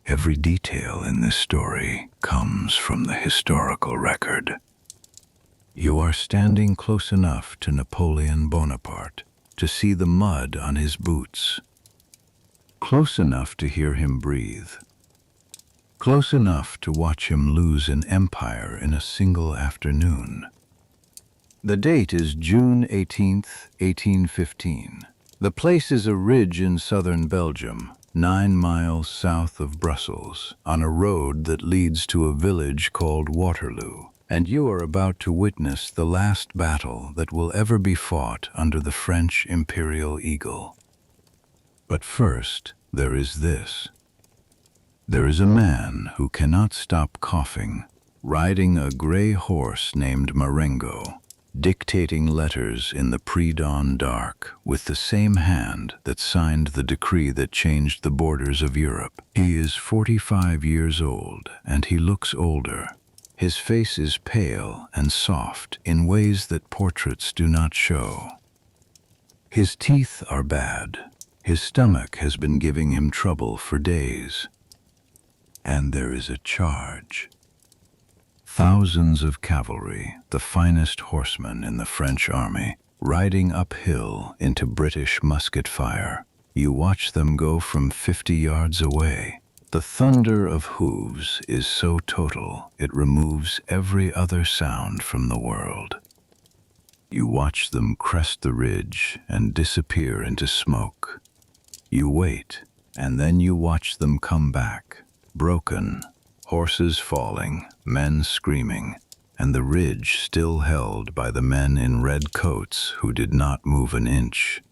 Every detail in this story comes from the historical record. You are standing close enough to Napoleon Bonaparte to see the mud on his boots, close enough to hear him breathe, close enough to watch him lose an empire in a single afternoon. The date is June 18th, 1815. The place is a ridge in southern Belgium, 9 miles south of Brussels, on a road that leads to a village called Waterloo. And you are about to witness the last battle that will ever be fought under the French Imperial Eagle. But first, there is this. There is a man who cannot stop coughing, riding a gray horse named Marengo, dictating letters in the pre-dawn dark with the same hand that signed the decree that changed the borders of Europe. He is 45 years old, and he looks older. His face is pale and soft in ways that portraits do not show. His teeth are bad. His stomach has been giving him trouble for days. And there is a charge. Thousands of cavalry, the finest horsemen in the French army, riding uphill into British musket fire. You watch them go from 50 yards away. The thunder of hooves is so total, it removes every other sound from the world. You watch them crest the ridge and disappear into smoke. You wait, and then you watch them come back, broken, horses falling, men screaming, and the ridge still held by the men in red coats who did not move an inch.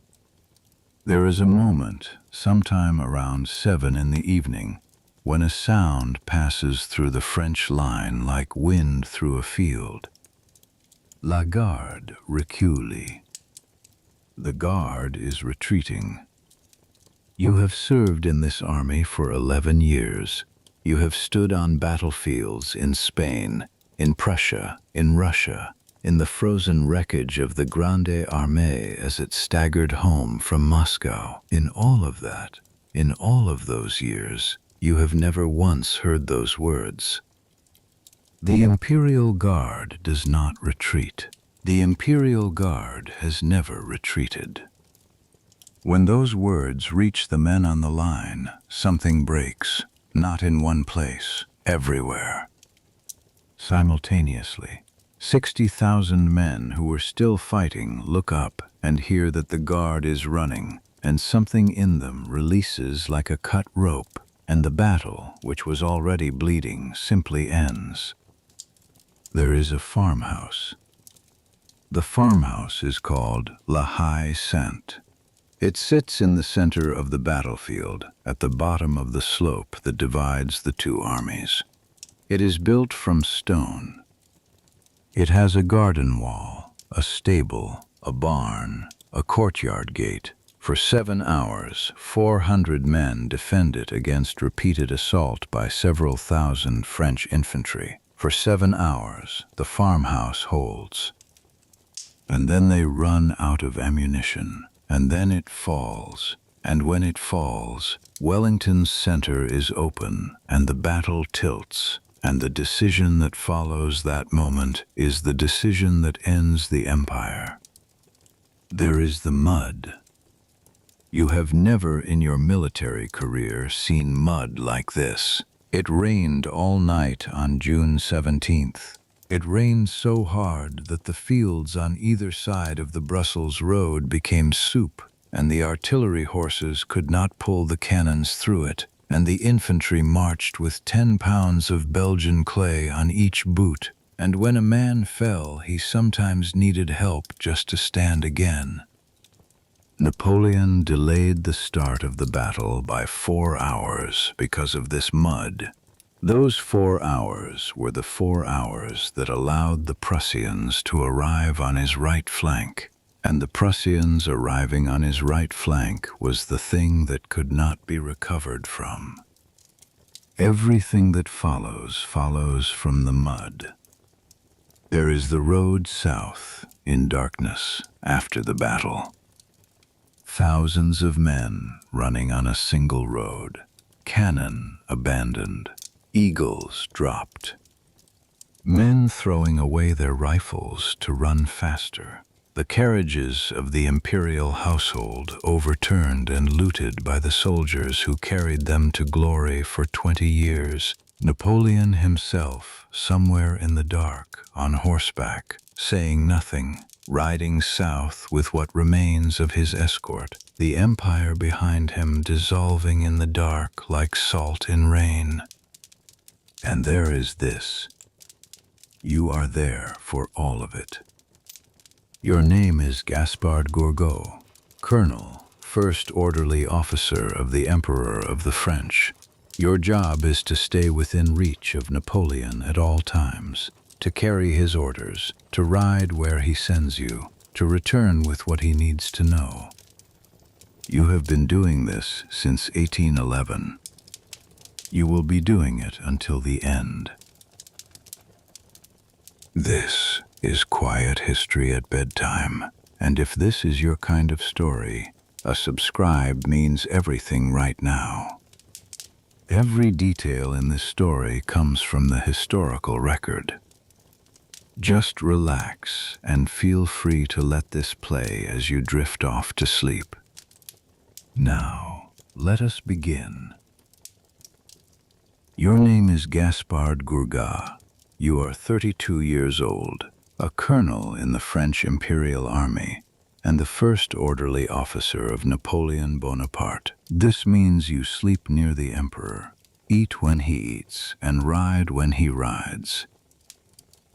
There is a moment, sometime around 7 in the evening, when a sound passes through the French line like wind through a field. La garde recule. The guard is retreating. You have served in this army for 11 years. You have stood on battlefields in Spain, in Prussia, in Russia, in the frozen wreckage of the Grande Armée as it staggered home from Moscow. In all of that, in all of those years, you have never once heard those words. The Imperial Guard does not retreat. The Imperial Guard has never retreated. When those words reach the men on the line, something breaks, not in one place, everywhere. Simultaneously, 60,000 men who were still fighting look up and hear that the Guard is running, and something in them releases like a cut rope, and the battle, which was already bleeding, simply ends. There is a farmhouse. The farmhouse is called La Haie Sainte. It sits in the center of the battlefield, at the bottom of the slope that divides the two armies. It is built from stone. It has a garden wall, a stable, a barn, a courtyard gate. For 7 hours, 400 men defend it against repeated assault by several thousand French infantry. For 7 hours, the farmhouse holds. And then they run out of ammunition, and then it falls. And when it falls, Wellington's center is open, and the battle tilts, and the decision that follows that moment is the decision that ends the empire. There is the mud. You have never in your military career seen mud like this. It rained all night on June 17th. It rained so hard that the fields on either side of the Brussels road became soup, and the artillery horses could not pull the cannons through it, and the infantry marched with 10 pounds of Belgian clay on each boot, and when a man fell, he sometimes needed help just to stand again. Napoleon delayed the start of the battle by 4 hours because of this mud. Those 4 hours were the 4 hours that allowed the Prussians to arrive on his right flank, and the Prussians arriving on his right flank was the thing that could not be recovered from. Everything that follows from the mud. There is the road south in darkness after the battle. Thousands of men running on a single road. cannon abandoned, eagles dropped, men throwing away their rifles to run faster, the carriages of the imperial household overturned and looted by the soldiers who carried them to glory for 20 years, Napoleon himself somewhere in the dark, on horseback, saying nothing, riding south with what remains of his escort, the empire behind him dissolving in the dark like salt in rain. And there is this. You are there for all of it. Your name is Gaspard Gourgaud, Colonel, First Orderly Officer of the Emperor of the French. Your job is to stay within reach of Napoleon at all times, to carry his orders, to ride where he sends you, to return with what he needs to know. You have been doing this since 1811. You will be doing it until the end. This is Quiet History at Bedtime, and if this is your kind of story, a subscribe means everything right now. Every detail in this story comes from the historical record. Just relax and feel free to let this play as you drift off to sleep. Now, let us begin. Your name is Gaspard Gourgaud. You are 32 years old, a colonel in the French Imperial Army, and the first orderly officer of Napoleon Bonaparte. This means you sleep near the emperor, eat when he eats, and ride when he rides.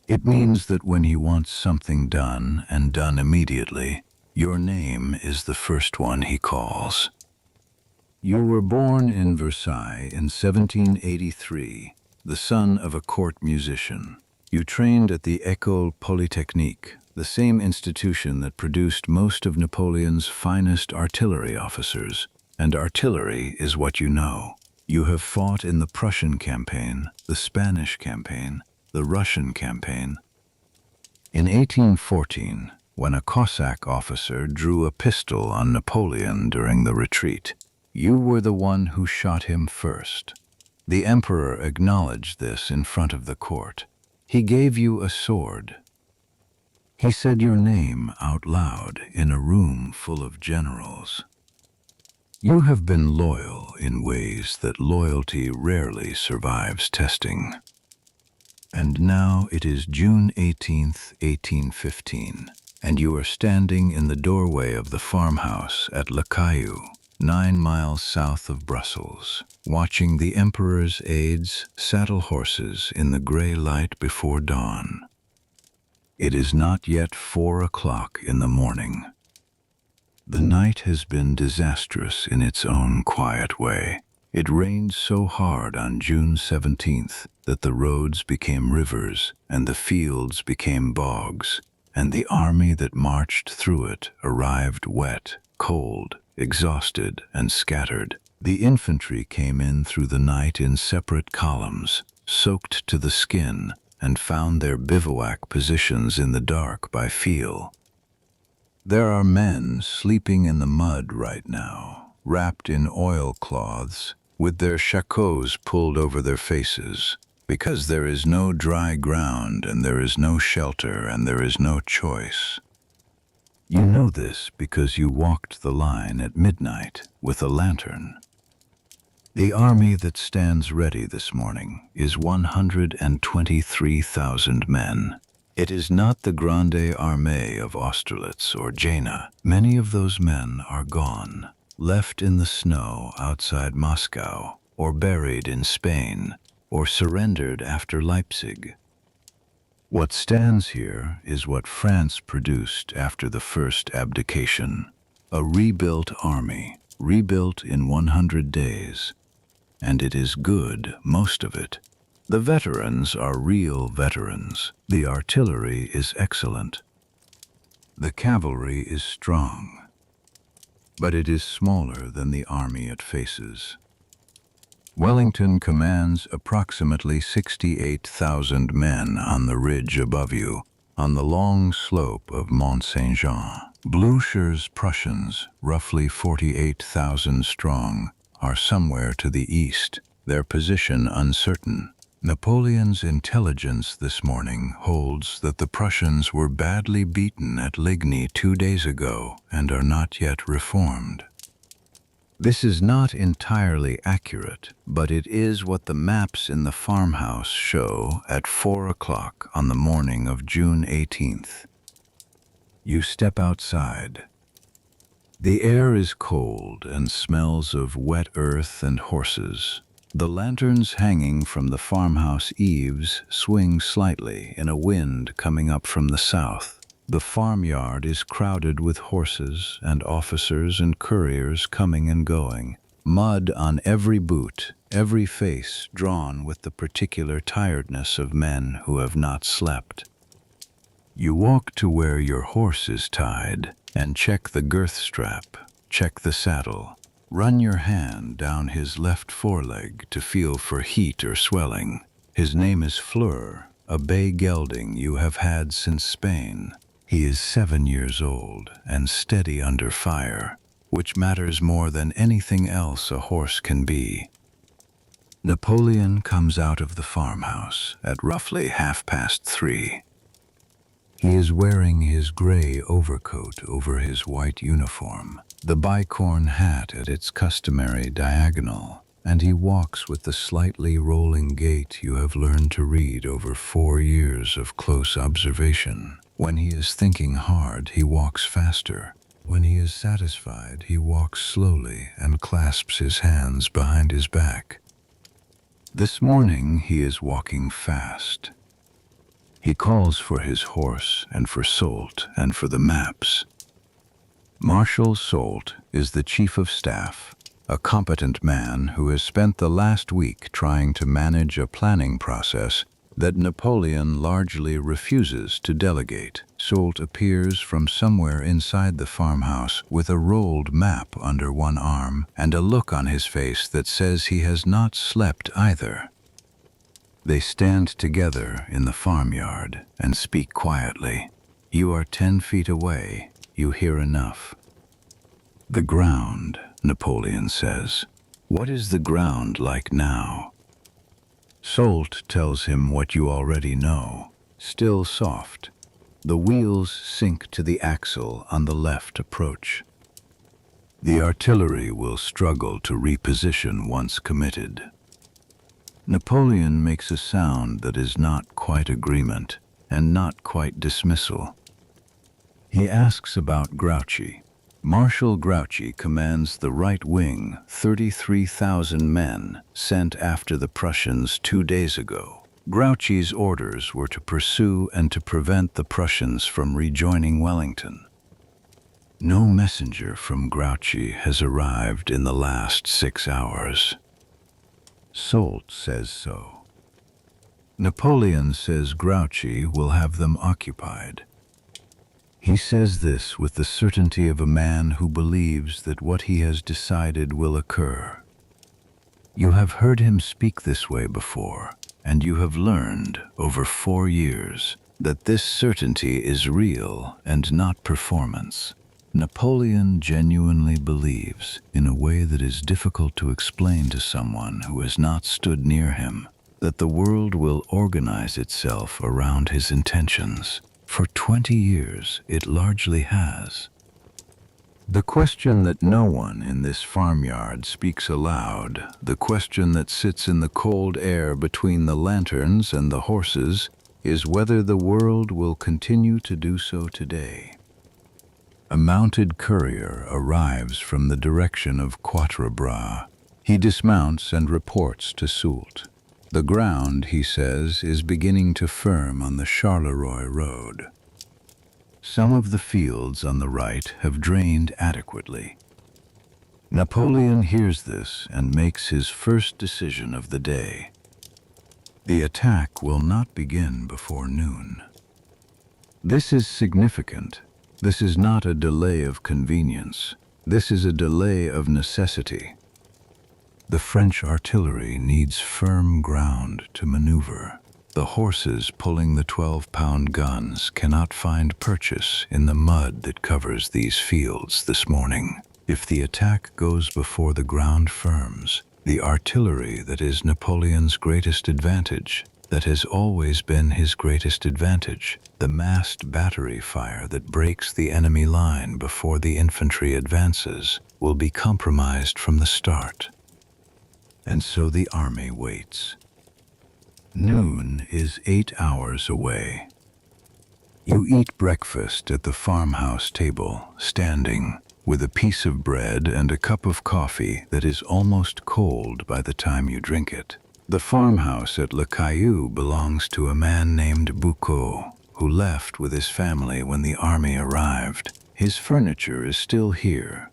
It means that when he wants something done, and done immediately, your name is the first one he calls. You were born in Versailles in 1783, the son of a court musician. You trained at the École Polytechnique, the same institution that produced most of Napoleon's finest artillery officers, and artillery is what you know. You have fought in the Prussian campaign, the Spanish campaign, the Russian campaign. In 1814, when a Cossack officer drew a pistol on Napoleon during the retreat, you were the one who shot him first. The emperor acknowledged this in front of the court. He gave you a sword. He said your name out loud in a room full of generals. You have been loyal in ways that loyalty rarely survives testing. And now it is June 18th, 1815, and you are standing in the doorway of the farmhouse at Caillou, 9 miles south of Brussels, watching the Emperor's aides saddle horses in the gray light before dawn. It is not yet 4 o'clock in the morning. The night has been disastrous in its own quiet way. It rained so hard on June 17th that the roads became rivers and the fields became bogs, and the army that marched through it arrived wet, cold, exhausted, and scattered. The infantry came in through the night in separate columns, soaked to the skin, and found their bivouac positions in the dark by feel. There are men sleeping in the mud right now, wrapped in oilcloths, with their shakoes pulled over their faces, because there is no dry ground and there is no shelter and there is no choice. You know this because you walked the line at midnight with a lantern. The army that stands ready this morning is 123,000 men. It is not the Grande Armée of Austerlitz or Jena. Many of those men are gone, left in the snow outside Moscow, or buried in Spain, or surrendered after Leipzig. What stands here is what France produced after the first abdication, a rebuilt army, rebuilt in 100 days. And it is good, most of it. The veterans are real veterans. The artillery is excellent. The cavalry is strong. But it is smaller than the army it faces. Wellington commands approximately 68,000 men on the ridge above you, on the long slope of Mont Saint-Jean. Blücher's Prussians, roughly 48,000 strong, are somewhere to the east, their position uncertain. Napoleon's intelligence this morning holds that the Prussians were badly beaten at Ligny 2 days ago and are not yet reformed. This is not entirely accurate, but it is what the maps in the farmhouse show at 4 o'clock on the morning of June 18th. You step outside. The air is cold and smells of wet earth and horses. The lanterns hanging from the farmhouse eaves swing slightly in a wind coming up from the south. The farmyard is crowded with horses and officers and couriers coming and going. Mud on every boot, every face drawn with the particular tiredness of men who have not slept. You walk to where your horse is tied and check the girth strap, check the saddle. Run your hand down his left foreleg to feel for heat or swelling. His name is Fleur, a bay gelding you have had since Spain. He is 7 years old and steady under fire, which matters more than anything else a horse can be. Napoleon comes out of the farmhouse at roughly 3:30. He is wearing his gray overcoat over his white uniform, the bicorn hat at its customary diagonal, and he walks with the slightly rolling gait you have learned to read over 4 years of close observation. When he is thinking hard, he walks faster. When he is satisfied, he walks slowly and clasps his hands behind his back. This morning, he is walking fast. He calls for his horse and for Soult and for the maps. Marshal Soult is the chief of staff, a competent man who has spent the last week trying to manage a planning process that Napoleon largely refuses to delegate. Soult appears from somewhere inside the farmhouse with a rolled map under one arm and a look on his face that says he has not slept either. They stand together in the farmyard and speak quietly. You are 10 feet away. You hear enough. The ground, Napoleon says. What is the ground like now? Soult tells him what you already know. Still soft. The wheels sink to the axle on the left approach. The artillery will struggle to reposition once committed. Napoleon makes a sound that is not quite agreement and not quite dismissal. He asks about Grouchy. Marshal Grouchy commands the right wing, 33,000 men sent after the Prussians 2 days ago. Grouchy's orders were to pursue and to prevent the Prussians from rejoining Wellington. No messenger from Grouchy has arrived in the last 6 hours. Soult says so. Napoleon says Grouchy will have them occupied. He says this with the certainty of a man who believes that what he has decided will occur. You have heard him speak this way before, and you have learned, over 4 years, that this certainty is real and not performance. Napoleon genuinely believes, in a way that is difficult to explain to someone who has not stood near him, that the world will organize itself around his intentions. For 20 years, it largely has. The question that no one in this farmyard speaks aloud, the question that sits in the cold air between the lanterns and the horses, is whether the world will continue to do so today. A mounted courier arrives from the direction of Quatre Bras. He dismounts and reports to Soult. The ground, he says, is beginning to firm on the Charleroi road. Some of the fields on the right have drained adequately. Napoleon hears this and makes his first decision of the day. The attack will not begin before noon. This is significant. This is not a delay of convenience. This is a delay of necessity. The French artillery needs firm ground to maneuver. The horses pulling the 12-pound guns cannot find purchase in the mud that covers these fields this morning. If the attack goes before the ground firms, the artillery that is Napoleon's greatest advantage, that has always been his greatest advantage, the massed battery fire that breaks the enemy line before the infantry advances, will be compromised from the start. And so the army waits. Noon is 8 hours away. You eat breakfast at the farmhouse table, standing, with a piece of bread and a cup of coffee that is almost cold by the time you drink it. The farmhouse at Le Caillou belongs to a man named Gourgaud, who left with his family when the army arrived. His furniture is still here.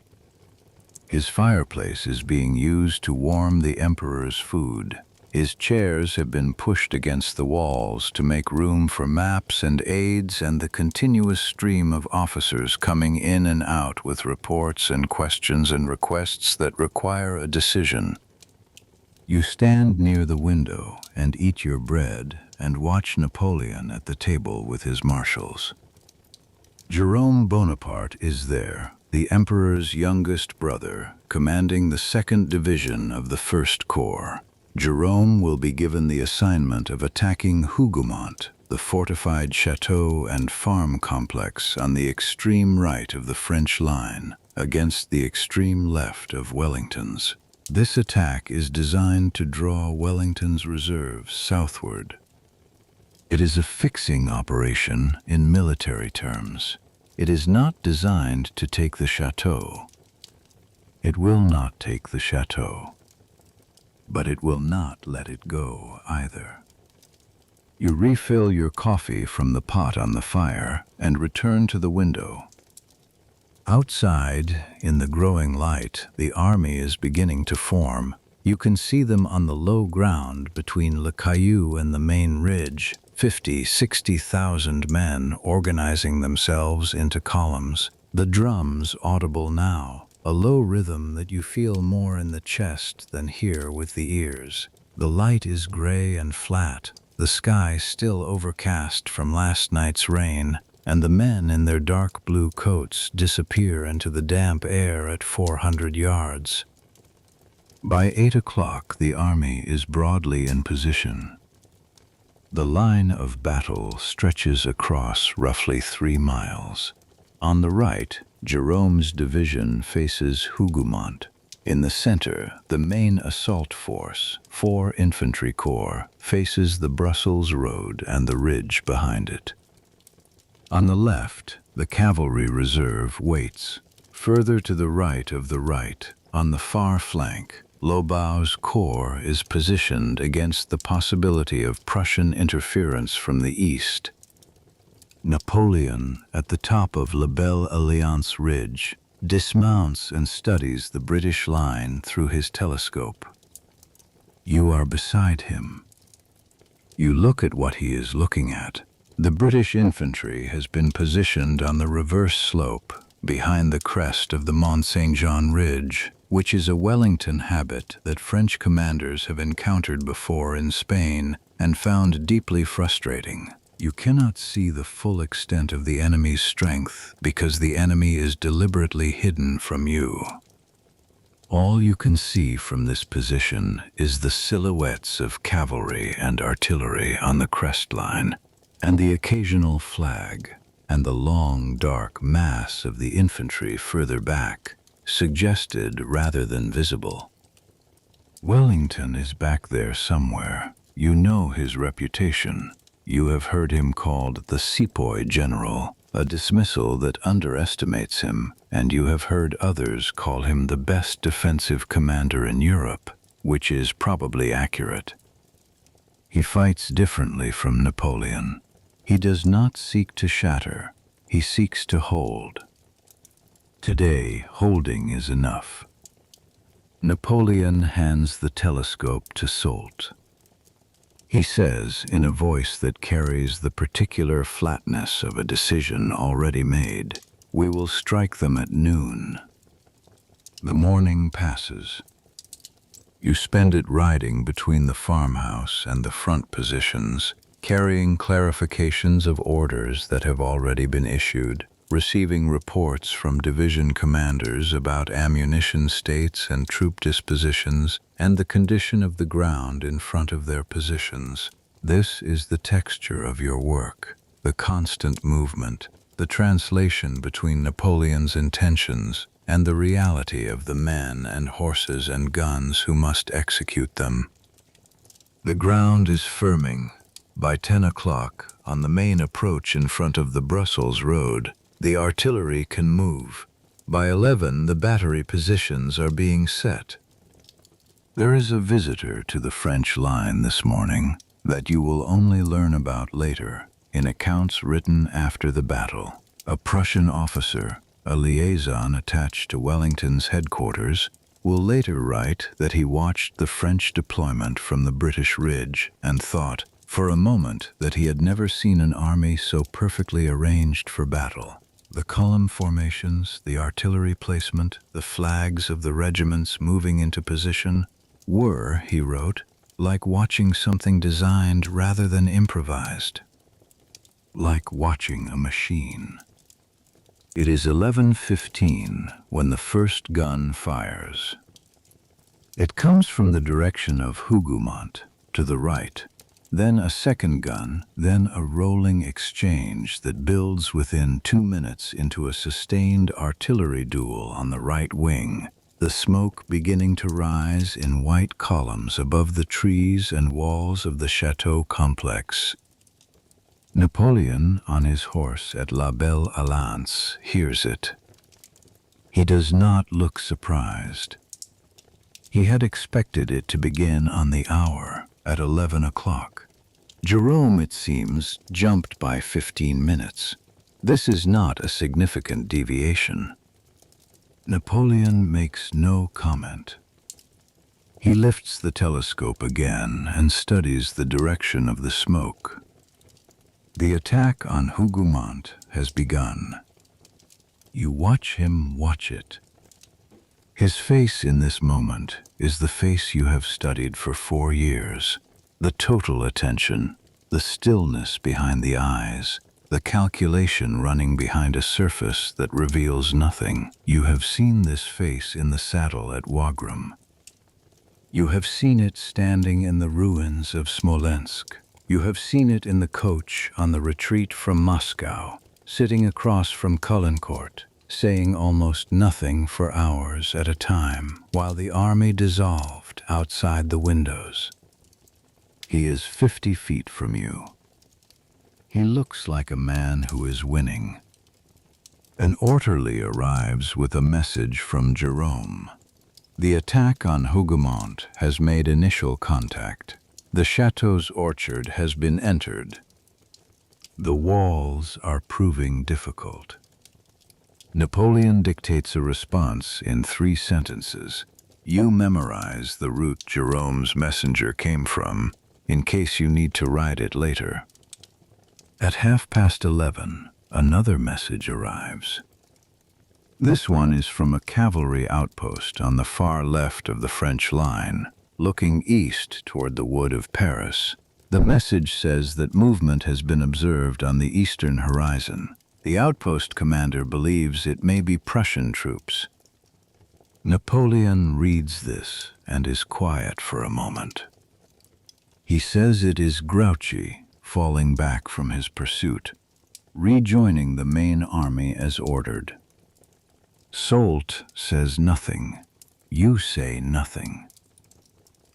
His fireplace is being used to warm the emperor's food. His chairs have been pushed against the walls to make room for maps and aides and the continuous stream of officers coming in and out with reports and questions and requests that require a decision. You stand near the window and eat your bread and watch Napoleon at the table with his marshals. Jerome Bonaparte is there, the emperor's youngest brother, commanding the 2nd Division of the 1st Corps. Jerome will be given the assignment of attacking Hougomont, the fortified chateau and farm complex on the extreme right of the French line, against the extreme left of Wellington's. This attack is designed to draw Wellington's reserves southward. It is a fixing operation in military terms. It is not designed to take the chateau. It will not take the chateau. But it will not let it go either. You refill your coffee from the pot on the fire and return to the window. Outside, in the growing light, the army is beginning to form. You can see them on the low ground between Le Caillou and the main ridge, 60,000 men organizing themselves into columns. The drums audible now, a low rhythm that you feel more in the chest than hear with the ears. The light is gray and flat, the sky still overcast from last night's rain, and the men in their dark blue coats disappear into the damp air at 400 yards. By 8 o'clock, the army is broadly in position. The line of battle stretches across roughly 3 miles. On the right, Jerome's division faces Hougomont. In the center, the main assault force, 4 infantry corps, faces the Brussels road and the ridge behind it. On the left, the cavalry reserve waits. Further to the right of the right, on the far flank, Lobau's corps is positioned against the possibility of Prussian interference from the east. Napoleon, at the top of La Belle Alliance Ridge, dismounts and studies the British line through his telescope. You are beside him. You look at what he is looking at. The British infantry has been positioned on the reverse slope, behind the crest of the Mont Saint-Jean Ridge, which is a Wellington habit that French commanders have encountered before in Spain and found deeply frustrating. You cannot see the full extent of the enemy's strength because the enemy is deliberately hidden from you. All you can see from this position is the silhouettes of cavalry and artillery on the crest line, and the occasional flag, and the long, dark mass of the infantry further back, suggested rather than visible. Wellington is back there somewhere. You know his reputation. You have heard him called the Sepoy General, a dismissal that underestimates him, and you have heard others call him the best defensive commander in Europe, which is probably accurate. He fights differently from Napoleon. He does not seek to shatter, he seeks to hold. Today, holding is enough. Napoleon hands the telescope to Soult. He says, in a voice that carries the particular flatness of a decision already made, "We will strike them at noon." The morning passes. You spend it riding between the farmhouse and the front positions, carrying clarifications of orders that have already been issued. receiving reports from division commanders about ammunition states and troop dispositions and the condition of the ground in front of their positions. This is the texture of your work, the constant movement, the translation between Napoleon's intentions and the reality of the men and horses and guns who must execute them. The ground is firming. By 10 o'clock, on the main approach in front of the Brussels road, the artillery can move. By 11, the battery positions are being set. There is a visitor to the French line this morning that you will only learn about later in accounts written after the battle. A Prussian officer, a liaison attached to Wellington's headquarters, will later write that he watched the French deployment from the British Ridge and thought, for a moment, that he had never seen an army so perfectly arranged for battle. The column formations, the artillery placement, the flags of the regiments moving into position were, he wrote, like watching something designed rather than improvised. Like watching a machine. It is 11:15 when the first gun fires. It comes from the direction of Hougoumont, to the right, then a second gun, then a rolling exchange that builds within 2 minutes into a sustained artillery duel on the right wing, the smoke beginning to rise in white columns above the trees and walls of the chateau complex. Napoleon, on his horse at La Belle Alliance, hears it. He does not look surprised. He had expected it to begin on the hour, at 11 o'clock. Jerome, it seems, jumped by 15 minutes. This is not a significant deviation. Napoleon makes no comment. He lifts the telescope again and studies the direction of the smoke. The attack on Hougoumont has begun. You watch him watch it. His face in this moment is the face you have studied for 4 years. The total attention, the stillness behind the eyes, the calculation running behind a surface that reveals nothing. You have seen this face in the saddle at Wagram. You have seen it standing in the ruins of Smolensk. You have seen it in the coach on the retreat from Moscow, sitting across from Caulaincourt, saying almost nothing for hours at a time while the army dissolved outside the windows. He is 50 feet from you. He looks like a man who is winning. An orderly arrives with a message from Jerome. The attack on Hougoumont has made initial contact. The chateau's orchard has been entered. The walls are proving difficult. Napoleon dictates a response in 3 sentences. You memorize the route Jerome's messenger came from, in case you need to write it later. At 11:30, another message arrives. This one is from a cavalry outpost on the far left of the French line, looking east toward the wood of Paris. The message says that movement has been observed on the eastern horizon. The outpost commander believes it may be Prussian troops. Napoleon reads this and is quiet for a moment. He says it is Grouchy, falling back from his pursuit, rejoining the main army as ordered. Soult says nothing. You say nothing.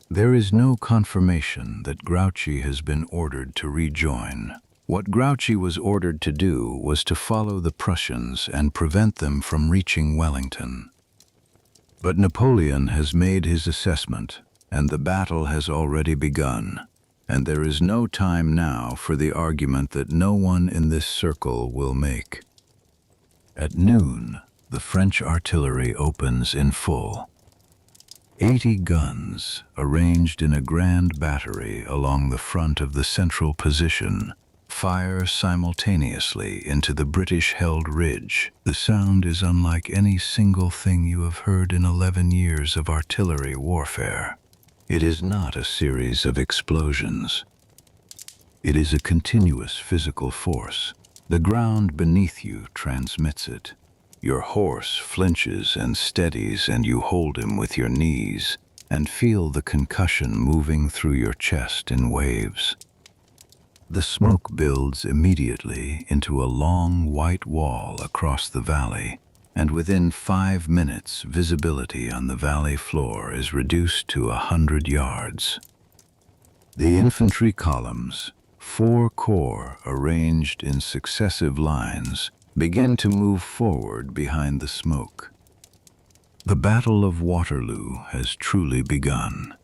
There is no confirmation that Grouchy has been ordered to rejoin. What Grouchy was ordered to do was to follow the Prussians and prevent them from reaching Wellington. But Napoleon has made his assessment, and the battle has already begun, and there is no time now for the argument that no one in this circle will make. At noon, the French artillery opens in full. 80 guns, arranged in a grand battery along the front of the central position, fire simultaneously into the British-held ridge. The sound is unlike any single thing you have heard in 11 years of artillery warfare. It is not a series of explosions. It is a continuous physical force. The ground beneath you transmits it. Your horse flinches and steadies, and you hold him with your knees and feel the concussion moving through your chest in waves. The smoke builds immediately into a long white wall across the valley, and within 5 minutes, visibility on the valley floor is reduced to 100 yards. The infantry columns, 4 corps arranged in successive lines, begin to move forward behind the smoke. The Battle of Waterloo has truly begun.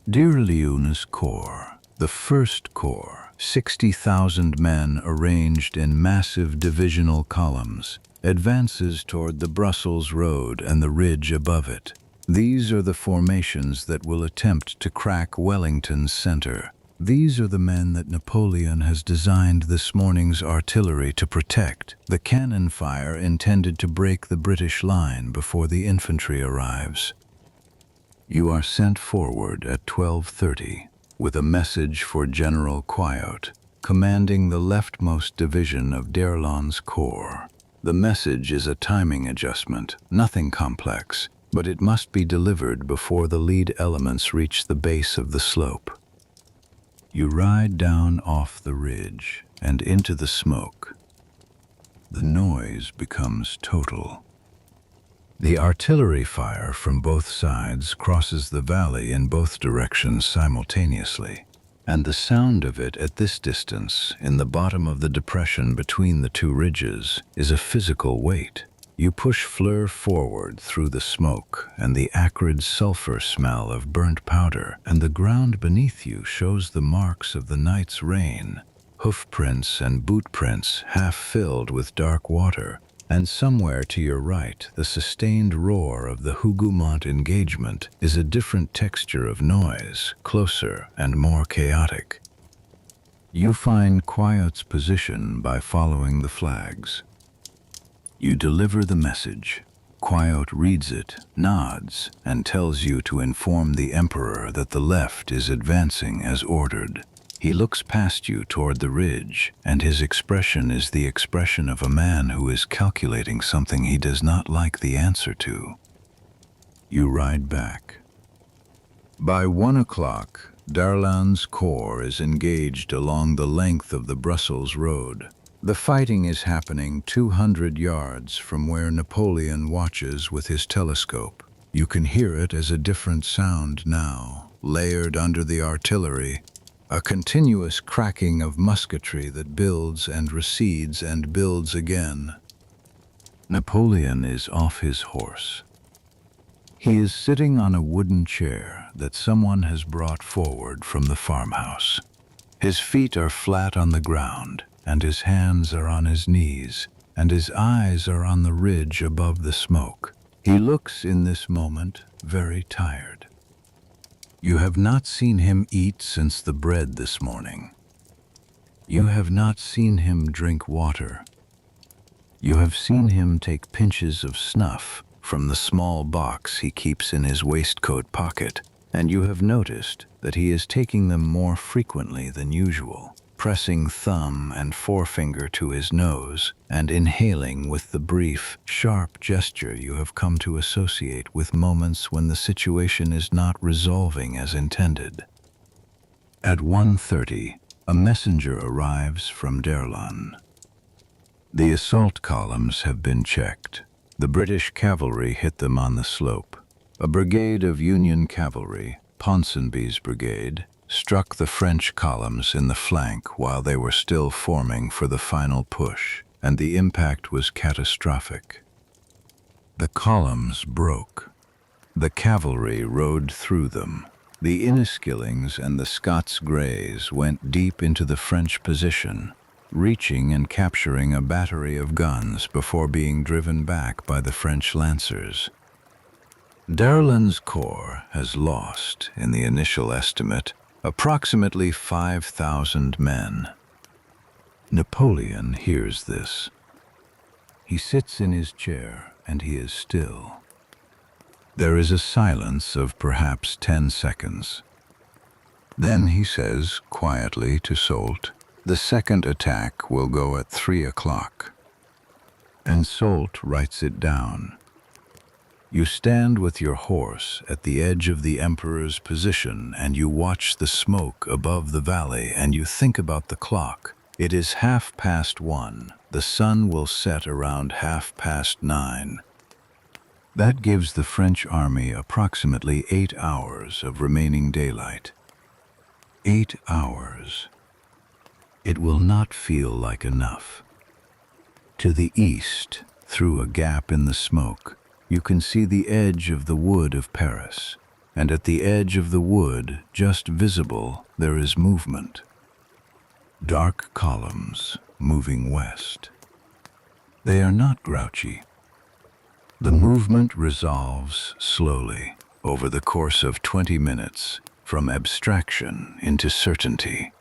De Leon's Corps, the First Corps, 60,000 men arranged in massive divisional columns, advances toward the Brussels road and the ridge above it. These are the formations that will attempt to crack Wellington's center. These are the men that Napoleon has designed this morning's artillery to protect. The cannon fire intended to break the British line before the infantry arrives. You are sent forward at 12:30 with a message for General Caillou, commanding the leftmost division of D'Erlon's corps. The message is a timing adjustment, nothing complex, but it must be delivered before the lead elements reach the base of the slope. You ride down off the ridge and into the smoke. The noise becomes total. The artillery fire from both sides crosses the valley in both directions simultaneously, and the sound of it at this distance, in the bottom of the depression between the 2 ridges, is a physical weight. You push Fleur forward through the smoke and the acrid sulfur smell of burnt powder, and the ground beneath you shows the marks of the night's rain, hoof prints and boot prints half filled with dark water, and somewhere to your right the sustained roar of the Hougoumont engagement is a different texture of noise, closer and more chaotic. You find Caillou's position by following the flags. You deliver the message. Caillou reads it, nods, and tells you to inform the Emperor that the left is advancing as ordered. He looks past you toward the ridge, and his expression is the expression of a man who is calculating something he does not like the answer to. You ride back. By 1 o'clock, D'Erlon's corps is engaged along the length of the Brussels road. The fighting is happening 200 yards from where Napoleon watches with his telescope. You can hear it as a different sound now, layered under the artillery, a continuous cracking of musketry that builds and recedes and builds again. Napoleon is off his horse. He is sitting on a wooden chair that someone has brought forward from the farmhouse. His feet are flat on the ground, and his hands are on his knees, and his eyes are on the ridge above the smoke. He looks in this moment very tired. You have not seen him eat since the bread this morning. You have not seen him drink water. You have seen him take pinches of snuff from the small box he keeps in his waistcoat pocket, and you have noticed that he is taking them more frequently than usual, pressing thumb and forefinger to his nose and inhaling with the brief, sharp gesture you have come to associate with moments when the situation is not resolving as intended. At 1:30, a messenger arrives from D'Erlon. The assault columns have been checked. The British cavalry hit them on the slope. A brigade of Union cavalry, Ponsonby's brigade, struck the French columns in the flank while they were still forming for the final push, and the impact was catastrophic. The columns broke. The cavalry rode through them. The Inniskillings and the Scots Greys went deep into the French position, reaching and capturing a battery of guns before being driven back by the French lancers. D'Erlon's corps has lost, in the initial estimate, approximately 5,000 men. Napoleon hears this. He sits in his chair and he is still. There is a silence of perhaps 10 seconds. Then he says quietly to Soult, The second attack will go at 3 o'clock. And Soult writes it down. You stand with your horse at the edge of the Emperor's position, and you watch the smoke above the valley, and you think about the clock. It is 1:30. The sun will set around 9:30. That gives the French army approximately 8 hours of remaining daylight. 8 hours. It will not feel like enough. To the east, through a gap in the smoke, you can see the edge of the wood of Paris, and at the edge of the wood, just visible, there is movement. Dark columns moving west. They are not grouchy. The movement resolves slowly over the course of 20 minutes from abstraction into certainty.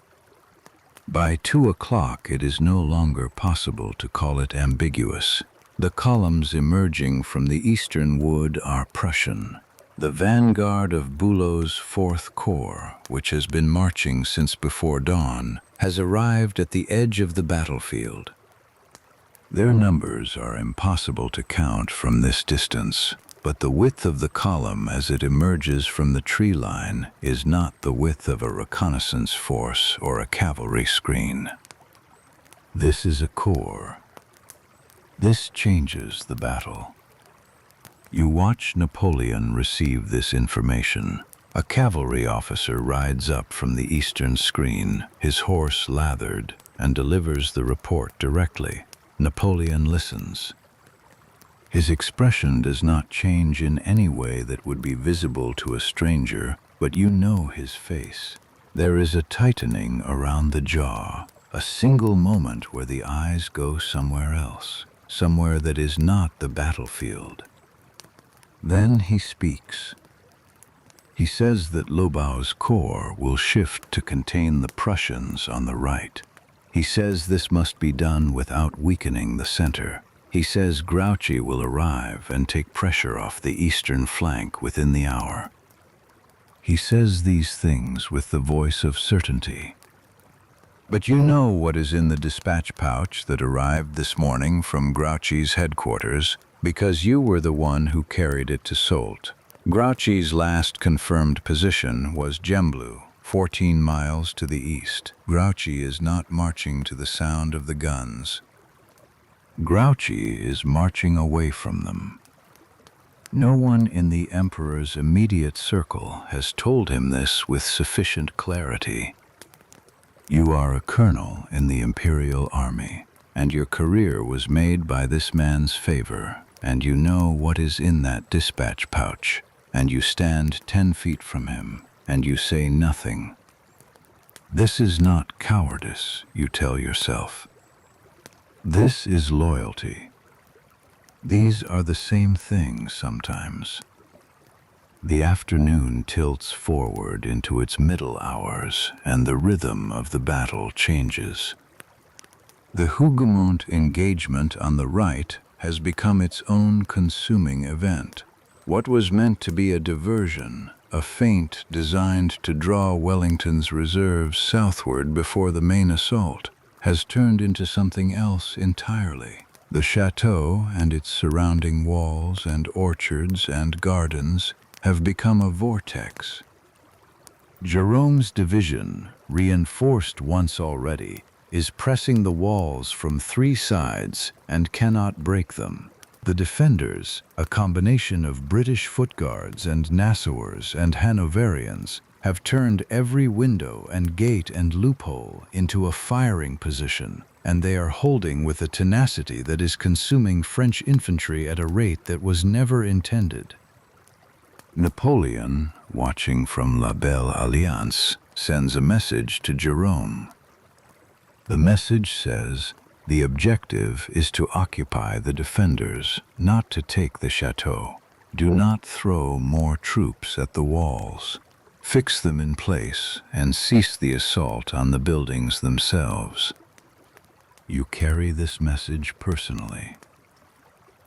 By 2 o'clock, it is no longer possible to call it ambiguous. The columns emerging from the eastern wood are Prussian. The vanguard of Bülow's 4th Corps, which has been marching since before dawn, has arrived at the edge of the battlefield. Their numbers are impossible to count from this distance, but the width of the column as it emerges from the tree line is not the width of a reconnaissance force or a cavalry screen. This is a corps. This changes the battle. You watch Napoleon receive this information. A cavalry officer rides up from the eastern screen, his horse lathered, and delivers the report directly. Napoleon listens. His expression does not change in any way that would be visible to a stranger, but you know his face. There is a tightening around the jaw, a single moment where the eyes go somewhere else, somewhere that is not the battlefield. Then he speaks. He says that Lobau's corps will shift to contain the Prussians on the right. He says this must be done without weakening the center. He says Grouchy will arrive and take pressure off the eastern flank within the hour. He says these things with the voice of certainty. But you know what is in the dispatch pouch that arrived this morning from Grouchy's headquarters, because you were the one who carried it to Soult. Grouchy's last confirmed position was Gembloux, 14 miles to the east. Grouchy is not marching to the sound of the guns. Grouchy is marching away from them. No one in the Emperor's immediate circle has told him this with sufficient clarity. You are a colonel in the Imperial Army, and your career was made by this man's favor, and you know what is in that dispatch pouch, and you stand 10 feet from him, and you say nothing. This is not cowardice, you tell yourself. This is loyalty. These are the same thing sometimes. The afternoon tilts forward into its middle hours, and the rhythm of the battle changes. The Hougoumont engagement on the right has become its own consuming event. What was meant to be a diversion, a feint designed to draw Wellington's reserves southward before the main assault, has turned into something else entirely. The chateau and its surrounding walls and orchards and gardens have become a vortex. Jérôme's division, reinforced once already, is pressing the walls from 3 sides and cannot break them. The defenders, a combination of British foot guards and Nassauers and Hanoverians, have turned every window and gate and loophole into a firing position, and they are holding with a tenacity that is consuming French infantry at a rate that was never intended. Napoleon, watching from La Belle Alliance, sends a message to Jérôme. The message says, the objective is to occupy the defenders, not to take the chateau. Do not throw more troops at the walls. Fix them in place and cease the assault on the buildings themselves. You carry this message personally.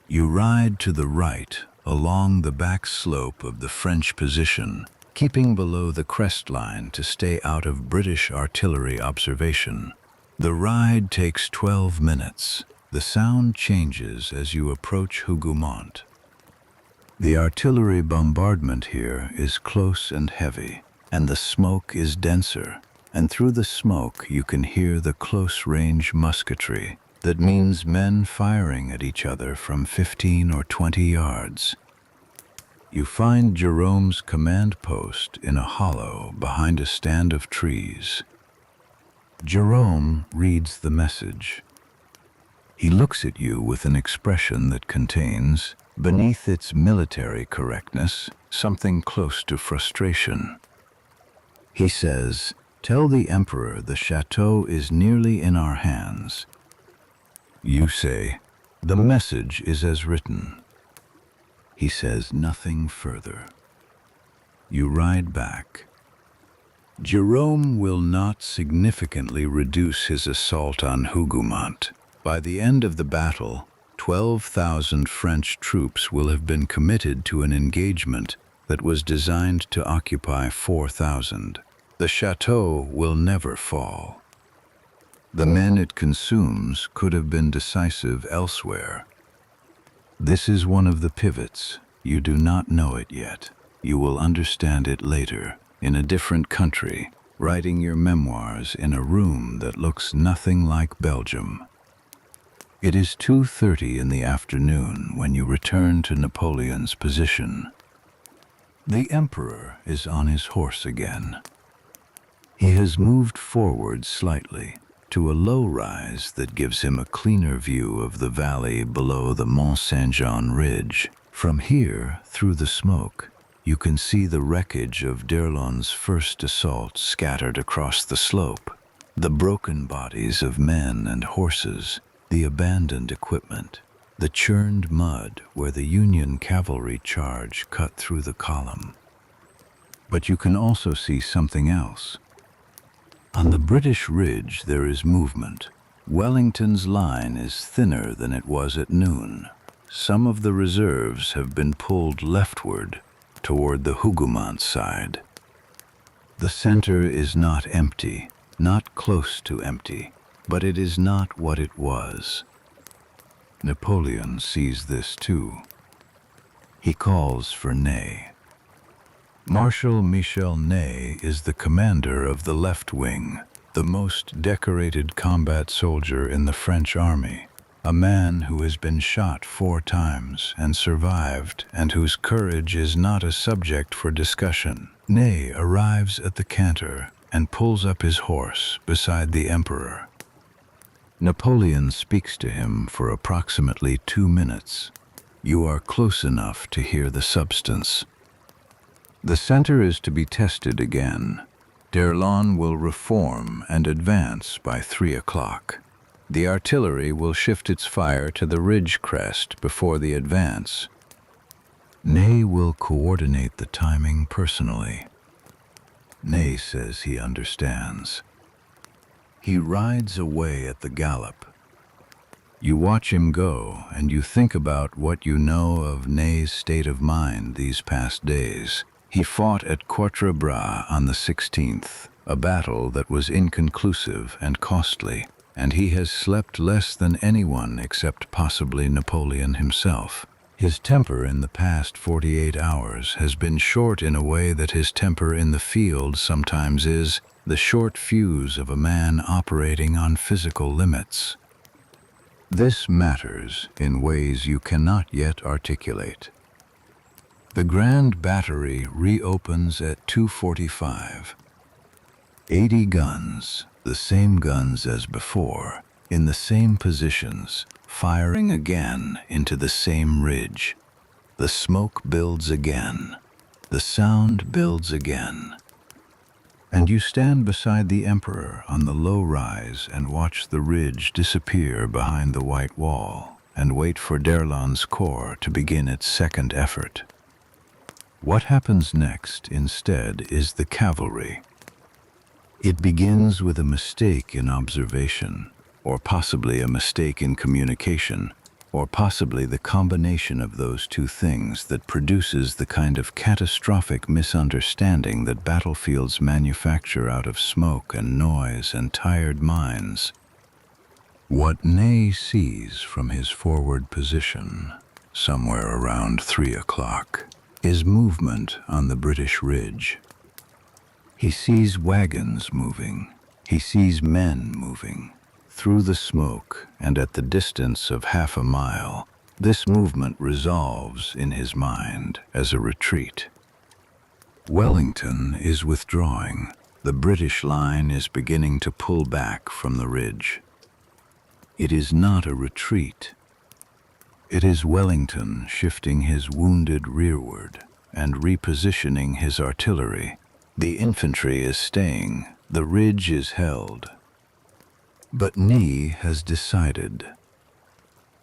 You ride to the right along the back slope of the French position, keeping below the crest line to stay out of British artillery observation. The ride takes 12 minutes. The sound changes as you approach Hougoumont. The artillery bombardment here is close and heavy, and the smoke is denser, and through the smoke you can hear the close-range musketry. That means men firing at each other from 15 or 20 yards. You find Jerome's command post in a hollow behind a stand of trees. Jerome reads the message. He looks at you with an expression that contains, beneath its military correctness, something close to frustration. He says, "Tell the Emperor the chateau is nearly in our hands." You say, "The message is as written." He says nothing further. You ride back. Jerome will not significantly reduce his assault on Hougoumont. By the end of the battle, 12,000 French troops will have been committed to an engagement that was designed to occupy 4,000. The chateau will never fall. The men it consumes could have been decisive elsewhere. This is one of the pivots. You do not know it yet. You will understand it later, in a different country, writing your memoirs in a room that looks nothing like Belgium. It is 2:30 in the afternoon when you return to Napoleon's position. The Emperor is on his horse again. He has moved forward slightly to a low rise that gives him a cleaner view of the valley below the Mont Saint-Jean ridge. From here, through the smoke, you can see the wreckage of d'Erlon's first assault scattered across the slope, the broken bodies of men and horses, the abandoned equipment, the churned mud where the Union cavalry charge cut through the column. But you can also see something else. On the British ridge there is movement. Wellington's line is thinner than it was at noon. Some of the reserves have been pulled leftward toward the Hougoumont side. The center is not empty, not close to empty, but it is not what it was. Napoleon sees this too. He calls for Ney. Marshal Michel Ney is the commander of the left wing, the most decorated combat soldier in the French army, a man who has been shot 4 times and survived, and whose courage is not a subject for discussion. Ney arrives at the canter and pulls up his horse beside the Emperor. Napoleon speaks to him for approximately 2 minutes. You are close enough to hear the substance. The center is to be tested again. d'Erlon will reform and advance by 3 o'clock. The artillery will shift its fire to the ridge crest before the advance. Ney will coordinate the timing personally. Ney says he understands. He rides away at the gallop. You watch him go, and you think about what you know of Ney's state of mind these past days. He fought at Quatre Bras on the 16th, a battle that was inconclusive and costly, and he has slept less than anyone except possibly Napoleon himself. His temper in the past 48 hours has been short in a way that his temper in the field sometimes is, the short fuse of a man operating on physical limits. This matters in ways you cannot yet articulate. The Grand Battery reopens at 2:45. 80 guns, the same guns as before, in the same positions, firing again into the same ridge. The smoke builds again. The sound builds again. And you stand beside the Emperor on the low rise and watch the ridge disappear behind the white wall and wait for d'Erlon's corps to begin its second effort. What happens next, instead, is the cavalry. It begins with a mistake in observation, or possibly a mistake in communication, or possibly the combination of those two things that produces the kind of catastrophic misunderstanding that battlefields manufacture out of smoke and noise and tired minds. What Ney sees from his forward position, somewhere around 3 o'clock, is movement on the British ridge. He sees wagons moving. He sees men moving. Through the smoke and at the distance of half a mile, this movement resolves in his mind as a retreat. Wellington is withdrawing. The British line is beginning to pull back from the ridge. It is not a retreat. It is Wellington shifting his wounded rearward and repositioning his artillery. The infantry is staying. The ridge is held. But Ney has decided.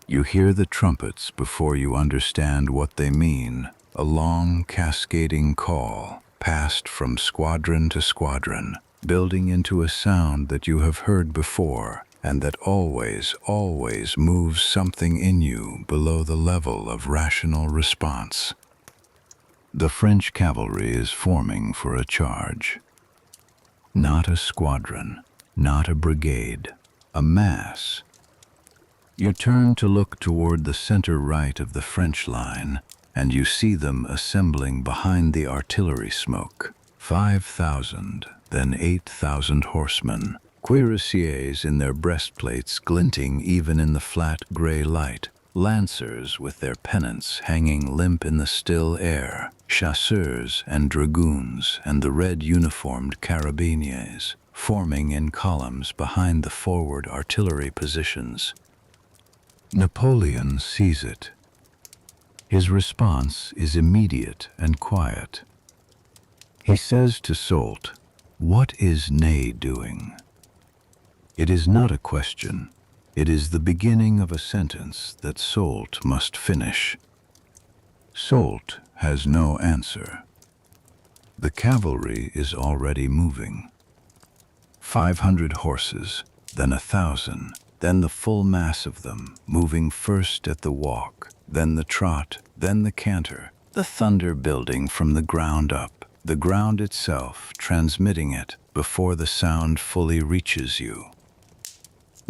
You hear the trumpets before you understand what they mean. A long, cascading call, passed from squadron to squadron, building into a sound that you have heard before, and that always, always moves something in you below the level of rational response. The French cavalry is forming for a charge. Not a squadron, not a brigade, a mass. You turn to look toward the center right of the French line, and you see them assembling behind the artillery smoke. 5,000, then 8,000 horsemen, cuirassiers in their breastplates glinting even in the flat gray light, lancers with their pennants hanging limp in the still air, chasseurs and dragoons and the red-uniformed carabiniers, forming in columns behind the forward artillery positions. Napoleon sees it. His response is immediate and quiet. He says to Soult, "What is Ney doing?" It is not a question. It is the beginning of a sentence that Soult must finish. Soult has no answer. The cavalry is already moving. 500 horses, then 1,000, then the full mass of them, moving first at the walk, then the trot, then the canter, the thunder building from the ground up, the ground itself transmitting it before the sound fully reaches you.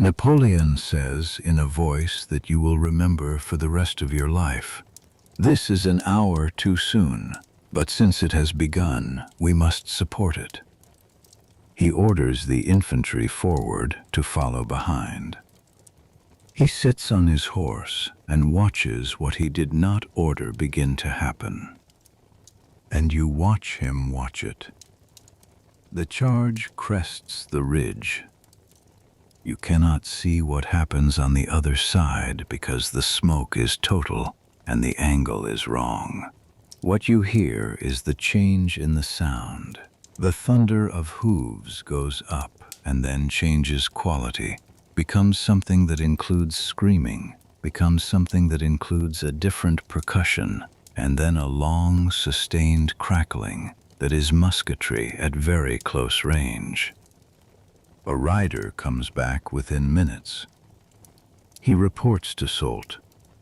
Napoleon says in a voice that you will remember for the rest of your life, "This is an hour too soon, but since it has begun, we must support it." He orders the infantry forward to follow behind. He sits on his horse and watches what he did not order begin to happen. And you watch him watch it. The charge crests the ridge. You cannot see what happens on the other side because the smoke is total and the angle is wrong. What you hear is the change in the sound. The thunder of hooves goes up and then changes quality, becomes something that includes screaming, becomes something that includes a different percussion, and then a long, sustained crackling that is musketry at very close range. A rider comes back within minutes. He reports to Soult,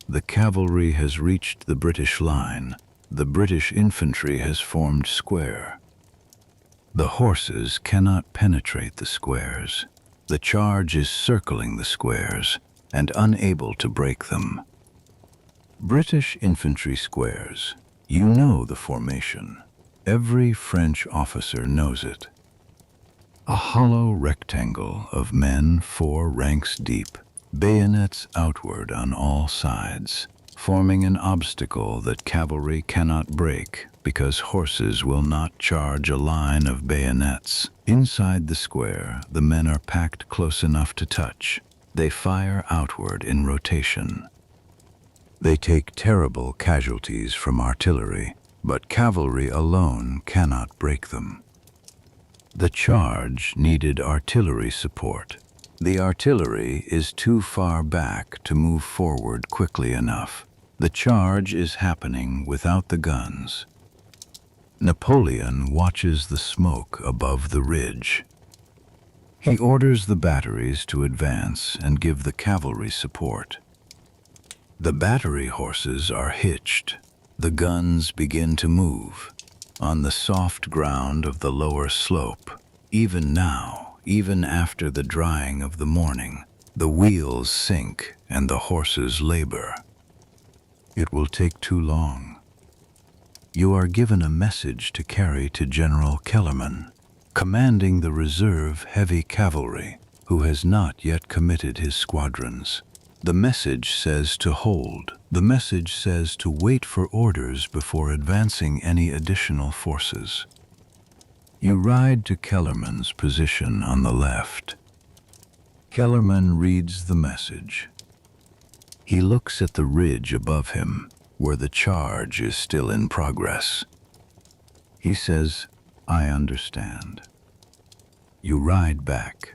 "The cavalry has reached the British line. The British infantry has formed square. The horses cannot penetrate the squares. The charge is circling the squares and unable to break them." British infantry squares. You know the formation. Every French officer knows it. A hollow rectangle of men 4 ranks deep, bayonets outward on all sides, forming an obstacle that cavalry cannot break because horses will not charge a line of bayonets. Inside the square, the men are packed close enough to touch. They fire outward in rotation. They take terrible casualties from artillery, but cavalry alone cannot break them. The charge needed artillery support. The artillery is too far back to move forward quickly enough. The charge is happening without the guns. Napoleon watches the smoke above the ridge. He orders the batteries to advance and give the cavalry support. The battery horses are hitched. The guns begin to move. On the soft ground of the lower slope, even now, even after the drying of the morning, The wheels sink and the horses labor. It will take too long. You are given a message to carry to General Kellerman, commanding the reserve heavy cavalry, who has not yet committed his squadrons. The message says to hold. The message says to wait for orders before advancing any additional forces. You ride to Kellerman's position on the left. Kellerman reads the message. He looks at the ridge above him, where the charge is still in progress. He says, "I understand." You ride back.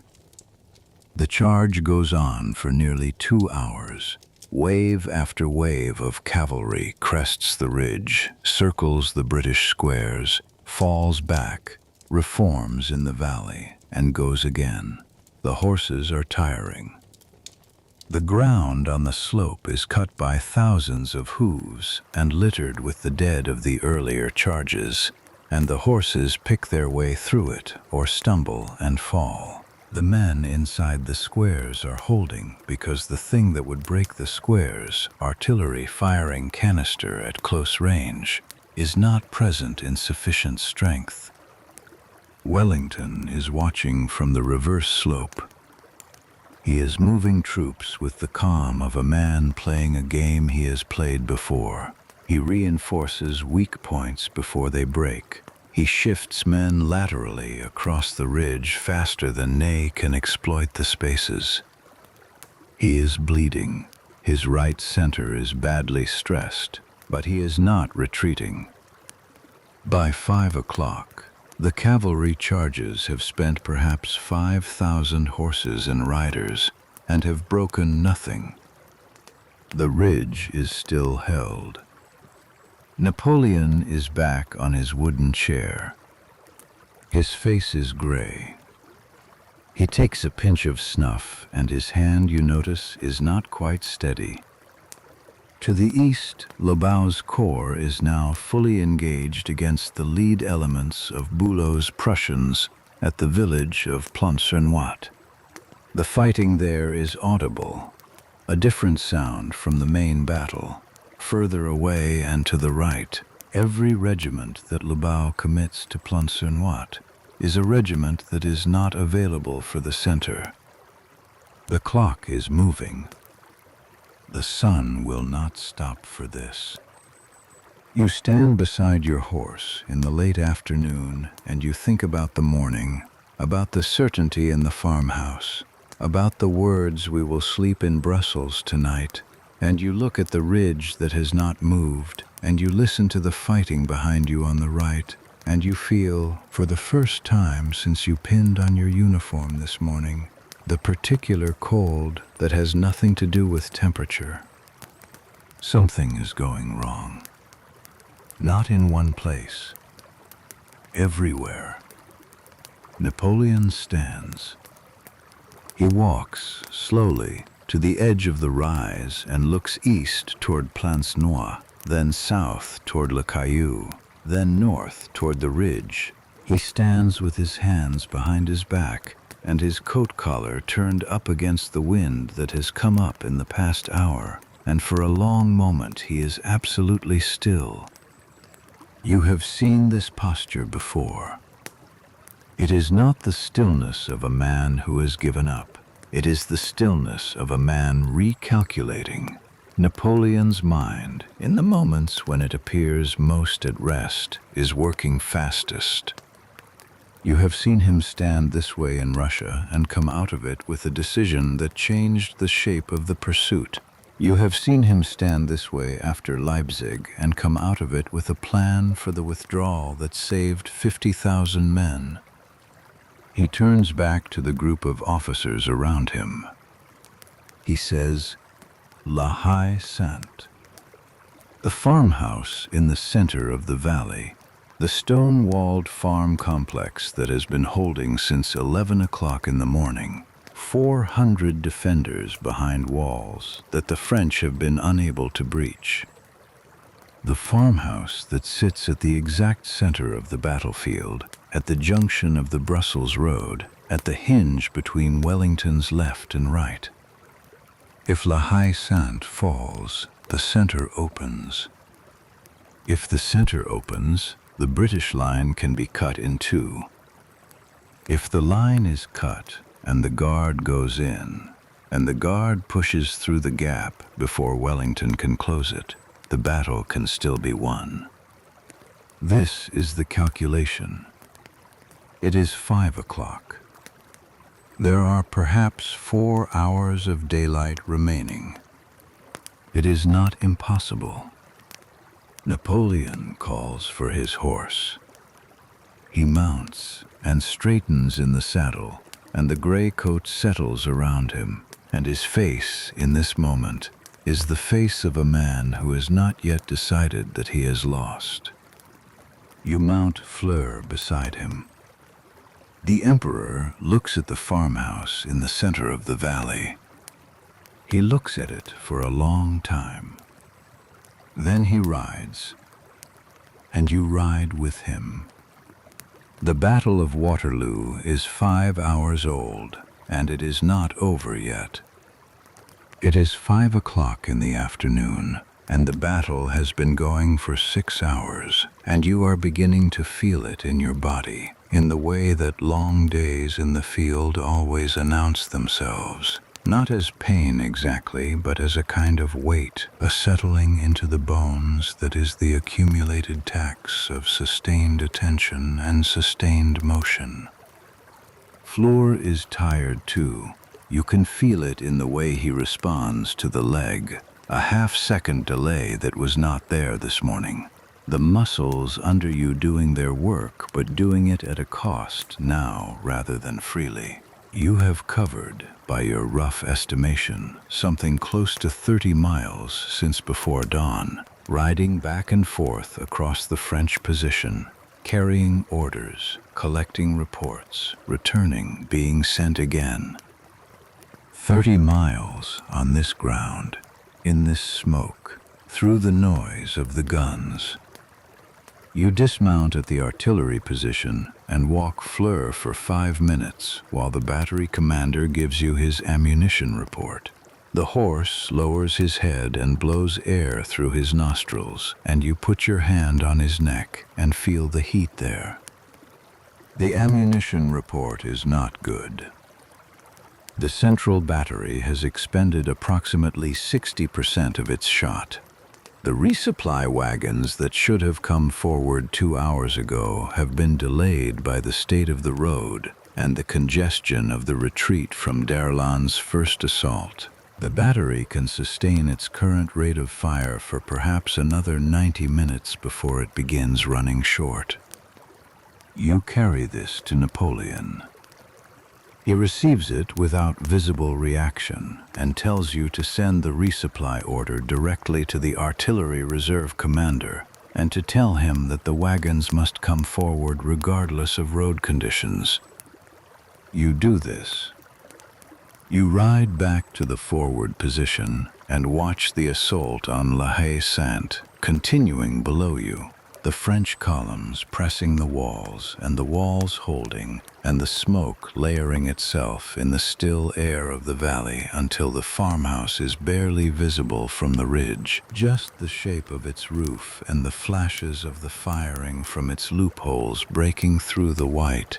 The charge goes on for nearly 2 hours. Wave after wave of cavalry crests the ridge, circles the British squares, falls back, reforms in the valley, and goes again. The horses are tiring. The ground on the slope is cut by thousands of hooves and littered with the dead of the earlier charges, and the horses pick their way through it or stumble and fall. The men inside the squares are holding because the thing that would break the squares, artillery firing canister at close range, is not present in sufficient strength. Wellington is watching from the reverse slope. He is moving troops with the calm of a man playing a game he has played before. He reinforces weak points before they break. He shifts men laterally across the ridge faster than Ney can exploit the spaces. He is bleeding. His right center is badly stressed, but he is not retreating. By 5 o'clock, the cavalry charges have spent perhaps 5,000 horses and riders and have broken nothing. The ridge is still held. Napoleon is back on his wooden chair. His face is gray. He takes a pinch of snuff, and his hand, you notice, is not quite steady. To the east, Lobau's corps is now fully engaged against the lead elements of Bülow's Prussians at the village of Plancenoit. The fighting there is audible, a different sound from the main battle. Further away and to the right, every regiment that Lobau commits to Plancenoit is a regiment that is not available for the center. The clock is moving. The sun will not stop for this. You stand beside your horse in the late afternoon and you think about the morning, about the certainty in the farmhouse, about the words "we will sleep in Brussels tonight," and you look at the ridge that has not moved, and you listen to the fighting behind you on the right, and you feel, for the first time since you pinned on your uniform this morning, the particular cold that has nothing to do with temperature. Something is going wrong. Not in one place. Everywhere. Napoleon stands. He walks slowly to the edge of the rise and looks east toward Plancenoit, then south toward Le Caillou, then north toward the ridge. He stands with his hands behind his back and his coat collar turned up against the wind that has come up in the past hour, and for a long moment he is absolutely still. You have seen this posture before. It is not the stillness of a man who has given up. It is the stillness of a man recalculating. Napoleon's mind, in the moments when it appears most at rest, is working fastest. You have seen him stand this way in Russia and come out of it with a decision that changed the shape of the pursuit. You have seen him stand this way after Leipzig and come out of it with a plan for the withdrawal that saved 50,000 men. He turns back to the group of officers around him. He says, "La Haie Sainte." The farmhouse in the center of the valley, the stone-walled farm complex that has been holding since 11 o'clock in the morning, 400 defenders behind walls that the French have been unable to breach. The farmhouse that sits at the exact center of the battlefield, at the junction of the Brussels road, at the hinge between Wellington's left and right. If La Haye Sainte falls, the center opens. If the center opens, the British line can be cut in two. If the line is cut and the Guard goes in, and the Guard pushes through the gap before Wellington can close it, the battle can still be won. This is the calculation. It is 5 o'clock. There are perhaps 4 hours of daylight remaining. It is not impossible. Napoleon calls for his horse. He mounts and straightens in the saddle, and the gray coat settles around him, and his face in this moment is the face of a man who has not yet decided that he has lost. You mount Fleur beside him. The Emperor looks at the farmhouse in the center of the valley. He looks at it for a long time. Then he rides, and you ride with him. The Battle of Waterloo is 5 hours old, and it is not over yet. It is 5 o'clock in the afternoon, and the battle has been going for 6 hours, and you are beginning to feel it in your body, in the way that long days in the field always announce themselves. Not as pain exactly, but as a kind of weight, a settling into the bones that is the accumulated tax of sustained attention and sustained motion. Fleur is tired too. You can feel it in the way he responds to the leg, a half-second delay that was not there this morning. The muscles under you doing their work, but doing it at a cost now rather than freely. You have covered, by your rough estimation, something close to 30 miles since before dawn, riding back and forth across the French position, carrying orders, collecting reports, returning, being sent again. 30 miles on this ground, in this smoke, through the noise of the guns. You dismount at the artillery position and walk Fleur for 5 minutes while the battery commander gives you his ammunition report. The horse lowers his head and blows air through his nostrils, and you put your hand on his neck and feel the heat there. The ammunition report is not good. The central battery has expended approximately 60% of its shot. The resupply wagons that should have come forward 2 hours ago have been delayed by the state of the road and the congestion of the retreat from Darlan's first assault. The battery can sustain its current rate of fire for perhaps another 90 minutes before it begins running short. You carry this to Napoleon. He receives it without visible reaction and tells you to send the resupply order directly to the artillery reserve commander and to tell him that the wagons must come forward regardless of road conditions. You do this. You ride back to the forward position and watch the assault on La Haye Sainte continuing below you, the French columns pressing the walls and the walls holding, and the smoke layering itself in the still air of the valley until the farmhouse is barely visible from the ridge, just the shape of its roof and the flashes of the firing from its loopholes breaking through the white.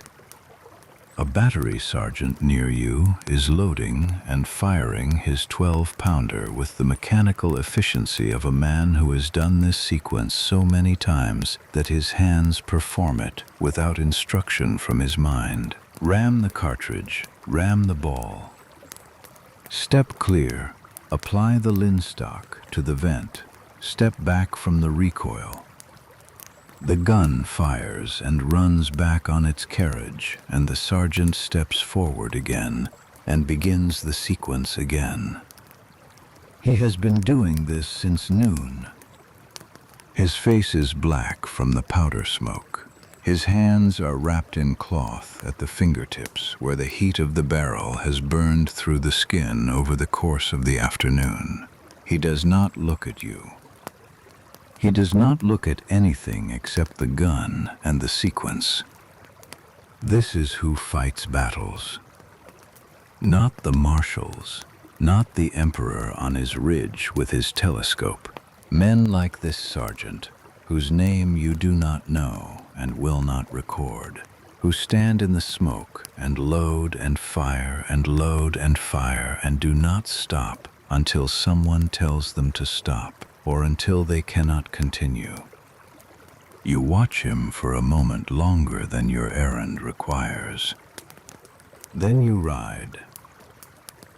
A battery sergeant near you is loading and firing his 12-pounder with the mechanical efficiency of a man who has done this sequence so many times that his hands perform it without instruction from his mind. Ram the cartridge, ram the ball. Step clear, apply the linstock to the vent, step back from the recoil. The gun fires and runs back on its carriage, and the sergeant steps forward again and begins the sequence again. He has been doing this since noon. His face is black from the powder smoke. His hands are wrapped in cloth at the fingertips where the heat of the barrel has burned through the skin over the course of the afternoon. He does not look at you. He does not look at anything except the gun and the sequence. This is who fights battles. Not the marshals, not the emperor on his ridge with his telescope. Men like this sergeant, whose name you do not know and will not record, who stand in the smoke and load and fire and load and fire and do not stop until someone tells them to stop or until they cannot continue. You watch him for a moment longer than your errand requires. Then you ride.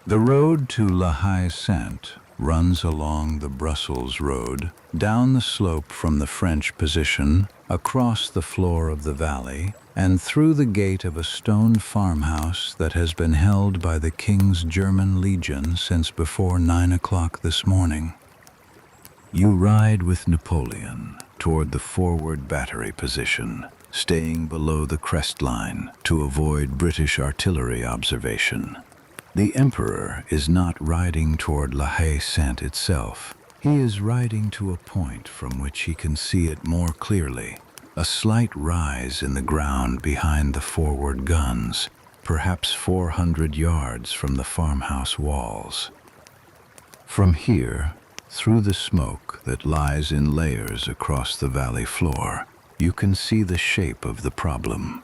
The road to La Haye-Sainte runs along the Brussels road, down the slope from the French position, across the floor of the valley, and through the gate of a stone farmhouse that has been held by the King's German Legion since before 9 o'clock this morning. You ride with Napoleon toward the forward battery position, staying below the crest line to avoid British artillery observation. The Emperor is not riding toward La Haye-Sainte itself. He is riding to a point from which he can see it more clearly, a slight rise in the ground behind the forward guns, perhaps 400 yards from the farmhouse walls. From here, through the smoke that lies in layers across the valley floor, you can see the shape of the problem.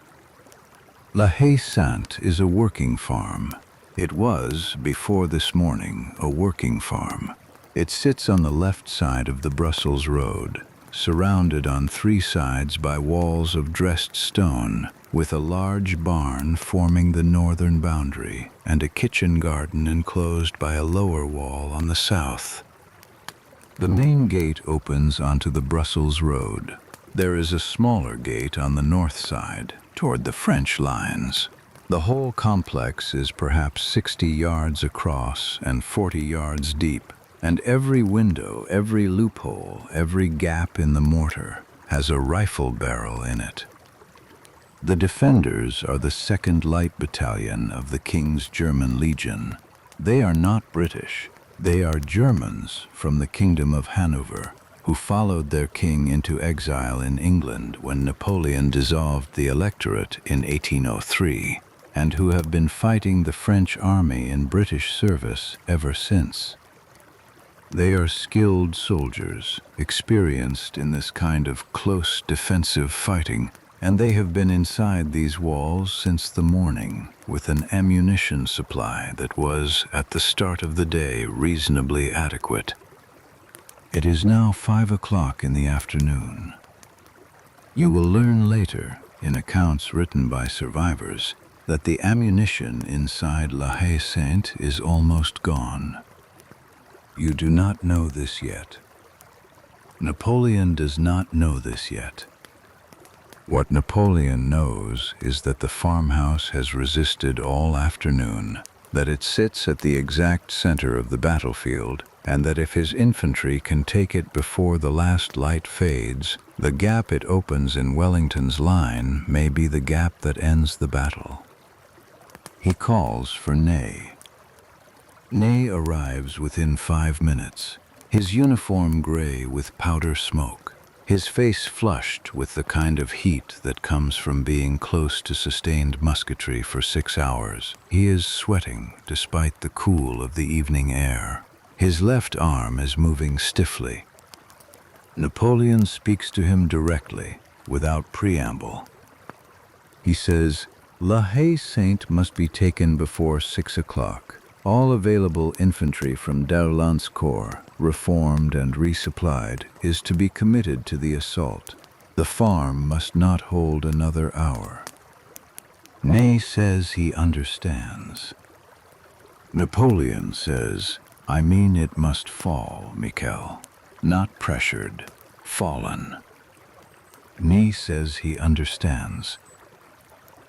La Haye-Sainte is a working farm. It was, before this morning, a working farm. It sits on the left side of the Brussels road, surrounded on 3 sides by walls of dressed stone, with a large barn forming the northern boundary and a kitchen garden enclosed by a lower wall on the south. The main gate opens onto the Brussels road. There is a smaller gate on the north side, toward the French lines. The whole complex is perhaps 60 yards across and 40 yards deep, and every window, every loophole, every gap in the mortar has a rifle barrel in it. The defenders are the 2nd Light Battalion of the King's German Legion. They are not British. They are Germans from the Kingdom of Hanover, who followed their king into exile in England when Napoleon dissolved the electorate in 1803, and who have been fighting the French army in British service ever since. They are skilled soldiers, experienced in this kind of close defensive fighting, and they have been inside these walls since the morning with an ammunition supply that was, at the start of the day, reasonably adequate. It is now 5 o'clock in the afternoon. You will learn later, in accounts written by survivors, that the ammunition inside La Haye-Sainte is almost gone. You do not know this yet. Napoleon does not know this yet. What Napoleon knows is that the farmhouse has resisted all afternoon, that it sits at the exact center of the battlefield, and that if his infantry can take it before the last light fades, the gap it opens in Wellington's line may be the gap that ends the battle. He calls for Ney. Ney arrives within 5 minutes, his uniform gray with powder smoke, his face flushed with the kind of heat that comes from being close to sustained musketry for 6 hours. He is sweating despite the cool of the evening air. His left arm is moving stiffly. Napoleon speaks to him directly, without preamble. He says, La Haye-Sainte must be taken before 6 o'clock. All available infantry from Daurlant's corps, reformed and resupplied, is to be committed to the assault. The farm must not hold another hour. Ney says he understands. Napoleon says, I mean it must fall, Michel. Not pressured, fallen. Ney says he understands.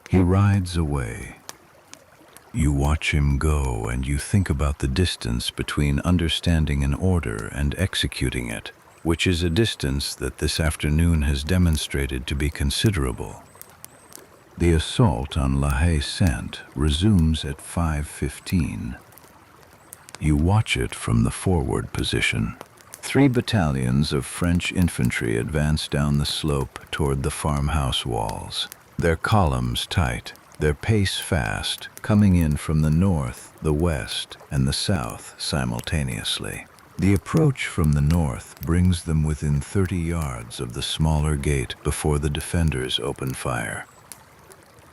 He rides away. You watch him go and you think about the distance between understanding an order and executing it, which is a distance that this afternoon has demonstrated to be considerable. The assault on La Haye-Sainte resumes at 5:15. You watch it from the forward position. 3 battalions of French infantry advance down the slope toward the farmhouse walls, their columns tight, their pace fast, coming in from the north, the west, and the south simultaneously. The approach from the north brings them within 30 yards of the smaller gate before the defenders open fire.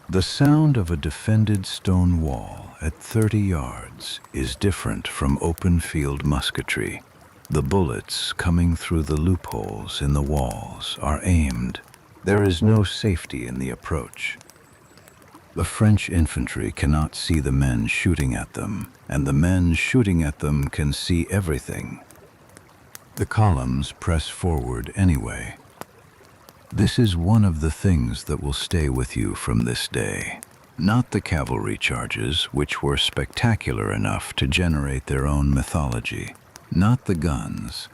The sound of a defended stone wall at 30 yards is different from open field musketry. The bullets coming through the loopholes in the walls are aimed. There is no safety in the approach. The French infantry cannot see the men shooting at them, and the men shooting at them can see everything. The columns press forward anyway. This is one of the things that will stay with you from this day. Not the cavalry charges, which were spectacular enough to generate their own mythology. Not the guns.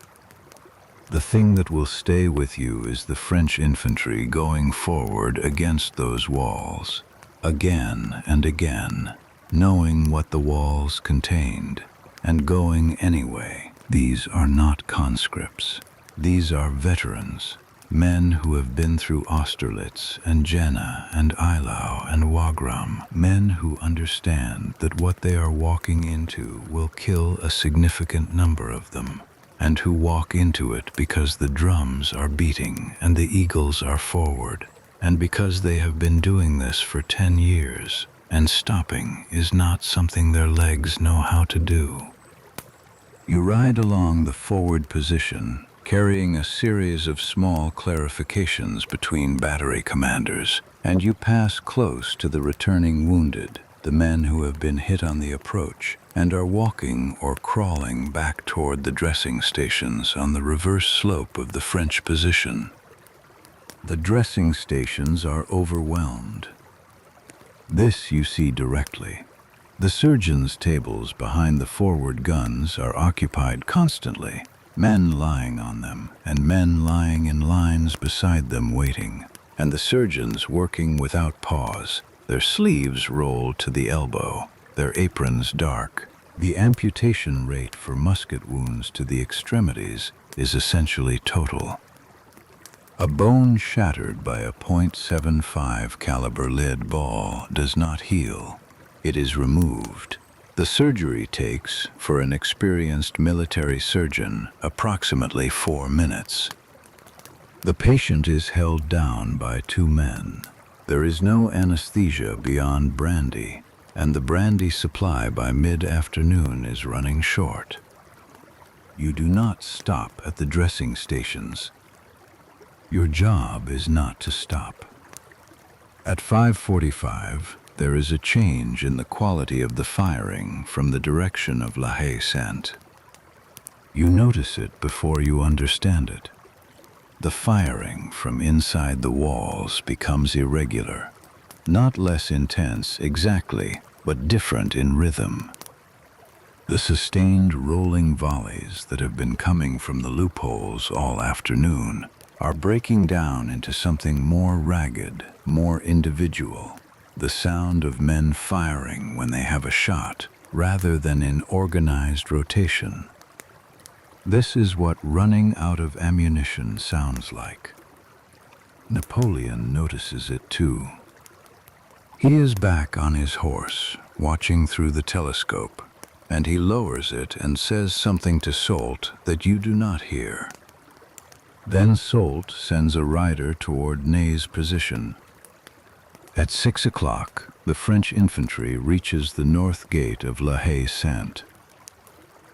The thing that will stay with you is the French infantry going forward against those walls, again and again, knowing what the walls contained, and going anyway. These are not conscripts. These are veterans. Men who have been through Austerlitz and Jena and Eylau and Wagram. Men who understand that what they are walking into will kill a significant number of them, and who walk into it because the drums are beating and the eagles are forward, and because they have been doing this for 10 years, and stopping is not something their legs know how to do. You ride along the forward position, carrying a series of small clarifications between battery commanders, and you pass close to the returning wounded, the men who have been hit on the approach, and are walking or crawling back toward the dressing stations on the reverse slope of the French position. The dressing stations are overwhelmed. This you see directly. The surgeons' tables behind the forward guns are occupied constantly. Men lying on them, and men lying in lines beside them waiting, and the surgeons working without pause, their sleeves rolled to the elbow, their aprons dark. The amputation rate for musket wounds to the extremities is essentially total. A bone shattered by a .75 caliber lead ball does not heal. It is removed. The surgery takes, for an experienced military surgeon, approximately 4 minutes. The patient is held down by 2 men. There is no anesthesia beyond brandy, and the brandy supply by mid-afternoon is running short. You do not stop at the dressing stations. Your job is not to stop. At 5:45, there is a change in the quality of the firing from the direction of La Haye-Sainte. You notice it before you understand it. The firing from inside the walls becomes irregular, not less intense exactly, but different in rhythm. The sustained rolling volleys that have been coming from the loopholes all afternoon are breaking down into something more ragged, more individual. The sound of men firing when they have a shot, rather than in organized rotation. This is what running out of ammunition sounds like. Napoleon notices it too. He is back on his horse, watching through the telescope, and he lowers it and says something to Soult that you do not hear. Then Soult sends a rider toward Ney's position. At 6 o'clock, the French infantry reaches the north gate of La Haye-Sainte.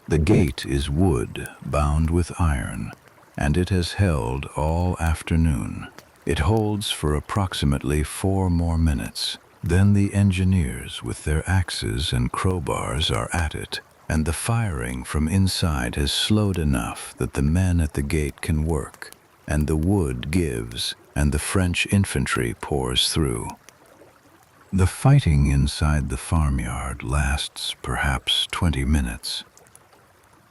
The gate is wood bound with iron, and it has held all afternoon. It holds for approximately 4 more minutes. Then the engineers with their axes and crowbars are at it, and the firing from inside has slowed enough that the men at the gate can work, and the wood gives, and the French infantry pours through. The fighting inside the farmyard lasts perhaps 20 minutes.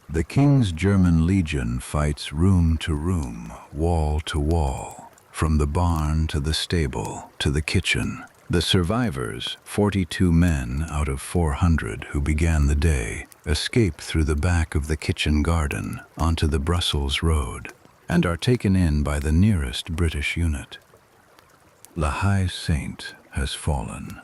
The King's German Legion fights room to room, wall to wall, from the barn to the stable to the kitchen. The survivors, 42 men out of 400 who began the day, escape through the back of the kitchen garden onto the Brussels road and are taken in by the nearest British unit. La Haye-Sainte has fallen.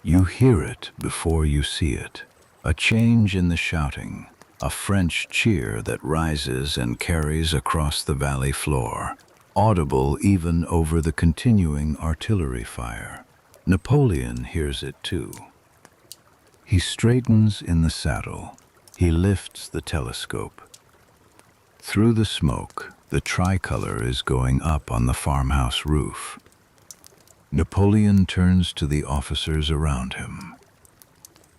You hear it before you see it. A change in the shouting, a French cheer that rises and carries across the valley floor, audible even over the continuing artillery fire. Napoleon hears it too. He straightens in the saddle. He lifts the telescope. Through the smoke, the tricolor is going up on the farmhouse roof. Napoleon turns to the officers around him.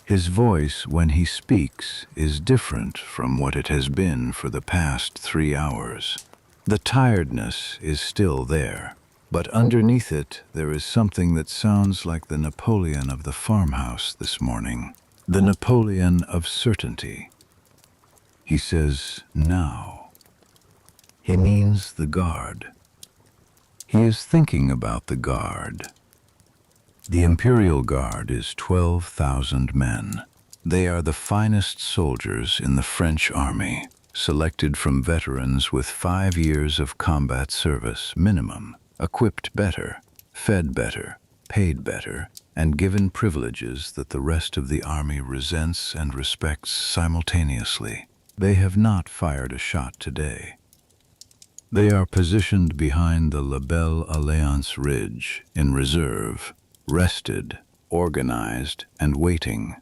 His voice, when he speaks, is different from what it has been for the past 3 hours. The tiredness is still there, but underneath it there is something that sounds like the Napoleon of the farmhouse this morning, the Napoleon of certainty. He says, "Now." He means the Guard. He is thinking about the Guard. The Imperial Guard is 12,000 men. They are the finest soldiers in the French army, selected from veterans with 5 years of combat service minimum, equipped better, fed better, paid better, and given privileges that the rest of the army resents and respects simultaneously. They have not fired a shot today. They are positioned behind the La Belle Alliance Ridge, in reserve, rested, organized, and waiting.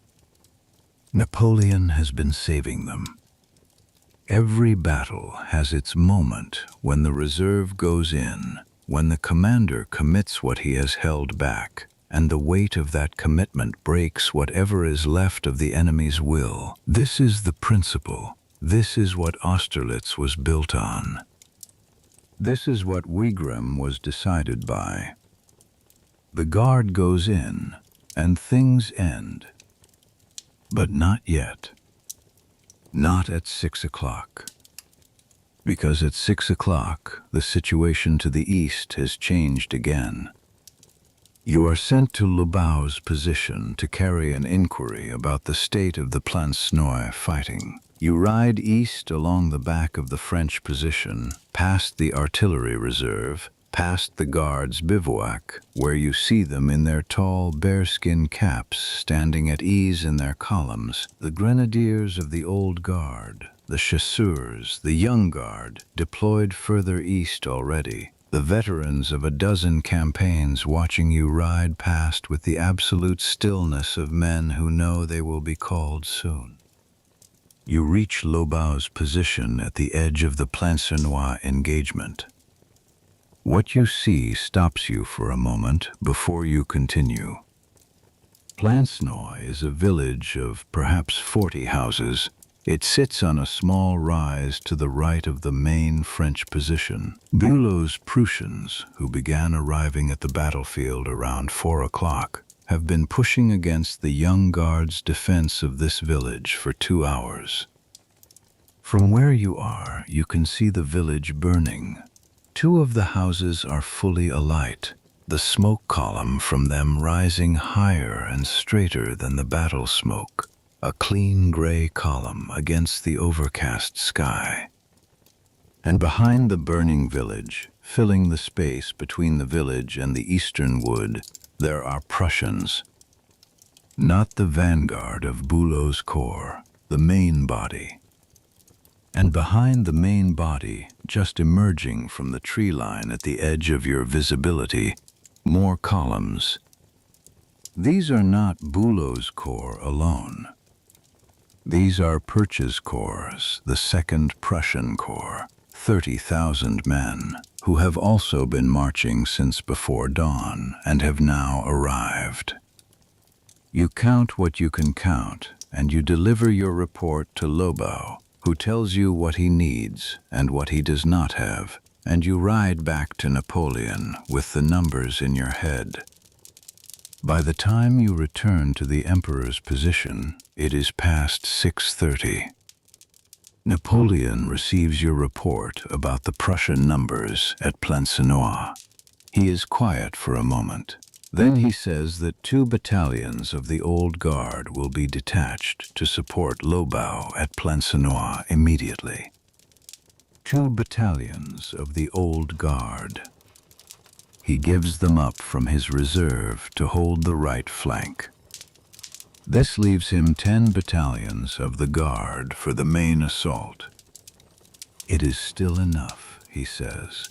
Napoleon has been saving them. Every battle has its moment when the reserve goes in, when the commander commits what he has held back, and the weight of that commitment breaks whatever is left of the enemy's will. This is the principle. This is what Austerlitz was built on. This is what Wagram was decided by. The Guard goes in, and things end. But not yet. Not at 6 o'clock. Because at 6 o'clock, the situation to the east has changed again. You are sent to Lobau's position to carry an inquiry about the state of the Plancenoit fighting. You ride east along the back of the French position, past the artillery reserve, past the Guard's bivouac, where you see them in their tall bearskin caps standing at ease in their columns, the grenadiers of the old Guard, the chasseurs, the young Guard, deployed further east already, the veterans of a dozen campaigns watching you ride past with the absolute stillness of men who know they will be called soon. You reach Lobau's position at the edge of the Plancenoit engagement. What you see stops you for a moment before you continue. Plancenoit is a village of perhaps 40 houses. It sits on a small rise to the right of the main French position. Bülow's Prussians, who began arriving at the battlefield around 4 o'clock, have been pushing against the young Guard's defense of this village for 2 hours. From where you are, you can see the village burning. 2 of the houses are fully alight, the smoke column from them rising higher and straighter than the battle smoke, a clean gray column against the overcast sky. And behind the burning village, filling the space between the village and the eastern wood, there are Prussians. Not the vanguard of Bülow's corps, the main body. And behind the main body, just emerging from the tree line at the edge of your visibility, more columns. These are not Bülow's corps alone. These are Perch's corps, the 2nd Prussian Corps, 30,000 men, who have also been marching since before dawn and have now arrived. You count what you can count, and you deliver your report to Lobau, who tells you what he needs and what he does not have, and you ride back to Napoleon with the numbers in your head. By the time you return to the Emperor's position, it is past 6:30. Napoleon receives your report about the Prussian numbers at Plancenoit. He is quiet for a moment. Then he says that 2 battalions of the Old Guard will be detached to support Lobau at Plancenoit immediately. 2 battalions of the Old Guard. He gives them up from his reserve to hold the right flank. This leaves him 10 battalions of the Guard for the main assault. It is still enough, he says.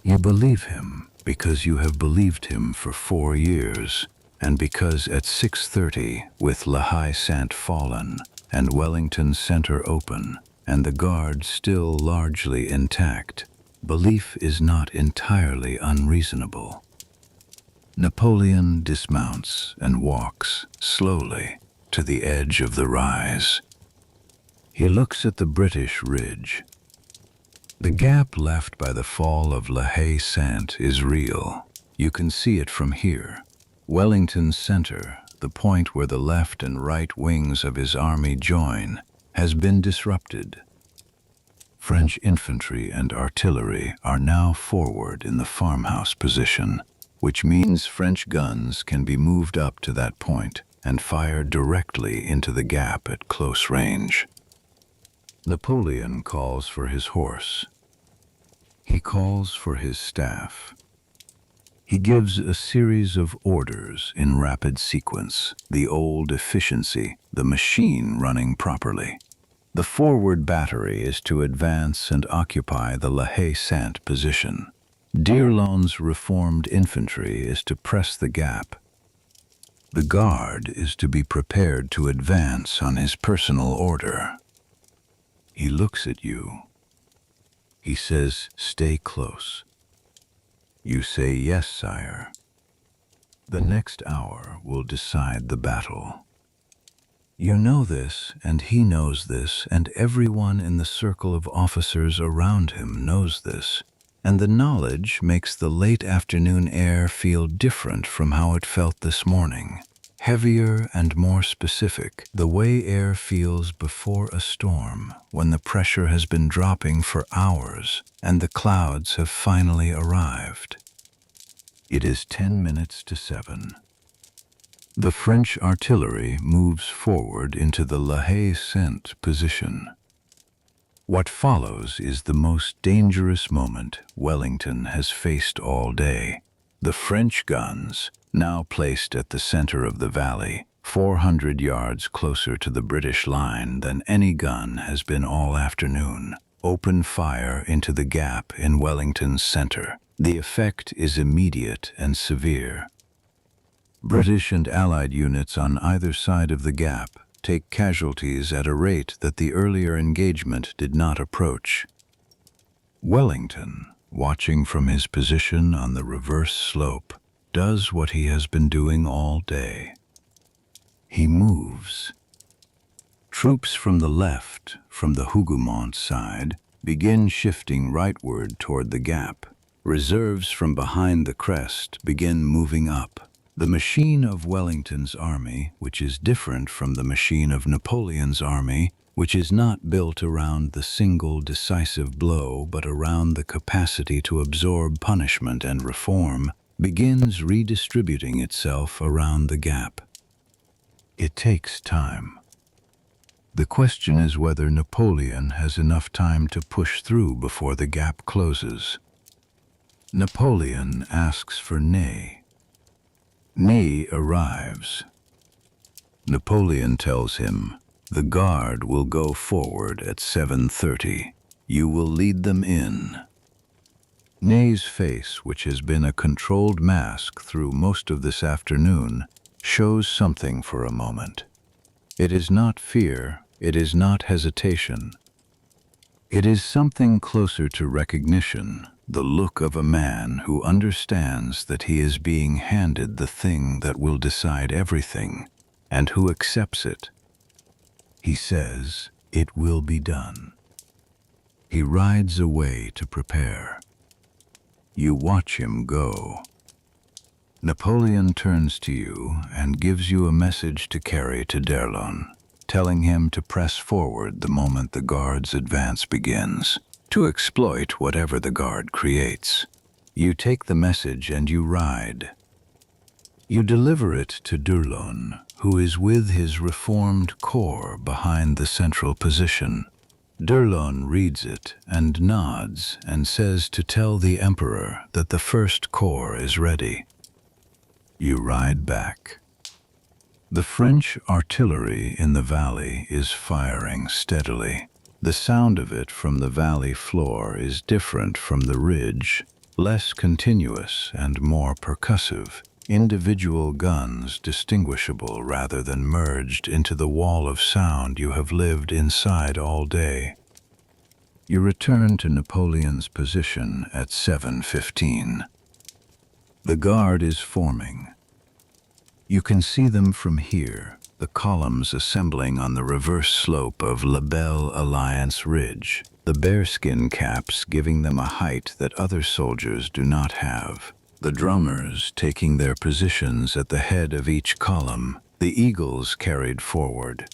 You believe him because you have believed him for 4 years, and because at 6:30, with La Haye Sainte fallen and Wellington Center open, and the Guard still largely intact, belief is not entirely unreasonable. Napoleon dismounts and walks slowly to the edge of the rise. He looks at the British ridge. The gap left by the fall of La Haye Sainte is real. You can see it from here. Wellington's center, the point where the left and right wings of his army join, has been disrupted. French infantry and artillery are now forward in the farmhouse position, which means French guns can be moved up to that point and fire directly into the gap at close range. Napoleon calls for his horse. He calls for his staff. He gives a series of orders in rapid sequence, the old efficiency, the machine running properly. The forward battery is to advance and occupy the La Haye Sainte position. D'Erlon's reformed infantry is to press the gap. The Guard is to be prepared to advance on his personal order. He looks at you. He says, "Stay close." You say, "Yes, sire." The next hour will decide the battle. You know this, and he knows this, and everyone in the circle of officers around him knows this. And the knowledge makes the late afternoon air feel different from how it felt this morning. Heavier and more specific, the way air feels before a storm, when the pressure has been dropping for hours and the clouds have finally arrived. It is 10 minutes to 7. The French artillery moves forward into the La Haye Sainte position. What follows is the most dangerous moment Wellington has faced all day. The French guns, now placed at the center of the valley, 400 yards closer to the British line than any gun has been all afternoon, open fire into the gap in Wellington's center. The effect is immediate and severe. British and Allied units on either side of the gap take casualties at a rate that the earlier engagement did not approach. Wellington, watching from his position on the reverse slope, does what he has been doing all day. He moves. Troops from the left, from the Hougoumont side, begin shifting rightward toward the gap. Reserves from behind the crest begin moving up. The machine of Wellington's army, which is different from the machine of Napoleon's army, which is not built around the single decisive blow but around the capacity to absorb punishment and reform, begins redistributing itself around the gap. It takes time. The question is whether Napoleon has enough time to push through before the gap closes. Napoleon asks for Ney. Ney arrives. Napoleon tells him, "The Guard will go forward at 7:30. You will lead them in." Ney's face, which has been a controlled mask through most of this afternoon, shows something for a moment. It is not fear, it is not hesitation. It is something closer to recognition, the look of a man who understands that he is being handed the thing that will decide everything, and who accepts it. He says, "It will be done." He rides away to prepare. You watch him go. Napoleon turns to you and gives you a message to carry to D'Erlon, telling him to press forward the moment the Guard's advance begins, to exploit whatever the Guard creates. You take the message and you ride. You deliver it to D'Erlon, who is with his reformed corps behind the central position. D'Erlon reads it and nods and says to tell the Emperor that the First Corps is ready. You ride back. The French artillery in the valley is firing steadily. The sound of it from the valley floor is different from the ridge, less continuous and more percussive. Individual guns distinguishable rather than merged into the wall of sound you have lived inside all day. You return to Napoleon's position at 7:15. The guard is forming. You can see them from here, the columns assembling on the reverse slope of La Belle Alliance Ridge, the bearskin caps giving them a height that other soldiers do not have. The drummers taking their positions at the head of each column, the eagles carried forward.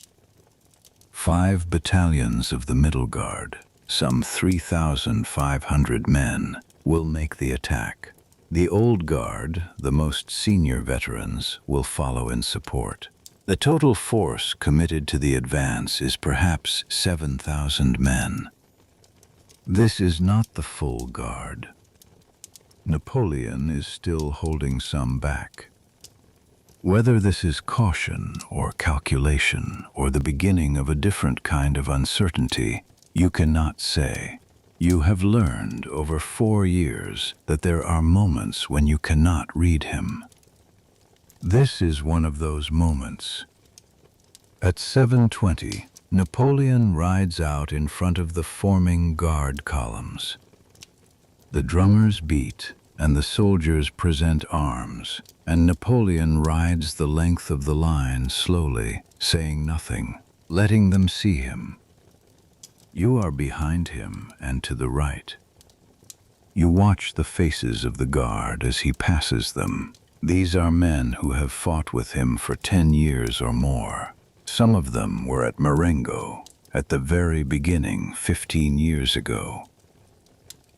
5 battalions of the Middle Guard, some 3,500 men, will make the attack. The Old Guard, the most senior veterans, will follow in support. The total force committed to the advance is perhaps 7,000 men. This is not the full guard. Napoleon is still holding some back. Whether this is caution or calculation or the beginning of a different kind of uncertainty, you cannot say. You have learned over 4 years that there are moments when you cannot read him. This is one of those moments. At 7:20, Napoleon rides out in front of the forming guard columns. The drummers beat, and the soldiers present arms, and Napoleon rides the length of the line slowly, saying nothing, letting them see him. You are behind him and to the right. You watch the faces of the guard as he passes them. These are men who have fought with him for 10 years or more. Some of them were at Marengo, at the very beginning 15 years ago.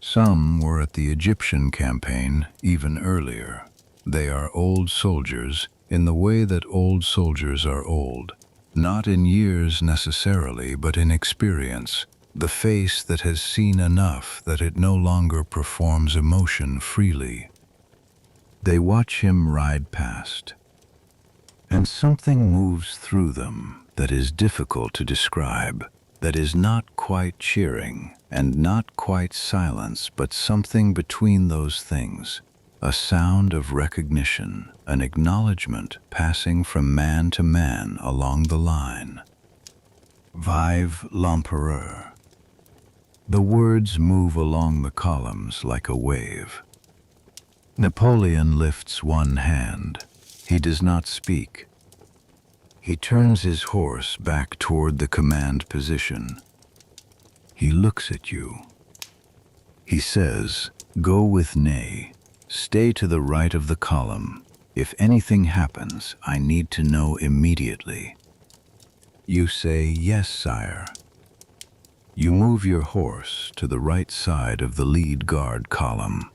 Some were at the Egyptian campaign even earlier. They are old soldiers in the way that old soldiers are old. Not in years necessarily, but in experience, the face that has seen enough that it no longer performs emotion freely. They watch him ride past, and something moves through them that is difficult to describe, that is not quite cheering and not quite silence, but something between those things. A sound of recognition, an acknowledgement passing from man to man along the line. Vive l'Empereur. The words move along the columns like a wave. Napoleon lifts one hand. He does not speak. He turns his horse back toward the command position. He looks at you. He says, "Go with Ney. Stay to the right of the column. If anything happens, I need to know immediately." You say, "Yes, sire." You move your horse to the right side of the lead guard column.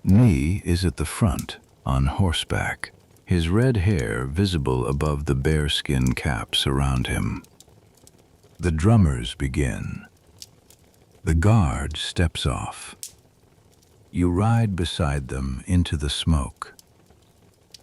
Ney is at the front, on horseback, his red hair visible above the bearskin caps around him. The drummers begin. The guard steps off. You ride beside them into the smoke.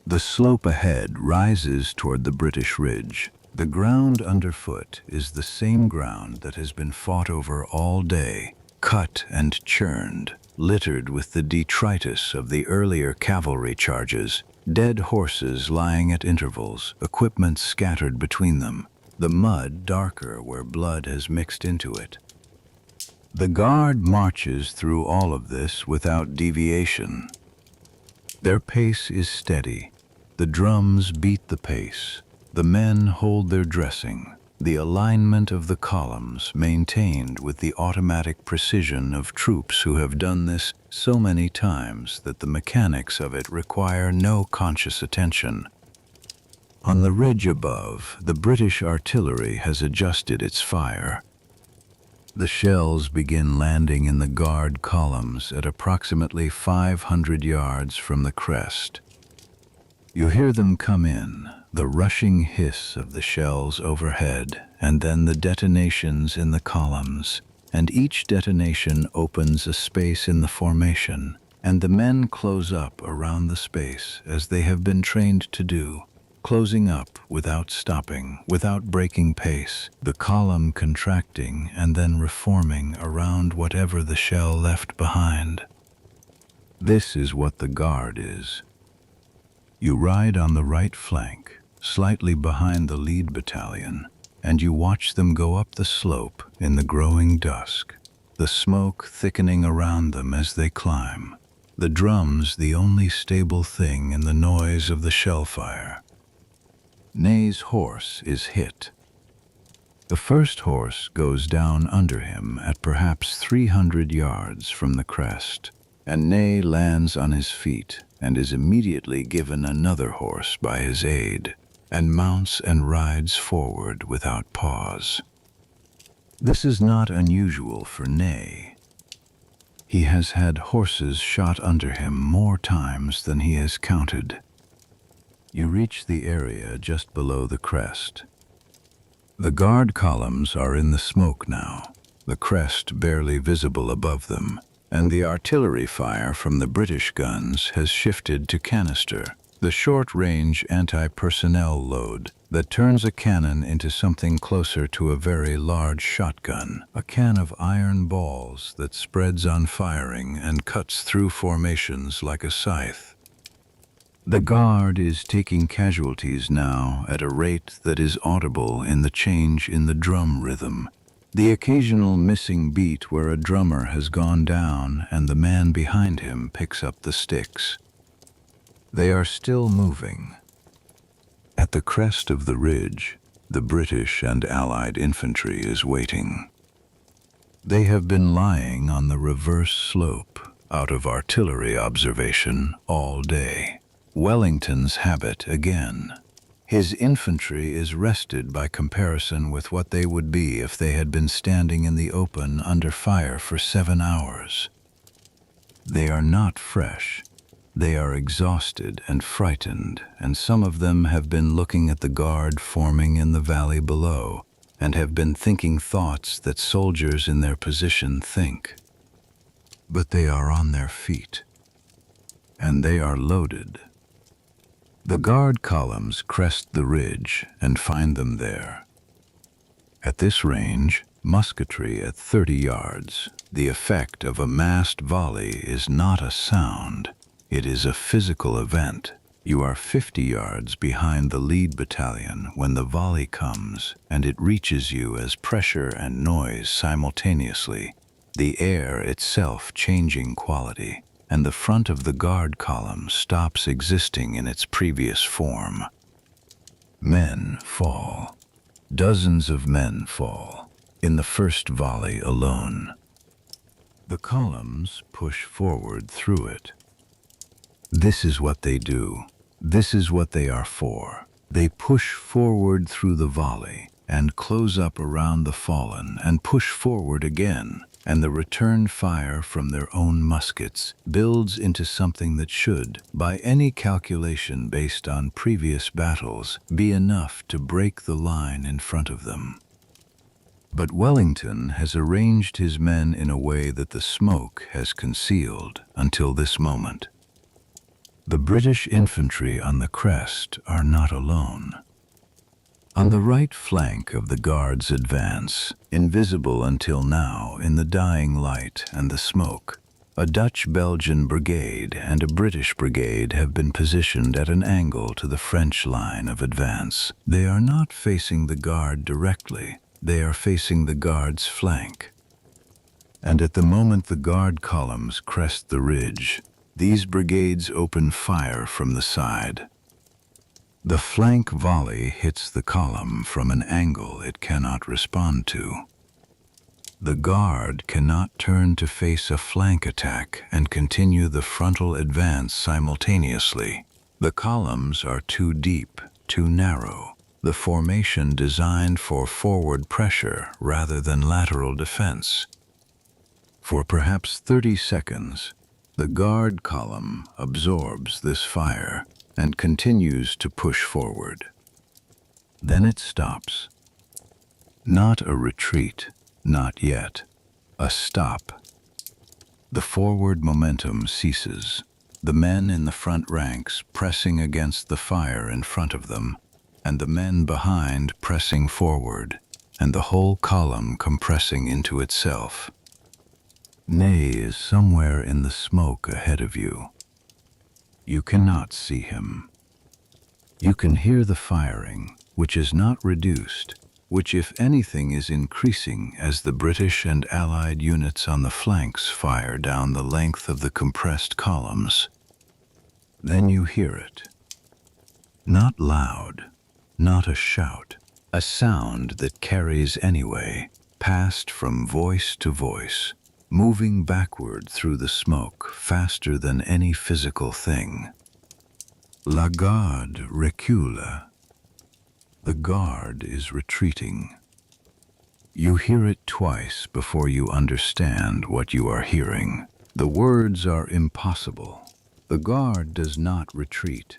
The slope ahead rises toward the British Ridge. The ground underfoot is the same ground that has been fought over all day, cut and churned, littered with the detritus of the earlier cavalry charges, dead horses lying at intervals, equipment scattered between them, the mud darker where blood has mixed into it. The guard marches through all of this without deviation. Their pace is steady. The drums beat the pace. The men hold their dressing. The alignment of the columns maintained with the automatic precision of troops who have done this so many times that the mechanics of it require no conscious attention. On the ridge above, the British artillery has adjusted its fire. The shells begin landing in the guard columns at approximately 500 yards from the crest. You hear them come in, the rushing hiss of the shells overhead, and then the detonations in the columns, and each detonation opens a space in the formation, and the men close up around the space as they have been trained to do, closing up without stopping, without breaking pace, the column contracting and then reforming around whatever the shell left behind. This is what the Guard is. You ride on the right flank, slightly behind the lead battalion, and you watch them go up the slope in the growing dusk, the smoke thickening around them as they climb, the drums the only stable thing in the noise of the shell fire. Ney's horse is hit. The first horse goes down under him at perhaps 300 yards from the crest, and Ney lands on his feet and is immediately given another horse by his aide, and mounts and rides forward without pause. This is not unusual for Ney. He has had horses shot under him more times than he has counted. You reach the area just below the crest. The Guard columns are in the smoke now, the crest barely visible above them, and the artillery fire from the British guns has shifted to canister, the short-range anti-personnel load that turns a cannon into something closer to a very large shotgun, a can of iron balls that spreads on firing and cuts through formations like a scythe. The Guard is taking casualties now at a rate that is audible in the change in the drum rhythm, the occasional missing beat where a drummer has gone down and the man behind him picks up the sticks. They are still moving. At the crest of the ridge, the British and Allied infantry is waiting. They have been lying on the reverse slope, out of artillery observation, all day. Wellington's habit again. His infantry is rested by comparison with what they would be if they had been standing in the open under fire for 7 hours. They are not fresh. They are exhausted and frightened, and some of them have been looking at the Guard forming in the valley below, and have been thinking thoughts that soldiers in their position think. But they are on their feet, and they are loaded. The Guard columns crest the ridge and find them there. At this range, musketry at 30 yards, the effect of a massed volley is not a sound. It is a physical event. You are 50 yards behind the lead battalion when the volley comes, and it reaches you as pressure and noise simultaneously, the air itself changing quality, and the front of the Guard column stops existing in its previous form. Men fall. Dozens of men fall, in the first volley alone. The columns push forward through it. This is what they do. This is what they are for. They push forward through the volley and close up around the fallen and push forward again, and the return fire from their own muskets builds into something that should, by any calculation based on previous battles, be enough to break the line in front of them. But Wellington has arranged his men in a way that the smoke has concealed until this moment. The British infantry on the crest are not alone. On the right flank of the Guard's advance, invisible until now in the dying light and the smoke, a Dutch-Belgian brigade and a British brigade have been positioned at an angle to the French line of advance. They are not facing the Guard directly, they are facing the Guard's flank. And at the moment the Guard columns crest the ridge, these brigades open fire from the side. The flank volley hits the column from an angle it cannot respond to. The Guard cannot turn to face a flank attack and continue the frontal advance simultaneously. The columns are too deep, too narrow, the formation designed for forward pressure rather than lateral defense. For perhaps 30 seconds, the Guard column absorbs this fire and continues to push forward. Then it stops. Not a retreat, not yet. A stop. The forward momentum ceases. the men in the front ranks pressing against the fire in front of them, and the men behind pressing forward, and the whole column compressing into itself. Ney is somewhere in the smoke ahead of you. You cannot see him. You can hear the firing, which is not reduced, which if anything is increasing as the British and Allied units on the flanks fire down the length of the compressed columns. Then you hear it. Not loud, not a shout, a sound that carries anyway, passed from voice to voice, moving backward through the smoke faster than any physical thing. La garde recule. The guard is retreating. You hear it twice before you understand what you are hearing. The words are impossible. The guard does not retreat.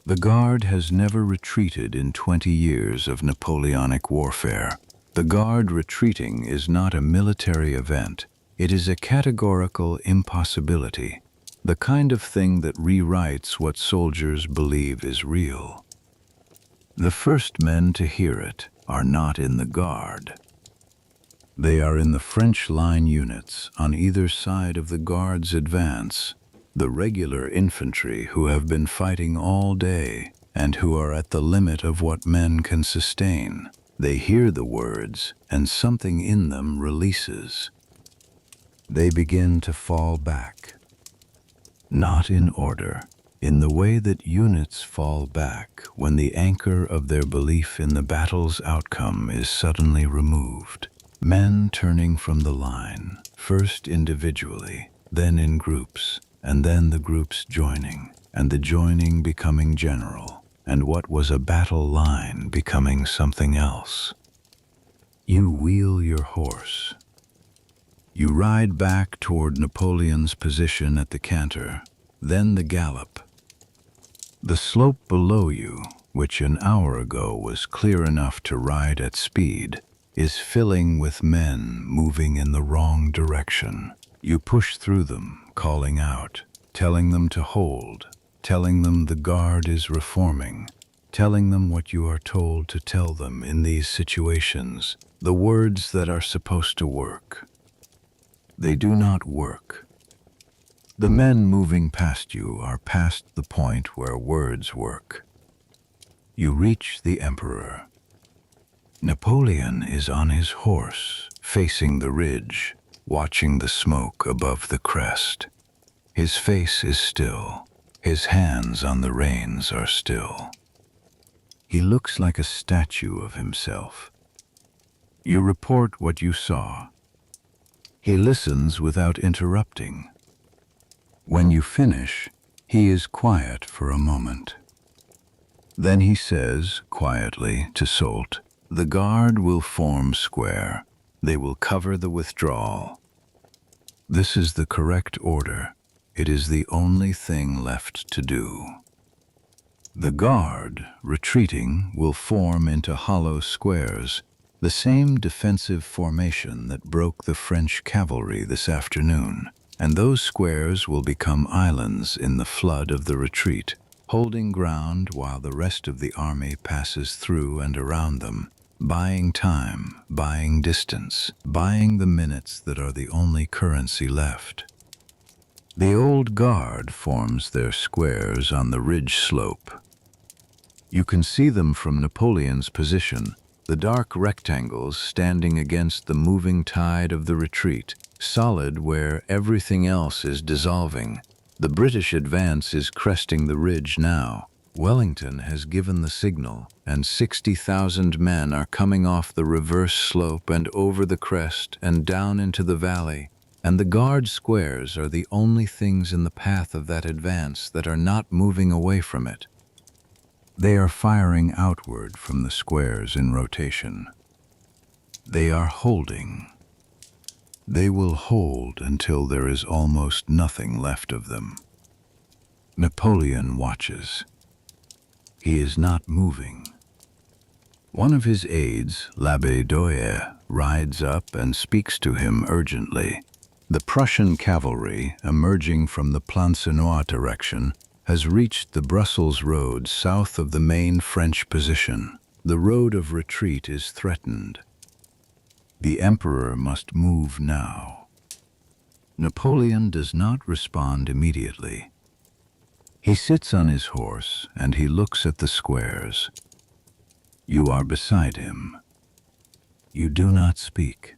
The guard has never retreated in 20 years of Napoleonic warfare. The guard retreating is not a military event. It is a categorical impossibility, the kind of thing that rewrites what soldiers believe is real. The first men to hear it are not in the guard. They are in the French line units on either side of the guard's advance, the regular infantry who have been fighting all day and who are at the limit of what men can sustain. They hear the words, and something in them releases. They begin to fall back. Not in order, in the way that units fall back when the anchor of their belief in the battle's outcome is suddenly removed. Men turning from the line, first individually, then in groups, and then the groups joining, and the joining becoming general, and what was a battle line becoming something else. You wheel your horse. You ride back toward Napoleon's position at the canter, then the gallop. The slope below you, which an hour ago was clear enough to ride at speed, is filling with men moving in the wrong direction. You push through them, calling out, telling them to hold, telling them the guard is reforming, telling them what you are told to tell them in these situations, the words that are supposed to work. They do not work. The men moving past you are past the point where words work. You reach the emperor. Napoleon is on his horse, facing the ridge, watching the smoke above the crest. His face is still. His hands on the reins are still. He looks like a statue of himself. You report what you saw. He listens without interrupting. When you finish, he is quiet for a moment. Then he says, quietly, to Soult, "The guard will form square. They will cover the withdrawal." This is the correct order. It is the only thing left to do. The guard, retreating, will form into hollow squares, the same defensive formation that broke the French cavalry this afternoon, and those squares will become islands in the flood of the retreat, holding ground while the rest of the army passes through and around them, buying time, buying distance, buying the minutes that are the only currency left. The old guard forms their squares on the ridge slope. You can see them from Napoleon's position, the dark rectangles standing against the moving tide of the retreat, solid where everything else is dissolving. The British advance is cresting the ridge now. Wellington has given the signal, and 60,000 men are coming off the reverse slope and over the crest and down into the valley, and the guard squares are the only things in the path of that advance that are not moving away from it. They are firing outward from the squares in rotation. They are holding. They will hold until there is almost nothing left of them. Napoleon watches. He is not moving. One of his aides, l'Abbé Doyer, rides up and speaks to him urgently. The Prussian cavalry, emerging from the Plancenoit direction, has reached the Brussels road south of the main French position. The road of retreat is threatened. The Emperor must move now. Napoleon does not respond immediately. He sits on his horse and he looks at the squares. You are beside him. You do not speak.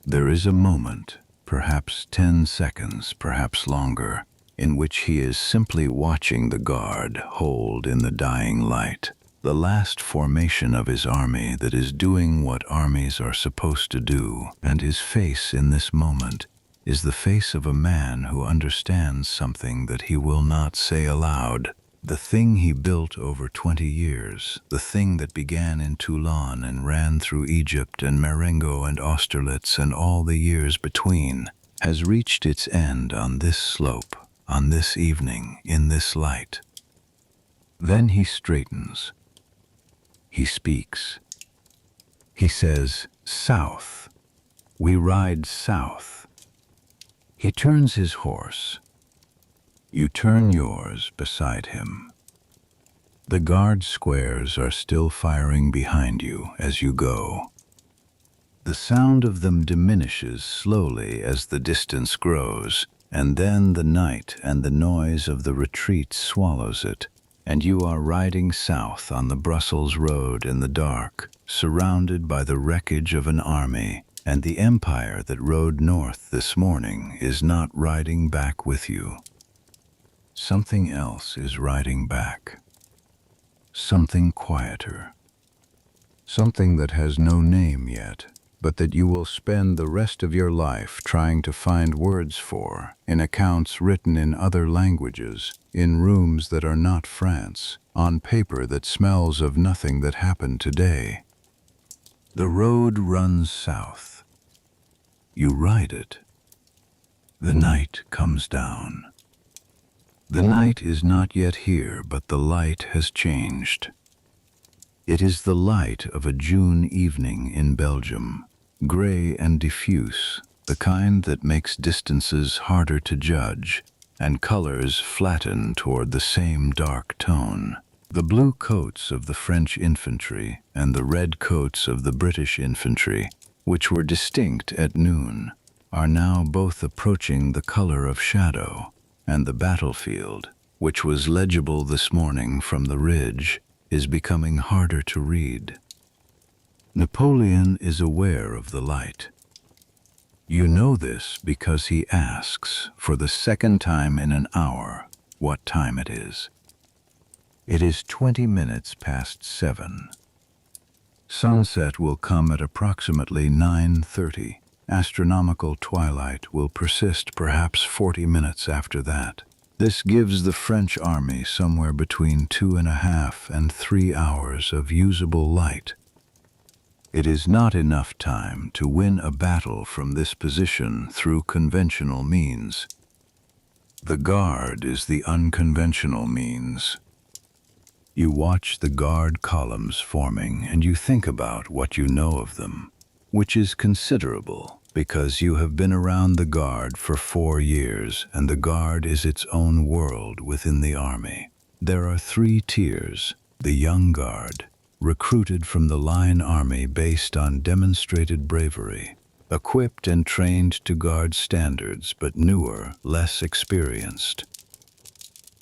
There is a moment, perhaps 10 seconds, perhaps longer, in which he is simply watching the guard hold in the dying light, the last formation of his army that is doing what armies are supposed to do, and his face in this moment is the face of a man who understands something that he will not say aloud. The thing he built over 20 years, the thing that began in Toulon and ran through Egypt and Marengo and Austerlitz and all the years between, has reached its end on this slope, on this evening, in this light. Then he straightens. He speaks. He says, "South. We ride south." He turns his horse. You turn yours beside him. The guard squares are still firing behind you as you go. The sound of them diminishes slowly as the distance grows, and then the night and the noise of the retreat swallows it, and you are riding south on the Brussels road in the dark, surrounded by the wreckage of an army, and the empire that rode north this morning is not riding back with you. Something else is riding back. Something quieter. Something that has no name yet, but that you will spend the rest of your life trying to find words for, in accounts written in other languages, in rooms that are not France, on paper that smells of nothing that happened today. The road runs south. You ride it. The night comes down. The night is not yet here, but the light has changed. It is the light of a June evening in Belgium, gray and diffuse, the kind that makes distances harder to judge, and colors flatten toward the same dark tone. The blue coats of the French infantry and the red coats of the British infantry, which were distinct at noon, are now both approaching the color of shadow, and the battlefield, which was legible this morning from the ridge, is becoming harder to read. Napoleon is aware of the light. You know this because he asks, for the second time in an hour, what time it is. It is 20 minutes past 7. Sunset will come at approximately 9:30. Astronomical twilight will persist perhaps 40 minutes after that. This gives the French army somewhere between 2.5 and 3 hours of usable light. It is not enough time to win a battle from this position through conventional means. The Guard is the unconventional means. You watch the Guard columns forming and you think about what you know of them, which is considerable because you have been around the Guard for 4 years, and the Guard is its own world within the army. There are 3 tiers: the Young Guard, recruited from the line army based on demonstrated bravery, equipped and trained to Guard standards but newer, less experienced.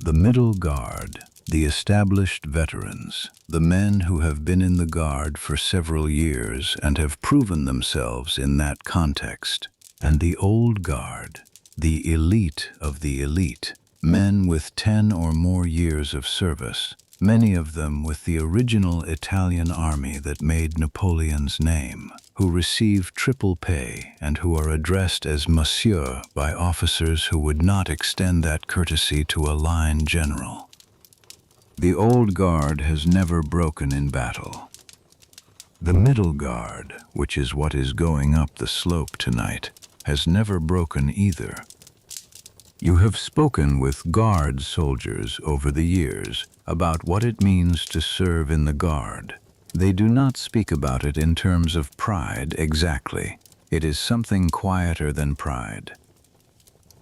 The Middle Guard, the established veterans, the men who have been in the Guard for several years and have proven themselves in that context, and the Old Guard, the elite of the elite, men with 10 or more years of service, many of them with the original Italian army that made Napoleon's name, who receive triple pay and who are addressed as Monsieur by officers who would not extend that courtesy to a line general. The Old Guard has never broken in battle. The Middle Guard, which is what is going up the slope tonight, has never broken either. You have spoken with Guard soldiers over the years about what it means to serve in the Guard. They do not speak about it in terms of pride exactly. It is something quieter than pride.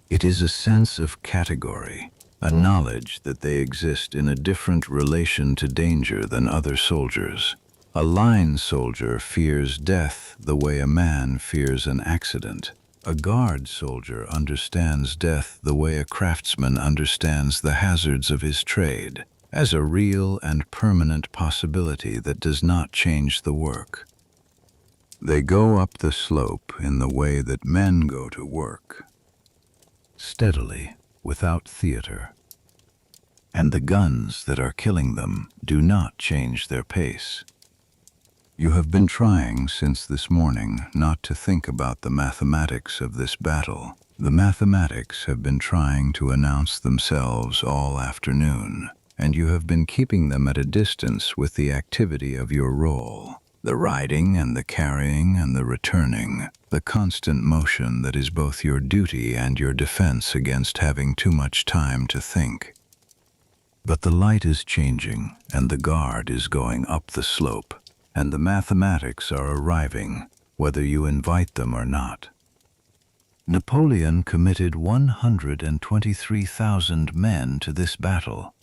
It is a sense of category, a knowledge that they exist in a different relation to danger than other soldiers. A line soldier fears death the way a man fears an accident. A guard soldier understands death the way a craftsman understands the hazards of his trade, as a real and permanent possibility that does not change the work. They go up the slope in the way that men go to work, steadily, without theater. And the guns that are killing them do not change their pace. You have been trying since this morning not to think about the mathematics of this battle. The mathematics have been trying to announce themselves all afternoon, and you have been keeping them at a distance with the activity of your role. The riding and the carrying and the returning, the constant motion that is both your duty and your defense against having too much time to think. But the light is changing, and the guard is going up the slope, and the mathematics are arriving, whether you invite them or not. Napoleon committed 123,000 men to this battle.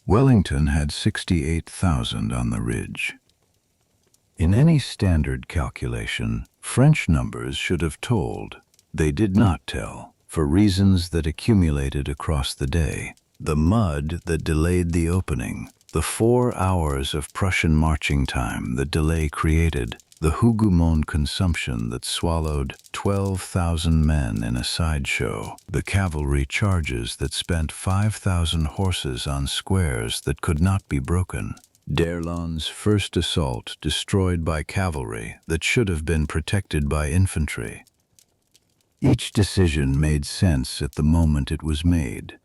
Wellington had 68,000 on the ridge. In any standard calculation, French numbers should have told. They did not tell, for reasons that accumulated across the day. The mud that delayed the opening, the 4 hours of Prussian marching time that delay created, the Hougomont consumption that swallowed 12,000 men in a sideshow, the cavalry charges that spent 5,000 horses on squares that could not be broken, d'Erlon's first assault destroyed by cavalry that should have been protected by infantry. Each decision made sense at the moment it was made.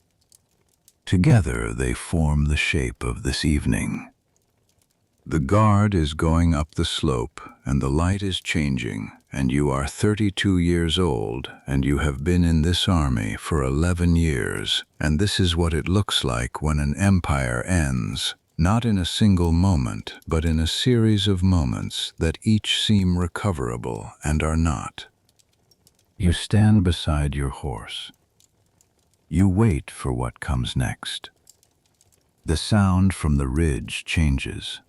Together they form the shape of this evening. The guard is going up the slope, and the light is changing, and you are 32 years old, and you have been in this army for 11 years, and this is what it looks like when an empire ends. Not in a single moment, but in a series of moments that each seem recoverable and are not. You stand beside your horse. You wait for what comes next. The sound from the ridge changes.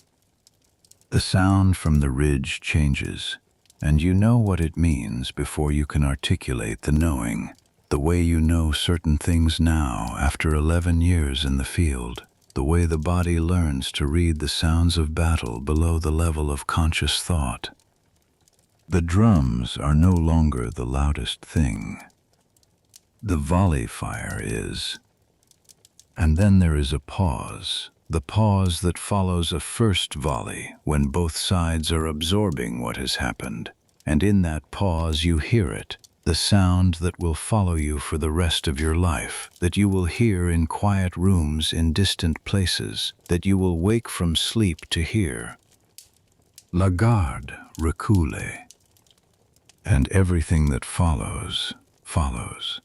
The sound from the ridge changes, and you know what it means before you can articulate the knowing, the way you know certain things now after 11 years in the field. The way the body learns to read the sounds of battle below the level of conscious thought. The drums are no longer the loudest thing. The volley fire is. And then there is a pause, the pause that follows a first volley when both sides are absorbing what has happened. And in that pause you hear it, the sound that will follow you for the rest of your life, that you will hear in quiet rooms in distant places, that you will wake from sleep to hear. La garde, recule. And everything that follows, follows.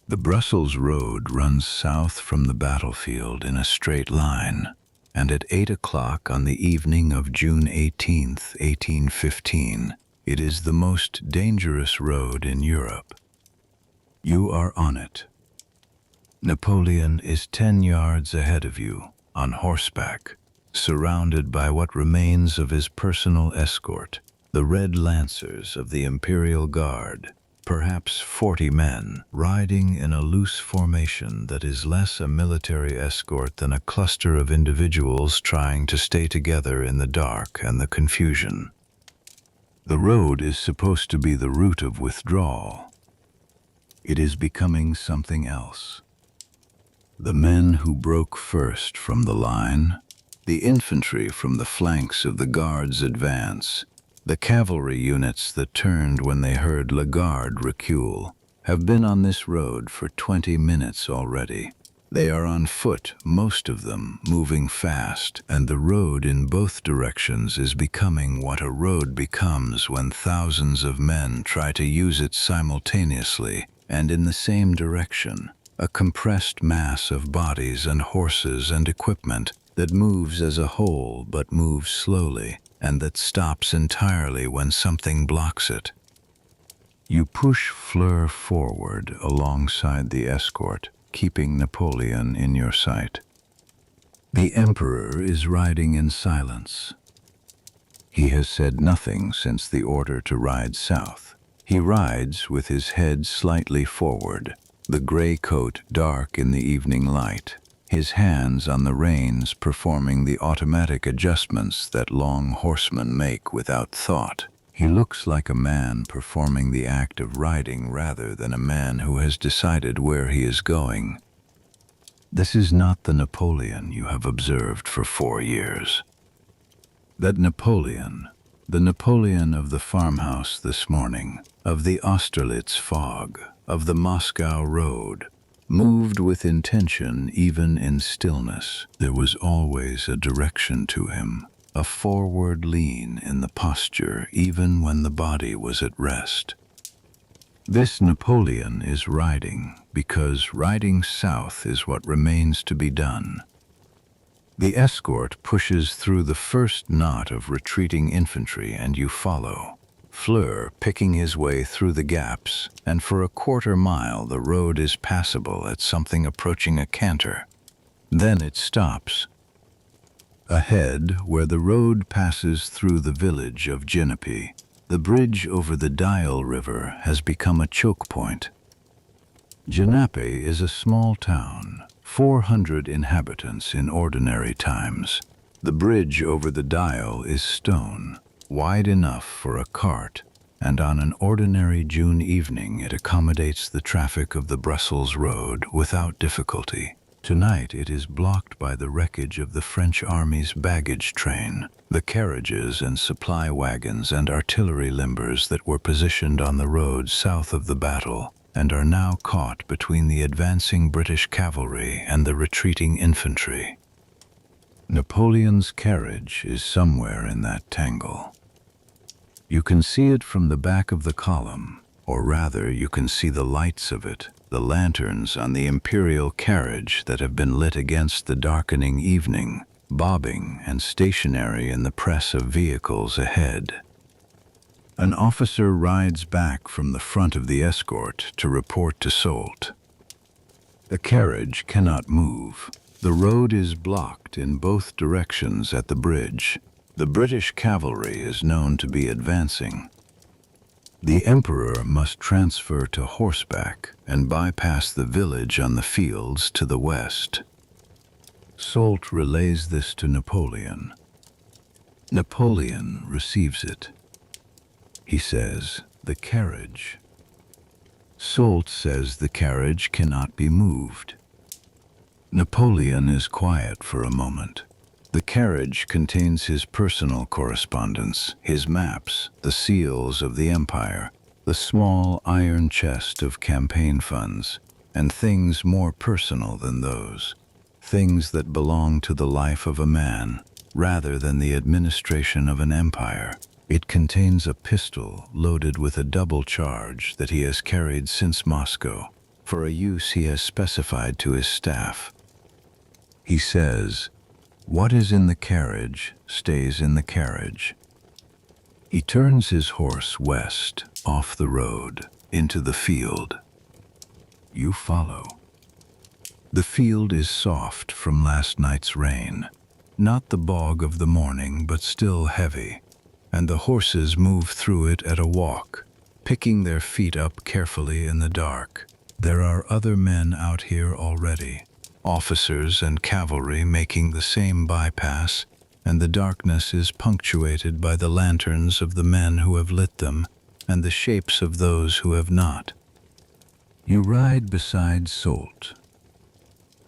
The Brussels road runs south from the battlefield in a straight line, and at 8 o'clock on the evening of June 18th, 1815, it is the most dangerous road in Europe. You are on it. Napoleon is 10 yards ahead of you, on horseback, surrounded by what remains of his personal escort, the Red Lancers of the Imperial Guard, perhaps 40 men, riding in a loose formation that is less a military escort than a cluster of individuals trying to stay together in the dark and the confusion. The road is supposed to be the route of withdrawal. It is becoming something else. The men who broke first from the line, the infantry from the flanks of the Guard's advance, the cavalry units that turned when they heard La Garde recule, have been on this road for 20 minutes already. They are on foot, most of them, moving fast, and the road in both directions is becoming what a road becomes when thousands of men try to use it simultaneously and in the same direction, a compressed mass of bodies and horses and equipment that moves as a whole but moves slowly, and that stops entirely when something blocks it. You push Fleur forward alongside the escort, keeping Napoleon in your sight. The Emperor is riding in silence. He has said nothing since the order to ride south. He rides with his head slightly forward, the gray coat dark in the evening light, his hands on the reins performing the automatic adjustments that long horsemen make without thought. He looks like a man performing the act of riding rather than a man who has decided where he is going. This is not the Napoleon you have observed for 4 years. That Napoleon, the Napoleon of the farmhouse this morning, of the Austerlitz fog, of the Moscow road, moved with intention even in stillness. There was always a direction to him, a forward lean in the posture even when the body was at rest. This Napoleon is riding because riding south is what remains to be done. The escort pushes through the first knot of retreating infantry and you follow, Fleur picking his way through the gaps, and for a quarter mile the road is passable at something approaching a canter. Then it stops. Ahead, where the road passes through the village of Genappe, the bridge over the Dial River has become a choke point. Genappe is a small town, 400 inhabitants in ordinary times. The bridge over the Dial is stone, wide enough for a cart, and on an ordinary June evening it accommodates the traffic of the Brussels road without difficulty. Tonight it is blocked by the wreckage of the French army's baggage train, the carriages and supply wagons and artillery limbers that were positioned on the road south of the battle and are now caught between the advancing British cavalry and the retreating infantry. Napoleon's carriage is somewhere in that tangle. You can see it from the back of the column, or rather you can see the lights of it, the lanterns on the imperial carriage that have been lit against the darkening evening, bobbing and stationary in the press of vehicles ahead. An officer rides back from the front of the escort to report to Soult. The carriage cannot move. The road is blocked in both directions at the bridge. The British cavalry is known to be advancing. The Emperor must transfer to horseback and bypass the village on the fields to the west. Soult relays this to Napoleon. Napoleon receives it. He says, "The carriage." Soult says the carriage cannot be moved. Napoleon is quiet for a moment. The carriage contains his personal correspondence, his maps, the seals of the empire, the small iron chest of campaign funds, and things more personal than those, things that belong to the life of a man rather than the administration of an empire. It contains a pistol loaded with a double charge that he has carried since Moscow, for a use he has specified to his staff. He says, "What is in the carriage stays in the carriage." He turns his horse west, off the road, into the field. You follow. The field is soft from last night's rain, not the bog of the morning, but still heavy, and the horses move through it at a walk, picking their feet up carefully in the dark. There are other men out here already, officers and cavalry making the same bypass, and the darkness is punctuated by the lanterns of the men who have lit them and the shapes of those who have not. You ride beside Soult.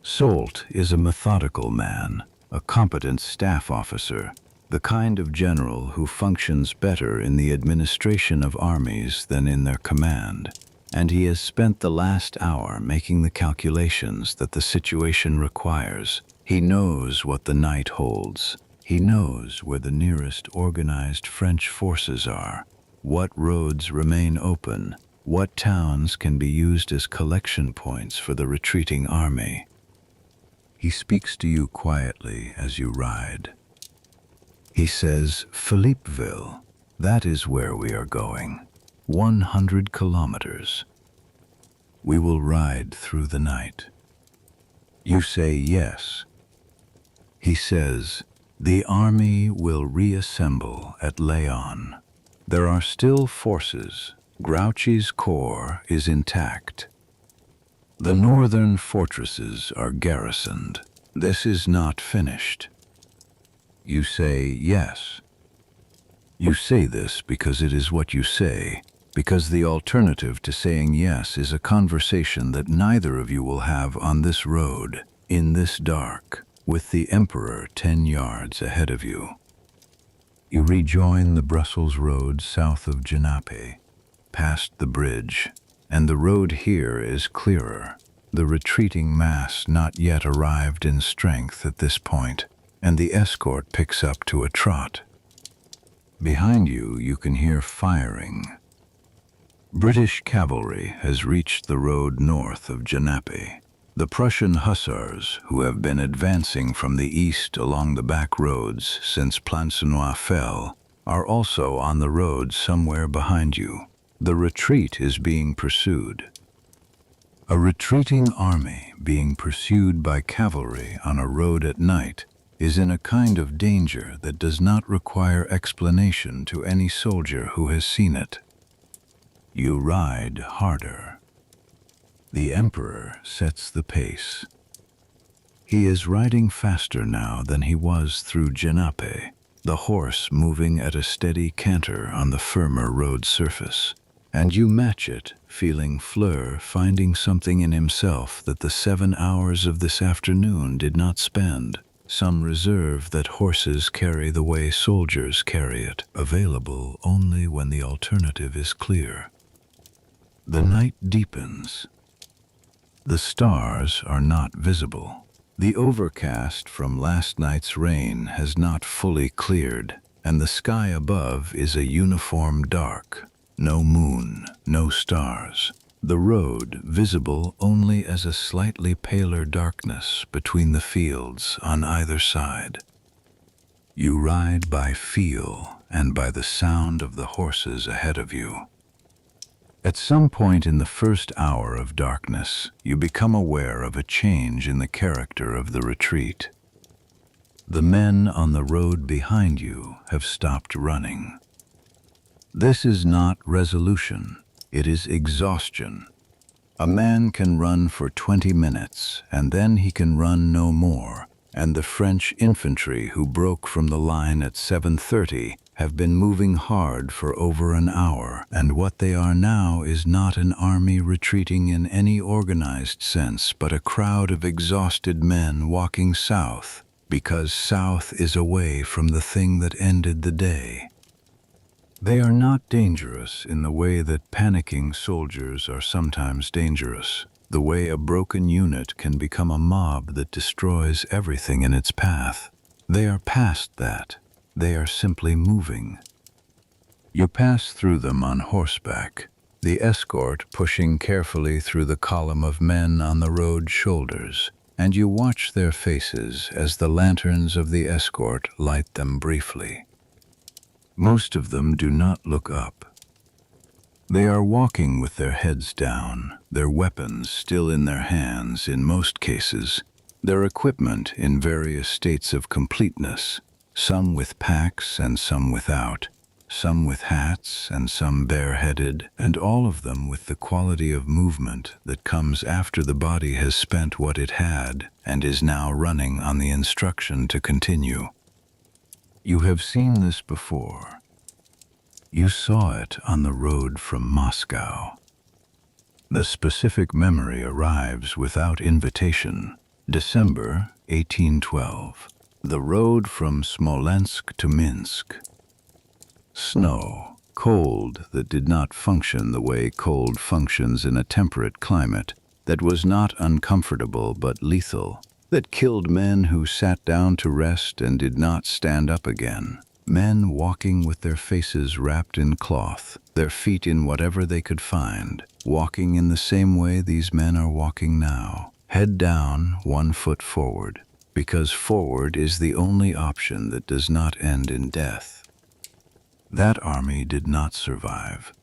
Soult is a methodical man, a competent staff officer, the kind of general who functions better in the administration of armies than in their command, and he has spent the last hour making the calculations that the situation requires. He knows what the night holds. He knows where the nearest organized French forces are, what roads remain open, what towns can be used as collection points for the retreating army. He speaks to you quietly as you ride. He says, Philippeville, that is where we are going. 100 kilometers. We will ride through the night. You say yes. He says, the army will reassemble at Leon. There are still forces. Grouchy's corps is intact. The northern fortresses are garrisoned. This is not finished. You say yes. You say this because it is what you say, because the alternative to saying yes is a conversation that neither of you will have on this road, in this dark, with the Emperor 10 yards ahead of you. You rejoin the Brussels road south of Genappe, past the bridge, and the road here is clearer. The retreating mass not yet arrived in strength at this point, and the escort picks up to a trot. Behind you, you can hear firing. British cavalry has reached the road north of Genappe. The Prussian hussars, who have been advancing from the east along the back roads since Plancenoit fell, are also on the road somewhere behind you. The retreat is being pursued. A retreating army being pursued by cavalry on a road at night is in a kind of danger that does not require explanation to any soldier who has seen it. You ride harder. The Emperor sets the pace. He is riding faster now than he was through Genappe, the horse moving at a steady canter on the firmer road surface. And you match it, feeling Fleur finding something in himself that the 7 hours of this afternoon did not spend. Some reserve that horses carry the way soldiers carry it, available only when the alternative is clear. The night deepens. The stars are not visible. The overcast from last night's rain has not fully cleared, and the sky above is a uniform dark. No moon, no stars. The road visible only as a slightly paler darkness between the fields on either side. You ride by feel and by the sound of the horses ahead of you. At some point in the first hour of darkness, you become aware of a change in the character of the retreat. The men on the road behind you have stopped running. This is not resolution, it is exhaustion. A man can run for 20 minutes, and then he can run no more, and the French infantry who broke from the line at 7:30 have been moving hard for over an hour, and what they are now is not an army retreating in any organized sense, but a crowd of exhausted men walking south, because south is away from the thing that ended the day. They are not dangerous in the way that panicking soldiers are sometimes dangerous, the way a broken unit can become a mob that destroys everything in its path. They are past that. They are simply moving. You pass through them on horseback, the escort pushing carefully through the column of men on the road shoulders, and you watch their faces as the lanterns of the escort light them briefly. Most of them do not look up. They are walking with their heads down, their weapons still in their hands in most cases, their equipment in various states of completeness, some with packs and some without, some with hats and some bareheaded, and all of them with the quality of movement that comes after the body has spent what it had and is now running on the instruction to continue. You have seen this before. You saw it on the road from Moscow. The specific memory arrives without invitation. December 1812. The road from Smolensk to Minsk. Snow, cold that did not function the way cold functions in a temperate climate, that was not uncomfortable but lethal, that killed men who sat down to rest and did not stand up again. Men walking with their faces wrapped in cloth, their feet in whatever they could find, walking in the same way these men are walking now, head down, 1 foot forward. because forward is the only option that does not end in death. That army did not survive.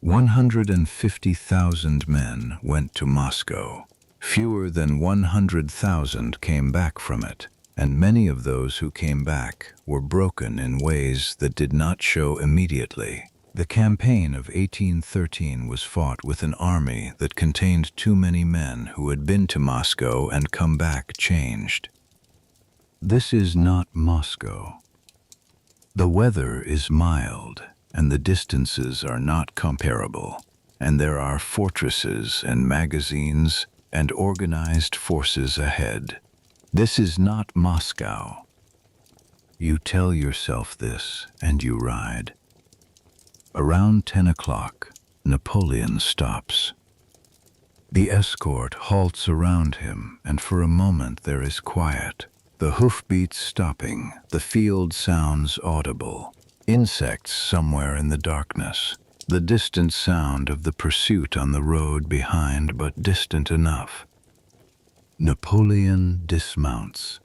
150,000 men went to Moscow. Fewer than 100,000 came back from it, and many of those who came back were broken in ways that did not show immediately. The campaign of 1813 was fought with an army that contained too many men who had been to Moscow and come back changed. This is not Moscow. The weather is mild, and the distances are not comparable, and there are fortresses and magazines and organized forces ahead. This is not Moscow. You tell yourself this, and you ride. Around 10 o'clock, Napoleon stops. The escort halts around him, and for a moment there is quiet. The hoofbeats stopping, the field sounds audible. Insects somewhere in the darkness. The distant sound of the pursuit on the road behind, but distant enough. Napoleon dismounts.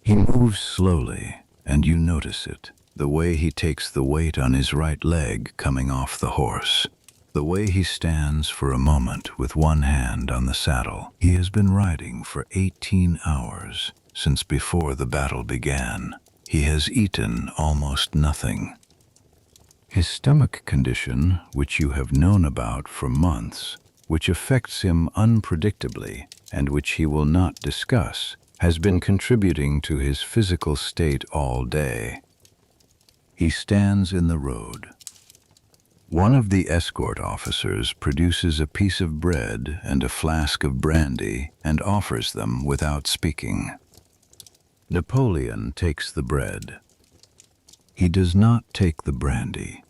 He moves slowly, and you notice it. The way he takes the weight on his right leg coming off the horse. The way he stands for a moment with one hand on the saddle. He has been riding for 18 hours, since before the battle began. He has eaten almost nothing. His stomach condition, which you have known about for months, which affects him unpredictably, and which he will not discuss, has been contributing to his physical state all day. He stands in the road. One of the escort officers produces a piece of bread and a flask of brandy and offers them without speaking. Napoleon takes the bread. He does not take the brandy.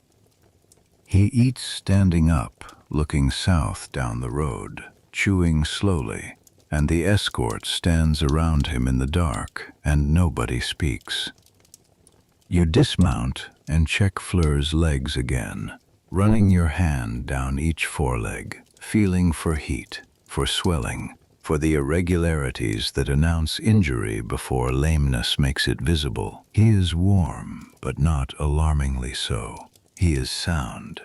He eats standing up, looking south down the road, chewing slowly, and the escort stands around him in the dark, and nobody speaks. You dismount and check Fleur's legs again, running your hand down each foreleg, feeling for heat, for swelling, for the irregularities that announce injury before lameness makes it visible. He is warm, but not alarmingly so. He is sound.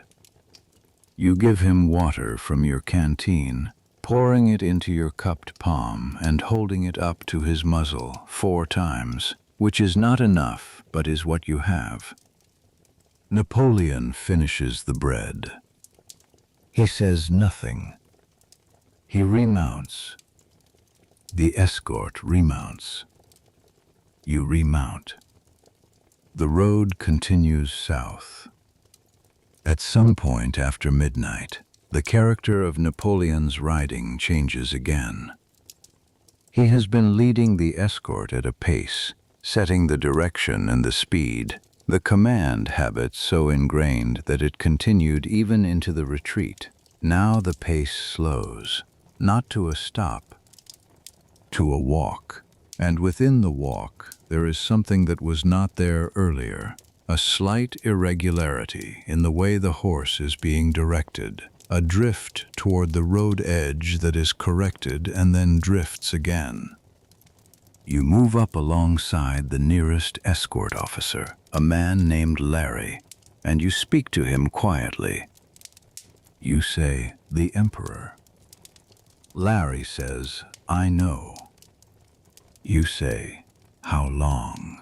You give him water from your canteen, pouring it into your cupped palm and holding it up to his muzzle 4 times, which is not enough, but is what you have. Napoleon finishes the bread. He says nothing. He remounts. The escort remounts. You remount. The road continues south. At some point after midnight, the character of Napoleon's riding changes again. He has been leading the escort at a pace, setting the direction and the speed, the command habit so ingrained that it continued even into the retreat. Now the pace slows, not to a stop, to a walk. And within the walk, there is something that was not there earlier, a slight irregularity in the way the horse is being directed, a drift toward the road edge that is corrected and then drifts again. You move up alongside the nearest escort officer, a man named Larry, and you speak to him quietly. You say, "The Emperor." Larry says, "I know." You say, "How long?"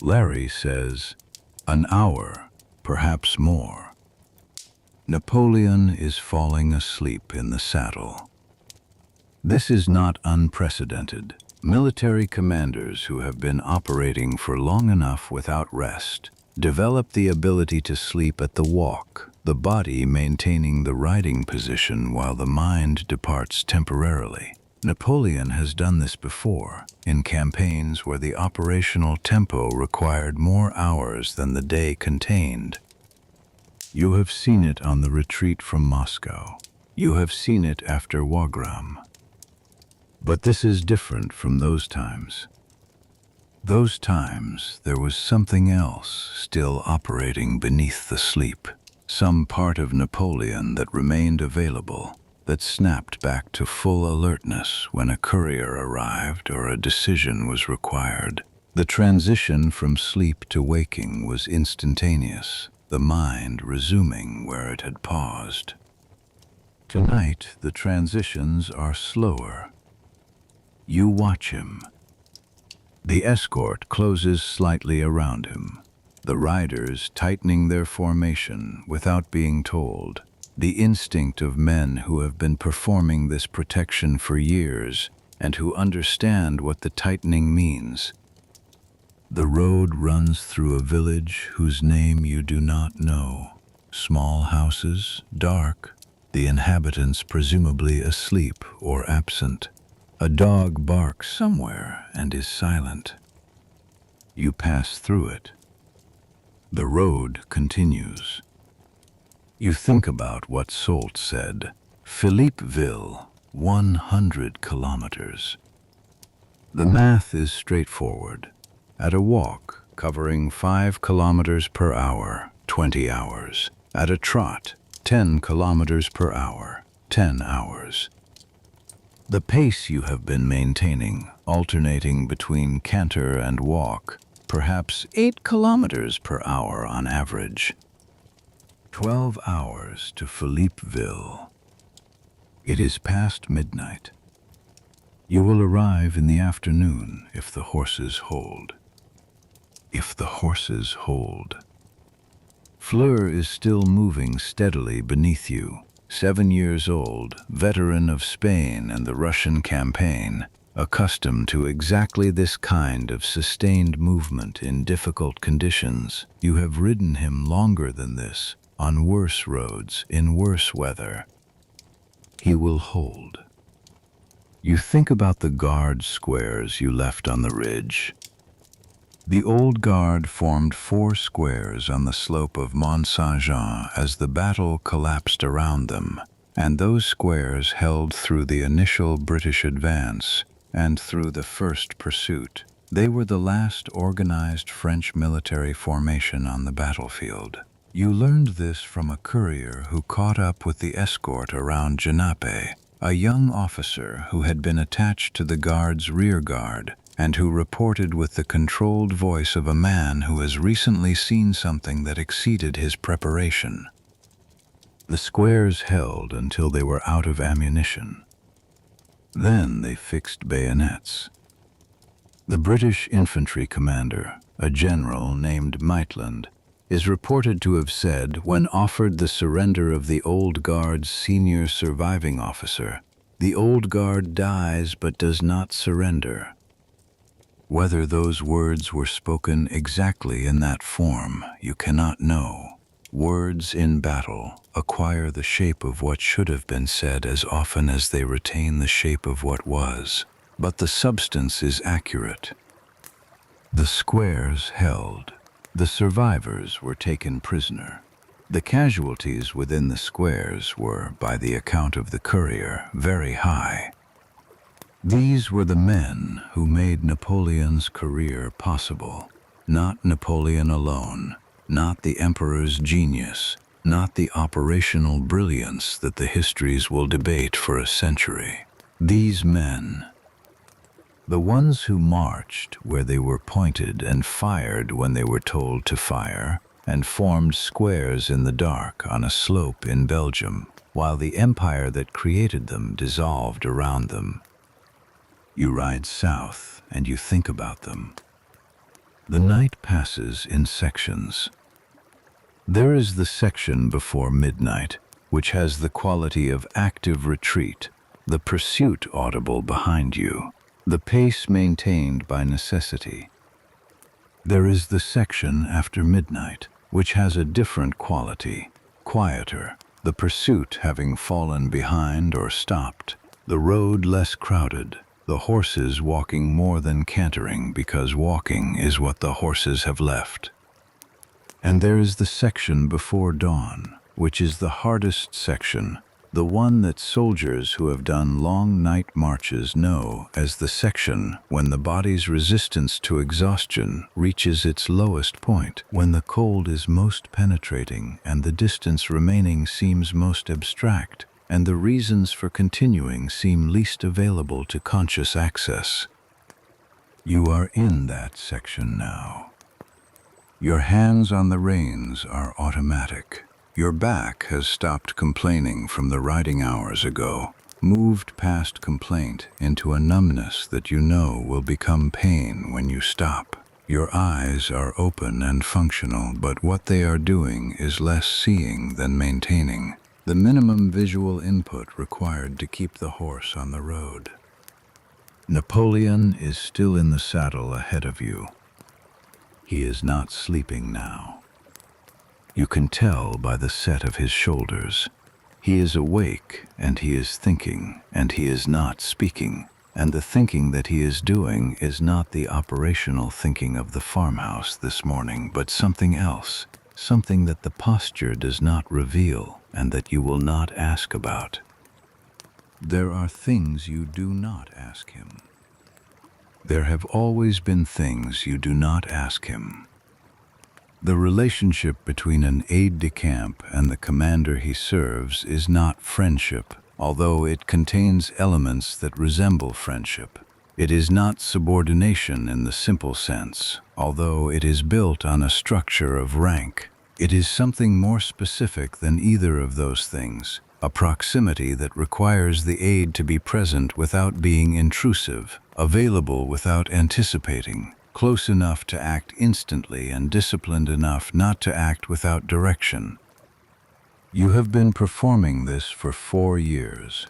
Larry says, "An hour, perhaps more." Napoleon is falling asleep in the saddle. This is not unprecedented. Military commanders who have been operating for long enough without rest develop the ability to sleep at the walk, the body maintaining the riding position while the mind departs temporarily. Napoleon has done this before, in campaigns where the operational tempo required more hours than the day contained. You have seen it on the retreat from Moscow. You have seen it after Wagram. But this is different from those times. Those times, there was something else still operating beneath the sleep, some part of Napoleon that remained available, that snapped back to full alertness when a courier arrived or a decision was required. The transition from sleep to waking was instantaneous, the mind resuming where it had paused. Tonight, the transitions are slower. You watch him. The escort closes slightly around him, the riders tightening their formation without being told, the instinct of men who have been performing this protection for years and who understand what the tightening means. The road runs through a village whose name you do not know. Small houses, dark, the inhabitants presumably asleep or absent. A dog barks somewhere and is silent. You pass through it. The road continues. You think about what Soult said. Philippeville, 100 kilometers. The math is straightforward. At a walk, covering 5 kilometers per hour, 20 hours. At a trot, 10 kilometers per hour, 10 hours. The pace you have been maintaining, alternating between canter and walk, perhaps 8 kilometers per hour on average. 12 hours to Philippeville. It is past midnight. You will arrive in the afternoon if the horses hold. If the horses hold. Fleur is still moving steadily beneath you, 7 years old, veteran of Spain and the Russian campaign, accustomed to exactly this kind of sustained movement in difficult conditions. You have ridden him longer than this, on worse roads, in worse weather. He will hold. You think about the guard squares you left on the ridge. The old guard formed 4 squares on the slope of Mont Saint-Jean as the battle collapsed around them, and those squares held through the initial British advance and through the first pursuit. They were the last organized French military formation on the battlefield. You learned this from a courier who caught up with the escort around Genappe, a young officer who had been attached to the guard's rear guard and who reported with the controlled voice of a man who has recently seen something that exceeded his preparation. The squares held until they were out of ammunition. Then they fixed bayonets. The British infantry commander, a general named Maitland, is reported to have said, when offered the surrender of the Old Guard's senior surviving officer, "The Old Guard dies but does not surrender." Whether those words were spoken exactly in that form, you cannot know. Words in battle acquire the shape of what should have been said as often as they retain the shape of what was, but the substance is accurate. The squares held. The survivors were taken prisoner. The casualties within the squares were, by the account of the courier, very high. These were the men who made Napoleon's career possible. Not Napoleon alone, not the emperor's genius, not the operational brilliance that the histories will debate for a century. These men, the ones who marched where they were pointed and fired when they were told to fire, and formed squares in the dark on a slope in Belgium, while the empire that created them dissolved around them. You ride south and you think about them. The night passes in sections. There is the section before midnight, which has the quality of active retreat, the pursuit audible behind you, the pace maintained by necessity. There is the section after midnight, which has a different quality, quieter, the pursuit having fallen behind or stopped, the road less crowded, the horses walking more than cantering because walking is what the horses have left. And there is the section before dawn, which is the hardest section, the one that soldiers who have done long night marches know as the section when the body's resistance to exhaustion reaches its lowest point, when the cold is most penetrating and the distance remaining seems most abstract, and the reasons for continuing seem least available to conscious access. You are in that section now. Your hands on the reins are automatic. Your back has stopped complaining from the riding hours ago, moved past complaint into a numbness that you know will become pain when you stop. Your eyes are open and functional, but what they are doing is less seeing than maintaining. The minimum visual input required to keep the horse on the road. Napoleon is still in the saddle ahead of you. He is not sleeping now. You can tell by the set of his shoulders. He is awake, and he is thinking, and he is not speaking. And the thinking that he is doing is not the operational thinking of the farmhouse this morning, but something else, something that the posture does not reveal and that you will not ask about. There are things you do not ask him. There have always been things you do not ask him. The relationship between an aide-de-camp and the commander he serves is not friendship, although it contains elements that resemble friendship. It is not subordination in the simple sense, although it is built on a structure of rank. It is something more specific than either of those things, a proximity that requires the aide to be present without being intrusive, available without anticipating, close enough to act instantly and disciplined enough not to act without direction. You have been performing this for 4 years.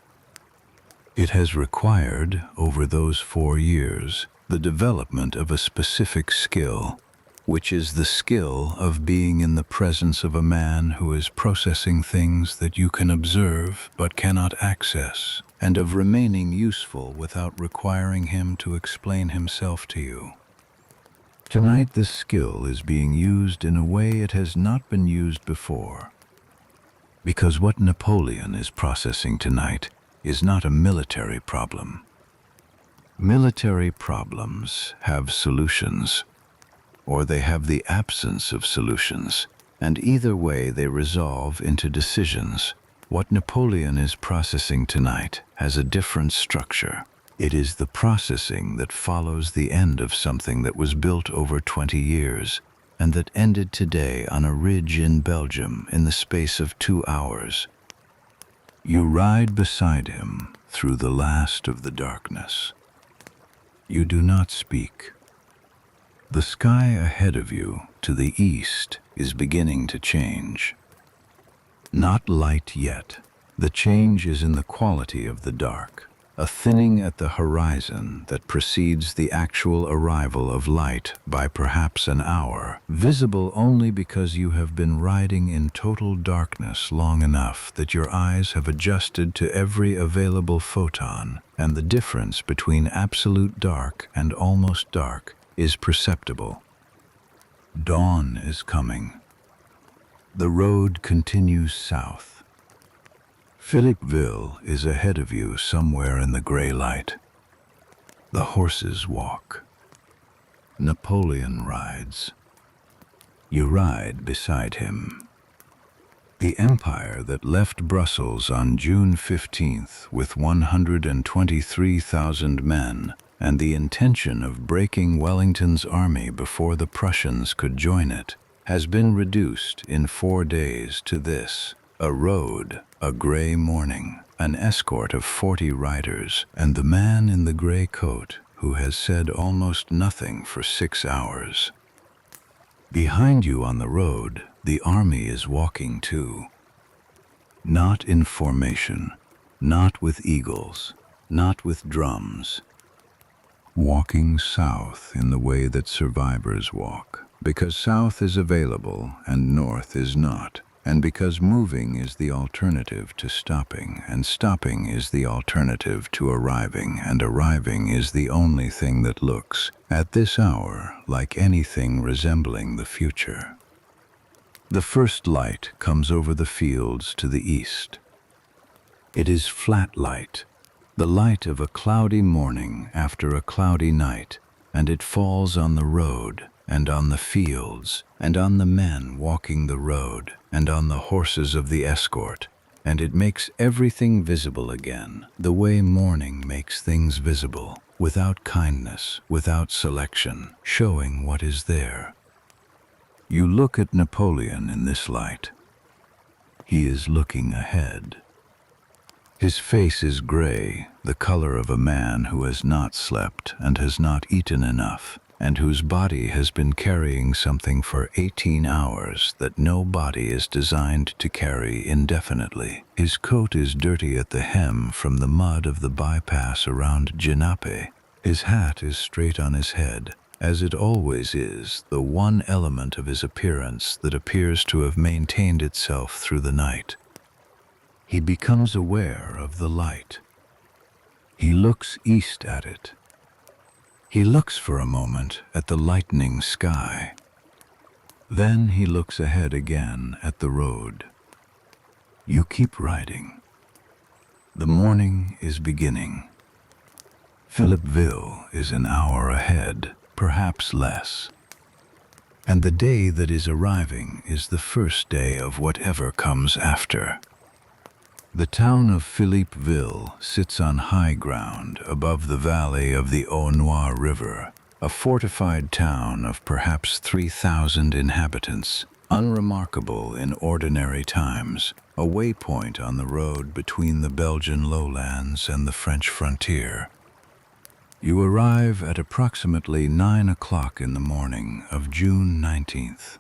It has required, over those 4 years, the development of a specific skill, which is the skill of being in the presence of a man who is processing things that you can observe but cannot access, and of remaining useful without requiring him to explain himself to you. Tonight, this skill is being used in a way it has not been used before. Because what Napoleon is processing tonight is not a military problem. Military problems have solutions, or they have the absence of solutions, and either way they resolve into decisions. What Napoleon is processing tonight has a different structure. It is the processing that follows the end of something that was built over 20 years, and that ended today on a ridge in Belgium in the space of 2 hours. You ride beside him through the last of the darkness. You do not speak. The sky ahead of you, to the east, is beginning to change. Not light yet. The change is in the quality of the dark. A thinning at the horizon that precedes the actual arrival of light by perhaps an hour, visible only because you have been riding in total darkness long enough that your eyes have adjusted to every available photon, and the difference between absolute dark and almost dark is perceptible. Dawn is coming. The road continues south. Philippeville is ahead of you somewhere in the gray light. The horses walk. Napoleon rides. You ride beside him. The empire that left Brussels on June 15th with 123,000 men and the intention of breaking Wellington's army before the Prussians could join it has been reduced in 4 days to this: a road, a gray morning, an escort of 40 riders, and the man in the gray coat who has said almost nothing for 6 hours. Behind you on the road, the army is walking too. Not in formation, not with eagles, not with drums. Walking south in the way that survivors walk, because south is available and north is not. And because moving is the alternative to stopping, and stopping is the alternative to arriving, and arriving is the only thing that looks, at this hour, like anything resembling the future. The first light comes over the fields to the east. It is flat light, the light of a cloudy morning after a cloudy night, and it falls on the road, and on the fields, and on the men walking the road, and on the horses of the escort, and it makes everything visible again, the way morning makes things visible, without kindness, without selection, showing what is there. You look at Napoleon in this light. He is looking ahead. His face is gray, the color of a man who has not slept and has not eaten enough, and whose body has been carrying something for 18 hours that no body is designed to carry indefinitely. His coat is dirty at the hem from the mud of the bypass around Genappe. His hat is straight on his head, as it always is, the one element of his appearance that appears to have maintained itself through the night. He becomes aware of the light. He looks east at it. He looks for a moment at the lightening sky. Then he looks ahead again at the road. You keep riding. The morning is beginning. Philippeville is an hour ahead, perhaps less. And the day that is arriving is the first day of whatever comes after. The town of Philippeville sits on high ground above the valley of the Eau Noire River, a fortified town of perhaps 3,000 inhabitants, unremarkable in ordinary times, a waypoint on the road between the Belgian lowlands and the French frontier. You arrive at approximately 9 o'clock in the morning of June 19th.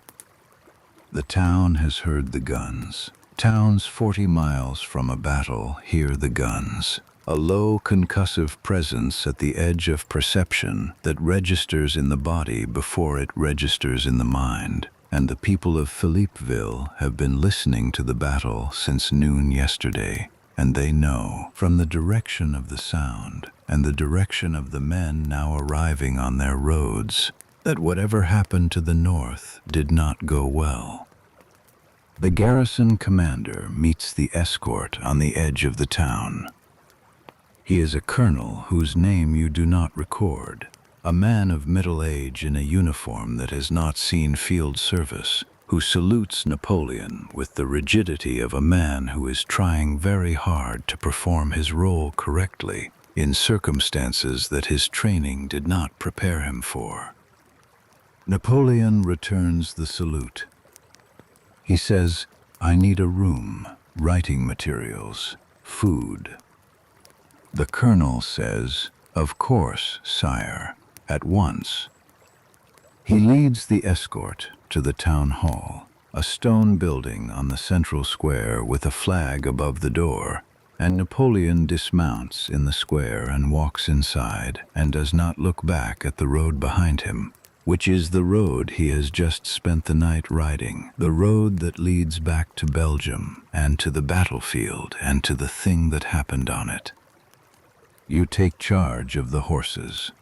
The town has heard the guns. Towns 40 miles from a battle hear the guns, a low concussive presence at the edge of perception that registers in the body before it registers in the mind, and the people of Philippeville have been listening to the battle since noon yesterday, and they know, from the direction of the sound and the direction of the men now arriving on their roads, that whatever happened to the north did not go well. The garrison commander meets the escort on the edge of the town. He is a colonel whose name you do not record, a man of middle age in a uniform that has not seen field service, who salutes Napoleon with the rigidity of a man who is trying very hard to perform his role correctly in circumstances that his training did not prepare him for. Napoleon returns the salute. He says, "I need a room, writing materials, food." The colonel says, "Of course, sire, at once." He leads the escort to the town hall, a stone building on the central square with a flag above the door, and Napoleon dismounts in the square and walks inside and does not look back at the road behind him, which is the road he has just spent the night riding, the road that leads back to Belgium and to the battlefield and to the thing that happened on it. You take charge of the horses.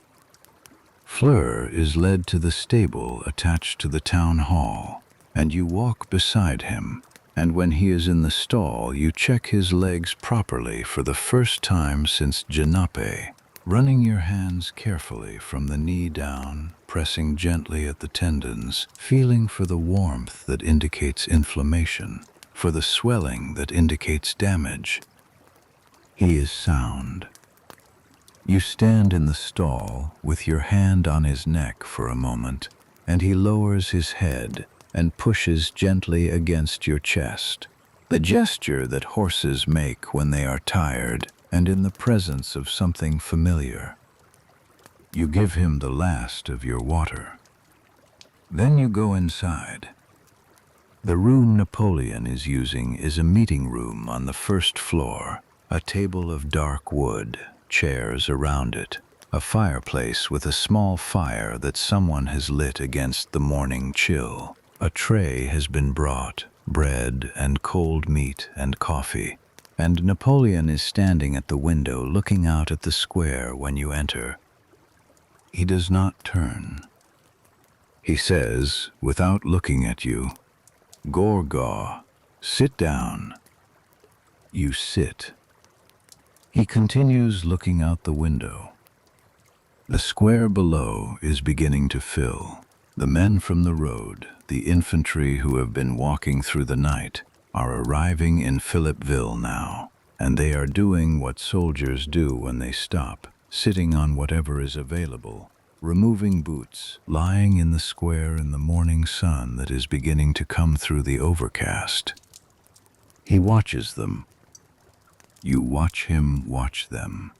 Fleur is led to the stable attached to the town hall, and you walk beside him, and when he is in the stall you check his legs properly for the first time since Genappe, running your hands carefully from the knee down, pressing gently at the tendons, feeling for the warmth that indicates inflammation, for the swelling that indicates damage. He is sound. You stand in the stall with your hand on his neck for a moment, and he lowers his head and pushes gently against your chest, the gesture that horses make when they are tired and in the presence of something familiar. You give him the last of your water. Then you go inside. The room Napoleon is using is a meeting room on the first floor, a table of dark wood, chairs around it, a fireplace with a small fire that someone has lit against the morning chill. A tray has been brought, bread and cold meat and coffee, and Napoleon is standing at the window looking out at the square when you enter. He does not turn. He says, without looking at you, "Gourgaud, sit down." You sit. He continues looking out the window. The square below is beginning to fill. The men from the road, the infantry who have been walking through the night, are arriving in Philippeville now, and they are doing what soldiers do when they stop, sitting on whatever is available, removing boots, lying in the square in the morning sun that is beginning to come through the overcast. He watches them. You watch him watch them.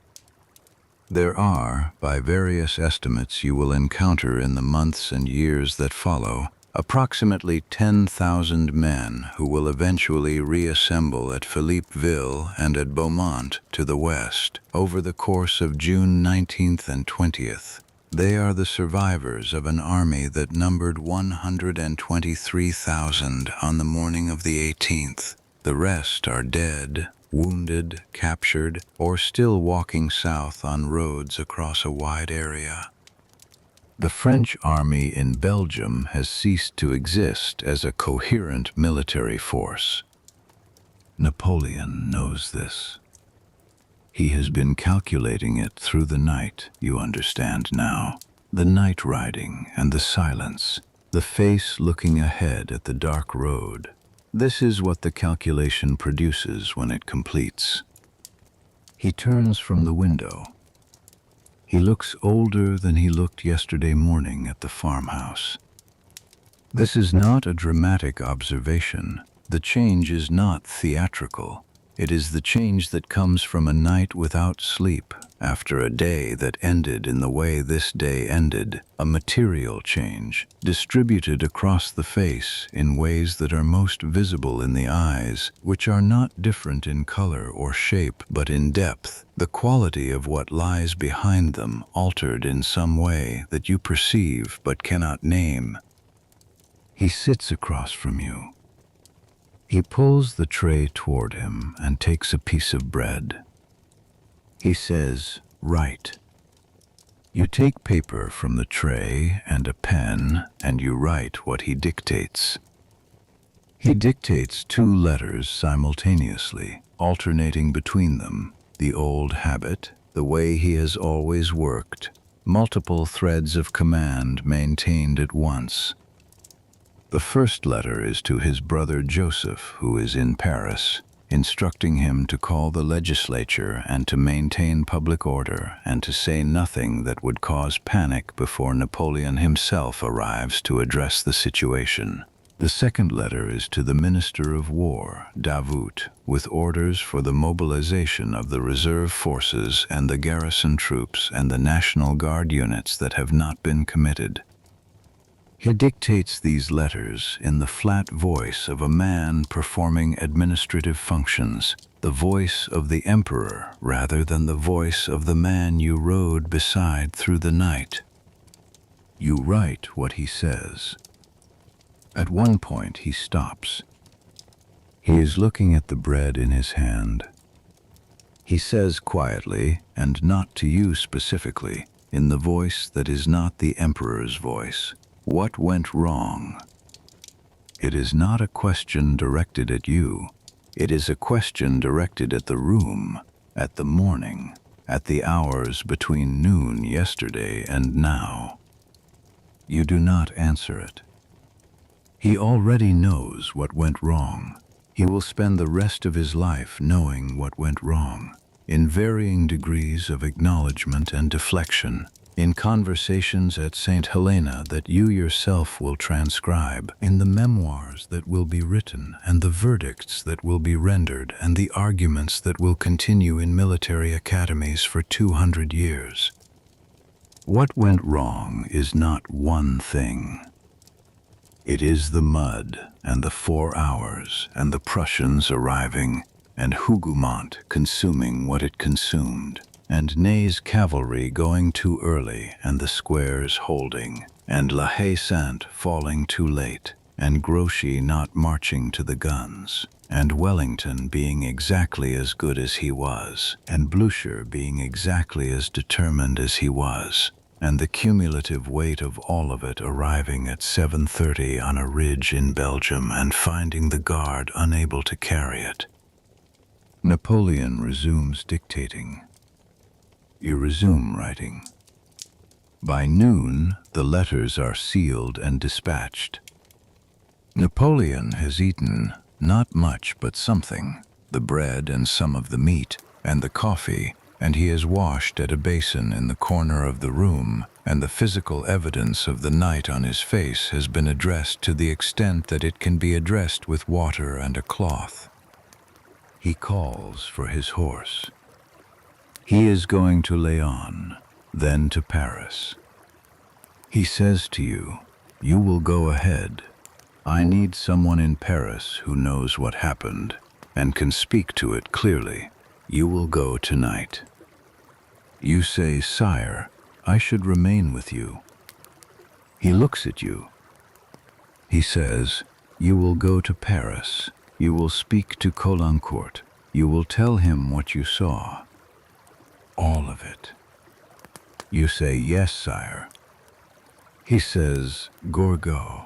There are, by various estimates you will encounter in the months and years that follow, approximately 10,000 men who will eventually reassemble at Philippeville and at Beaumont to the west over the course of June 19th and 20th. They are the survivors of an army that numbered 123,000 on the morning of the 18th. The rest are dead, wounded, captured, or still walking south on roads across a wide area. The French army in Belgium has ceased to exist as a coherent military force. Napoleon knows this. He has been calculating it through the night, you understand now. The night riding and the silence, the face looking ahead at the dark road. This is what the calculation produces when it completes. He turns from the window. He looks older than he looked yesterday morning at the farmhouse. This is not a dramatic observation. The change is not theatrical. It is the change that comes from a night without sleep, after a day that ended in the way this day ended, a material change, distributed across the face in ways that are most visible in the eyes, which are not different in color or shape, but in depth, the quality of what lies behind them altered in some way that you perceive but cannot name. He sits across from you. He pulls the tray toward him and takes a piece of bread. He says, "Write." You take paper from the tray and a pen, and you write what he dictates. He dictates 2 letters simultaneously, alternating between them, the old habit, the way he has always worked, multiple threads of command maintained at once. The first letter is to his brother Joseph, who is in Paris, instructing him to call the legislature and to maintain public order and to say nothing that would cause panic before Napoleon himself arrives to address the situation. The second letter is to the Minister of War, Davout, with orders for the mobilization of the reserve forces and the garrison troops and the National Guard units that have not been committed. He dictates these letters in the flat voice of a man performing administrative functions, the voice of the emperor rather than the voice of the man you rode beside through the night. You write what he says. At one point he stops. He is looking at the bread in his hand. He says quietly, and not to you specifically, in the voice that is not the emperor's voice, "What went wrong?" It is not a question directed at you. It is a question directed at the room, at the morning, at the hours between noon yesterday and now. You do not answer it. He already knows what went wrong. He will spend the rest of his life knowing what went wrong, in varying degrees of acknowledgement and deflection, in conversations at St. Helena that you yourself will transcribe, in the memoirs that will be written, and the verdicts that will be rendered, and the arguments that will continue in military academies for 200 years. What went wrong is not one thing. It is the mud, and the 4 hours, and the Prussians arriving, and Hougoumont consuming what it consumed, and Ney's cavalry going too early and the squares holding, and La Haye-Sainte falling too late, and Grouchy not marching to the guns, and Wellington being exactly as good as he was, and Blucher being exactly as determined as he was, and the cumulative weight of all of it arriving at 7:30 on a ridge in Belgium and finding the Guard unable to carry it. Napoleon resumes dictating. You resume writing. By noon, the letters are sealed and dispatched. Napoleon has eaten, Not much, but something. The bread and some of the meat, and the coffee, and he is washed at a basin in the corner of the room, and the physical evidence of the night on his face has been addressed to the extent that it can be addressed with water and a cloth. He calls for his horse. He is going to Lyon, then to Paris. He says to you, "You will go ahead. I need someone in Paris who knows what happened and can speak to it clearly. You will go tonight." You say, "Sire, I should remain with you." He looks at you. He says, "You will go to Paris. You will speak to Caillou. You will tell him what you saw. All of it." You say, "Yes, sire." He says, "Gourgaud."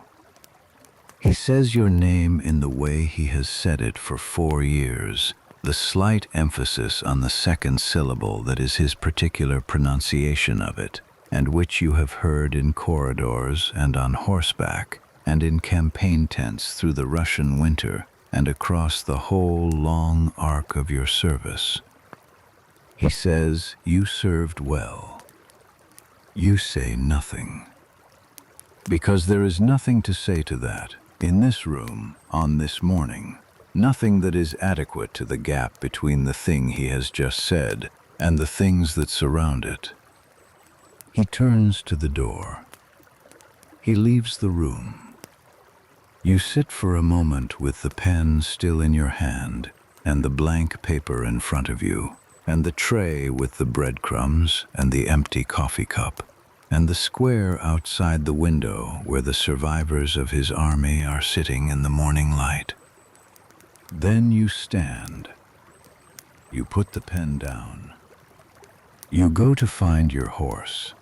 He says your name in the way he has said it for 4 years, the slight emphasis on the second syllable that is his particular pronunciation of it, and which you have heard in corridors and on horseback and in campaign tents through the Russian winter and across the whole long arc of your service. He says, "You served well." You say nothing. Because there is nothing to say to that, in this room, on this morning. Nothing that is adequate to the gap between the thing he has just said and the things that surround it. He turns to the door. He leaves the room. You sit for a moment with the pen still in your hand and the blank paper in front of you and the tray with the breadcrumbs and the empty coffee cup and the square outside the window where the survivors of his army are sitting in the morning light. Then you stand. You put the pen down. You go to find your horse.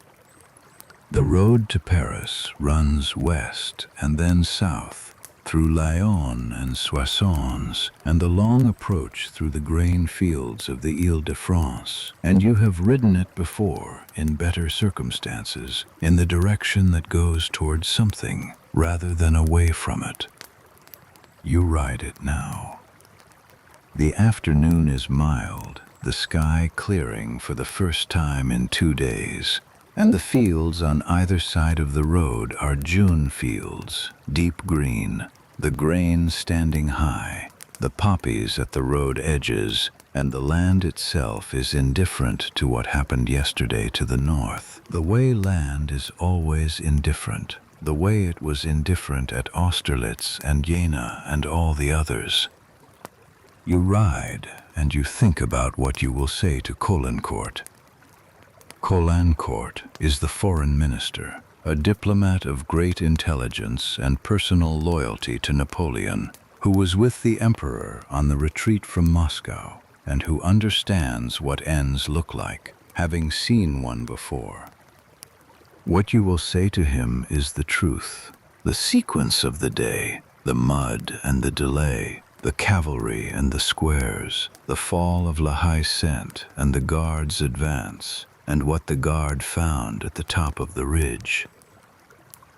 The road to Paris runs west and then south, through Lyon and Soissons, and the long approach through the grain fields of the Ile-de-France, and you have ridden it before, in better circumstances, in the direction that goes towards something, rather than away from it. You ride it now. The afternoon is mild, the sky clearing for the first time in 2 days, and the fields on either side of the road are June fields, deep green, the grain standing high, the poppies at the road edges, and the land itself is indifferent to what happened yesterday to the north. The way land is always indifferent, the way it was indifferent at Austerlitz and Jena and all the others. You ride, and you think about what you will say to Caillou. Caillou is the foreign minister, a diplomat of great intelligence and personal loyalty to Napoleon, who was with the emperor on the retreat from Moscow, and who understands what ends look like, having seen one before. What you will say to him is the truth, the sequence of the day, the mud and the delay, the cavalry and the squares, the fall of La Haye Sainte and the Guard's advance, and what the Guard found at the top of the ridge.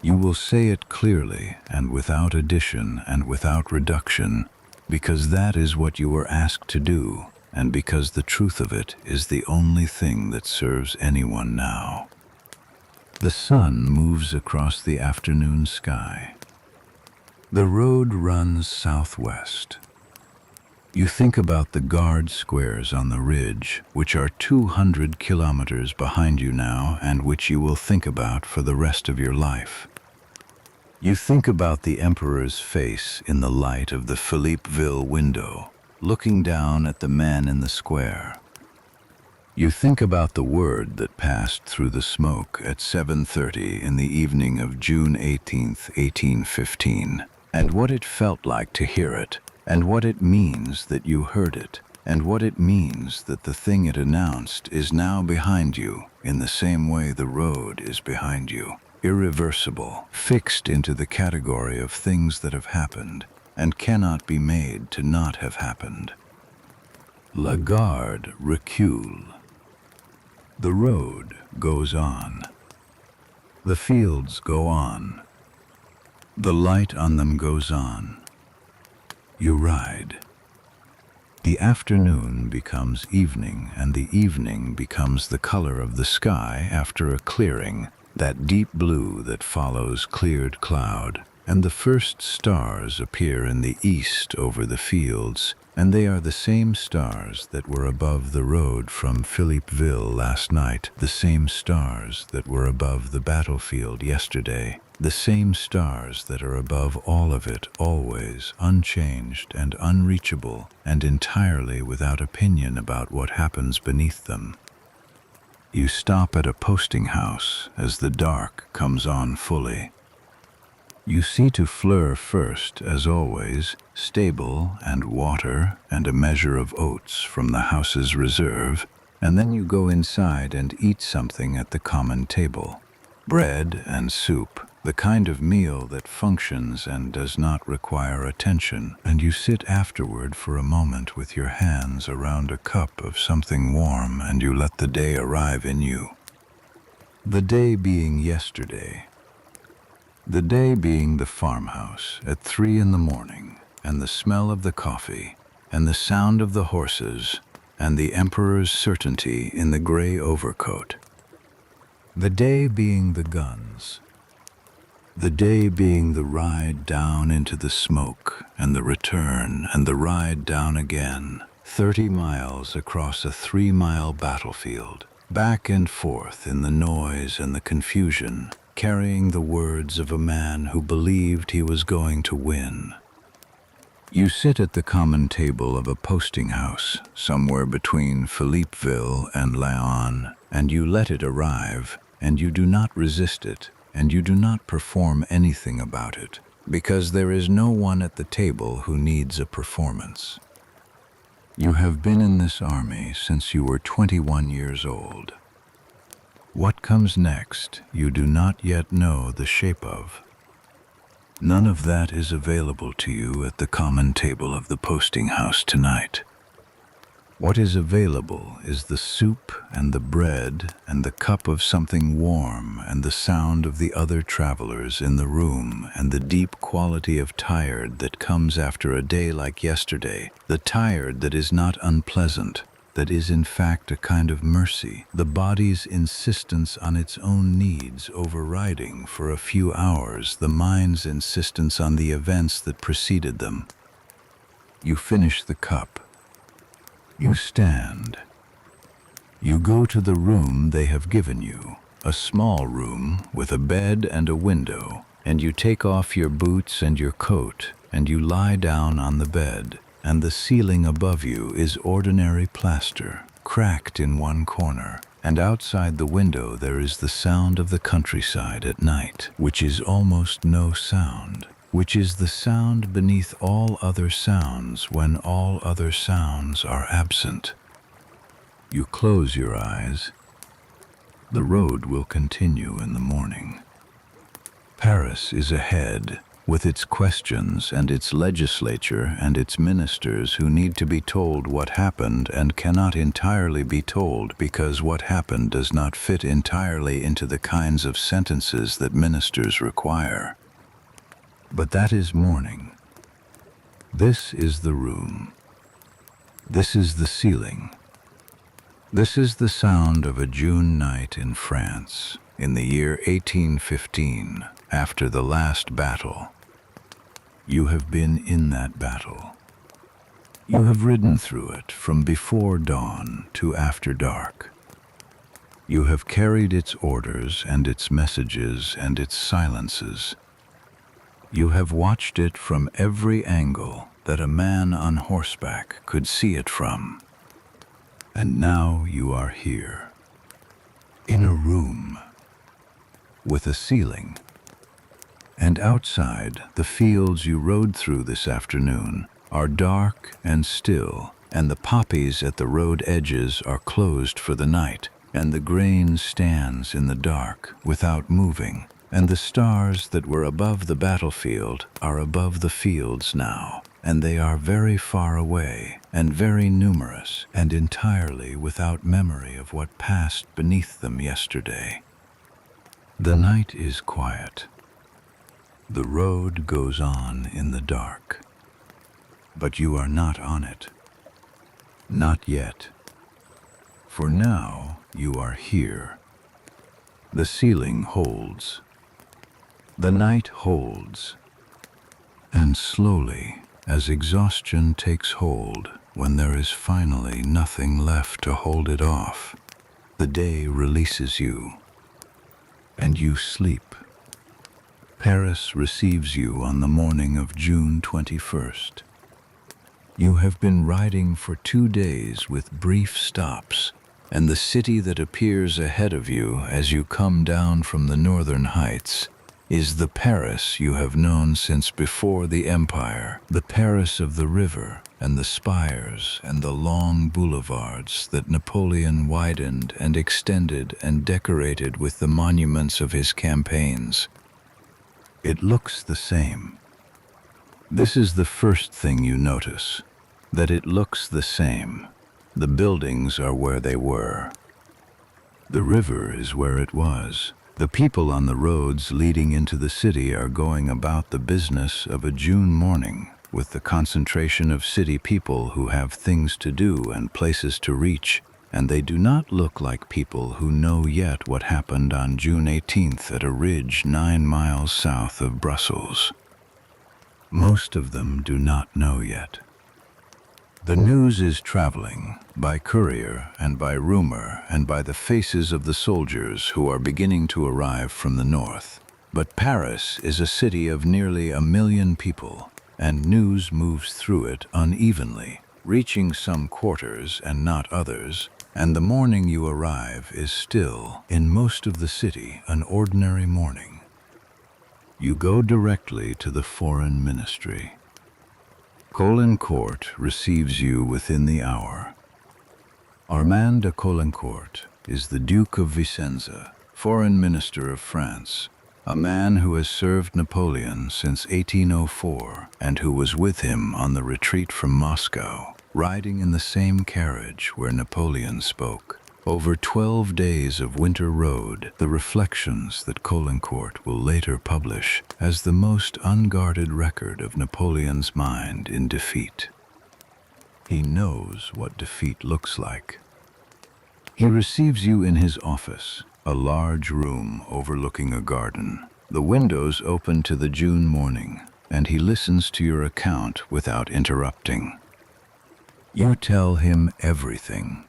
You will say it clearly and without addition and without reduction, because that is what you were asked to do, and because the truth of it is the only thing that serves anyone now. The sun moves across the afternoon sky. The road runs southwest. You think about the Guard squares on the ridge, which are 200 kilometers behind you now and which you will think about for the rest of your life. You think about the Emperor's face in the light of the Philippeville window, looking down at the men in the square. You think about the word that passed through the smoke at 7:30 in the evening of June 18th, 1815, and what it felt like to hear it, and what it means that you heard it, and what it means that the thing it announced is now behind you in the same way the road is behind you, irreversible, fixed into the category of things that have happened and cannot be made to not have happened. La Garde recule. The road goes on. The fields go on. The light on them goes on. You ride. The afternoon becomes evening, and the evening becomes the color of the sky after a clearing, that deep blue that follows cleared cloud, and the first stars appear in the east over the fields, and they are the same stars that were above the road from Philippeville last night, the same stars that were above the battlefield yesterday, the same stars that are above all of it always, unchanged and unreachable, and entirely without opinion about what happens beneath them. You stop at a posting house as the dark comes on fully. You see to Fleur first, as always, stable and water and a measure of oats from the house's reserve, and then you go inside and eat something at the common table. Bread and soup, the kind of meal that functions and does not require attention, and you sit afterward for a moment with your hands around a cup of something warm, and you let the day arrive in you. The day being yesterday. The day being the farmhouse at 3 in the morning, and the smell of the coffee, and the sound of the horses, and the emperor's certainty in the gray overcoat. The day being the guns. The day being the ride down into the smoke, and the return, and the ride down again, 30 miles across a 3-mile battlefield, back and forth in the noise and the confusion, carrying the words of a man who believed he was going to win. You sit at the common table of a posting house somewhere between Philippeville and Laon, and you let it arrive, and you do not resist it, and you do not perform anything about it, because there is no one at the table who needs a performance. You have been in this army since you were 21 years old. What comes next, you do not yet know the shape of. None of that is available to you at the common table of the posting house tonight. What is available is the soup and the bread and the cup of something warm and the sound of the other travelers in the room and the deep quality of tired that comes after a day like yesterday, the tired that is not unpleasant, that is in fact a kind of mercy, the body's insistence on its own needs overriding for a few hours the mind's insistence on the events that preceded them. You finish the cup. You stand. You go to the room they have given you, a small room with a bed and a window, and you take off your boots and your coat, and you lie down on the bed, and the ceiling above you is ordinary plaster, cracked in one corner, and outside the window there is the sound of the countryside at night, which is almost no sound, which is the sound beneath all other sounds when all other sounds are absent. You close your eyes. The road will continue in the morning. Paris is ahead, with its questions and its legislature and its ministers who need to be told what happened and cannot entirely be told because what happened does not fit entirely into the kinds of sentences that ministers require. But that is morning. This is the room. This is the ceiling. This is the sound of a June night in France, in the year 1815, after the last battle. You have been in that battle. You have ridden through it from before dawn to after dark. You have carried its orders and its messages and its silences. You have watched it from every angle that a man on horseback could see it from. And now you are here, in a room, with a ceiling. And outside, the fields you rode through this afternoon are dark and still, and the poppies at the road edges are closed for the night, and the grain stands in the dark without moving, and the stars that were above the battlefield are above the fields now, and they are very far away, and very numerous, and entirely without memory of what passed beneath them yesterday. The night is quiet. The road goes on in the dark. but you are not on it. Not yet. For now, you are here. The ceiling holds. The night holds. And slowly, as exhaustion takes hold, when there is finally nothing left to hold it off, the day releases you, and you sleep. Paris receives you on the morning of June 21st. You have been riding for 2 days with brief stops, and the city that appears ahead of you as you come down from the northern heights is the Paris you have known since before the Empire, the Paris of the river and the spires and the long boulevards that Napoleon widened and extended and decorated with the monuments of his campaigns. It looks the same. This is the first thing you notice, that it looks the same. The buildings are where they were. The river is where it was. The people on the roads leading into the city are going about the business of a June morning, with the concentration of city people who have things to do and places to reach, and they do not look like people who know yet what happened on June 18th at a ridge 9 miles south of Brussels. Most of them do not know yet. The news is traveling by courier and by rumor and by the faces of the soldiers who are beginning to arrive from the north. But Paris is a city of nearly 1 million people, and news moves through it unevenly, reaching some quarters and not others, and the morning you arrive is still, in most of the city, an ordinary morning. You go directly to the Foreign Ministry. Caillou receives you within the hour. Armand de Caillou is the Duke of Vicenza, Foreign Minister of France, a man who has served Napoleon since 1804 and who was with him on the retreat from Moscow, riding in the same carriage where Napoleon spoke. Over 12 days of winter road, the reflections that Caillou will later publish as the most unguarded record of Napoleon's mind in defeat. He knows what defeat looks like. He receives you in his office, a large room overlooking a garden. The windows open to the June morning, and he listens to your account without interrupting. You tell him everything.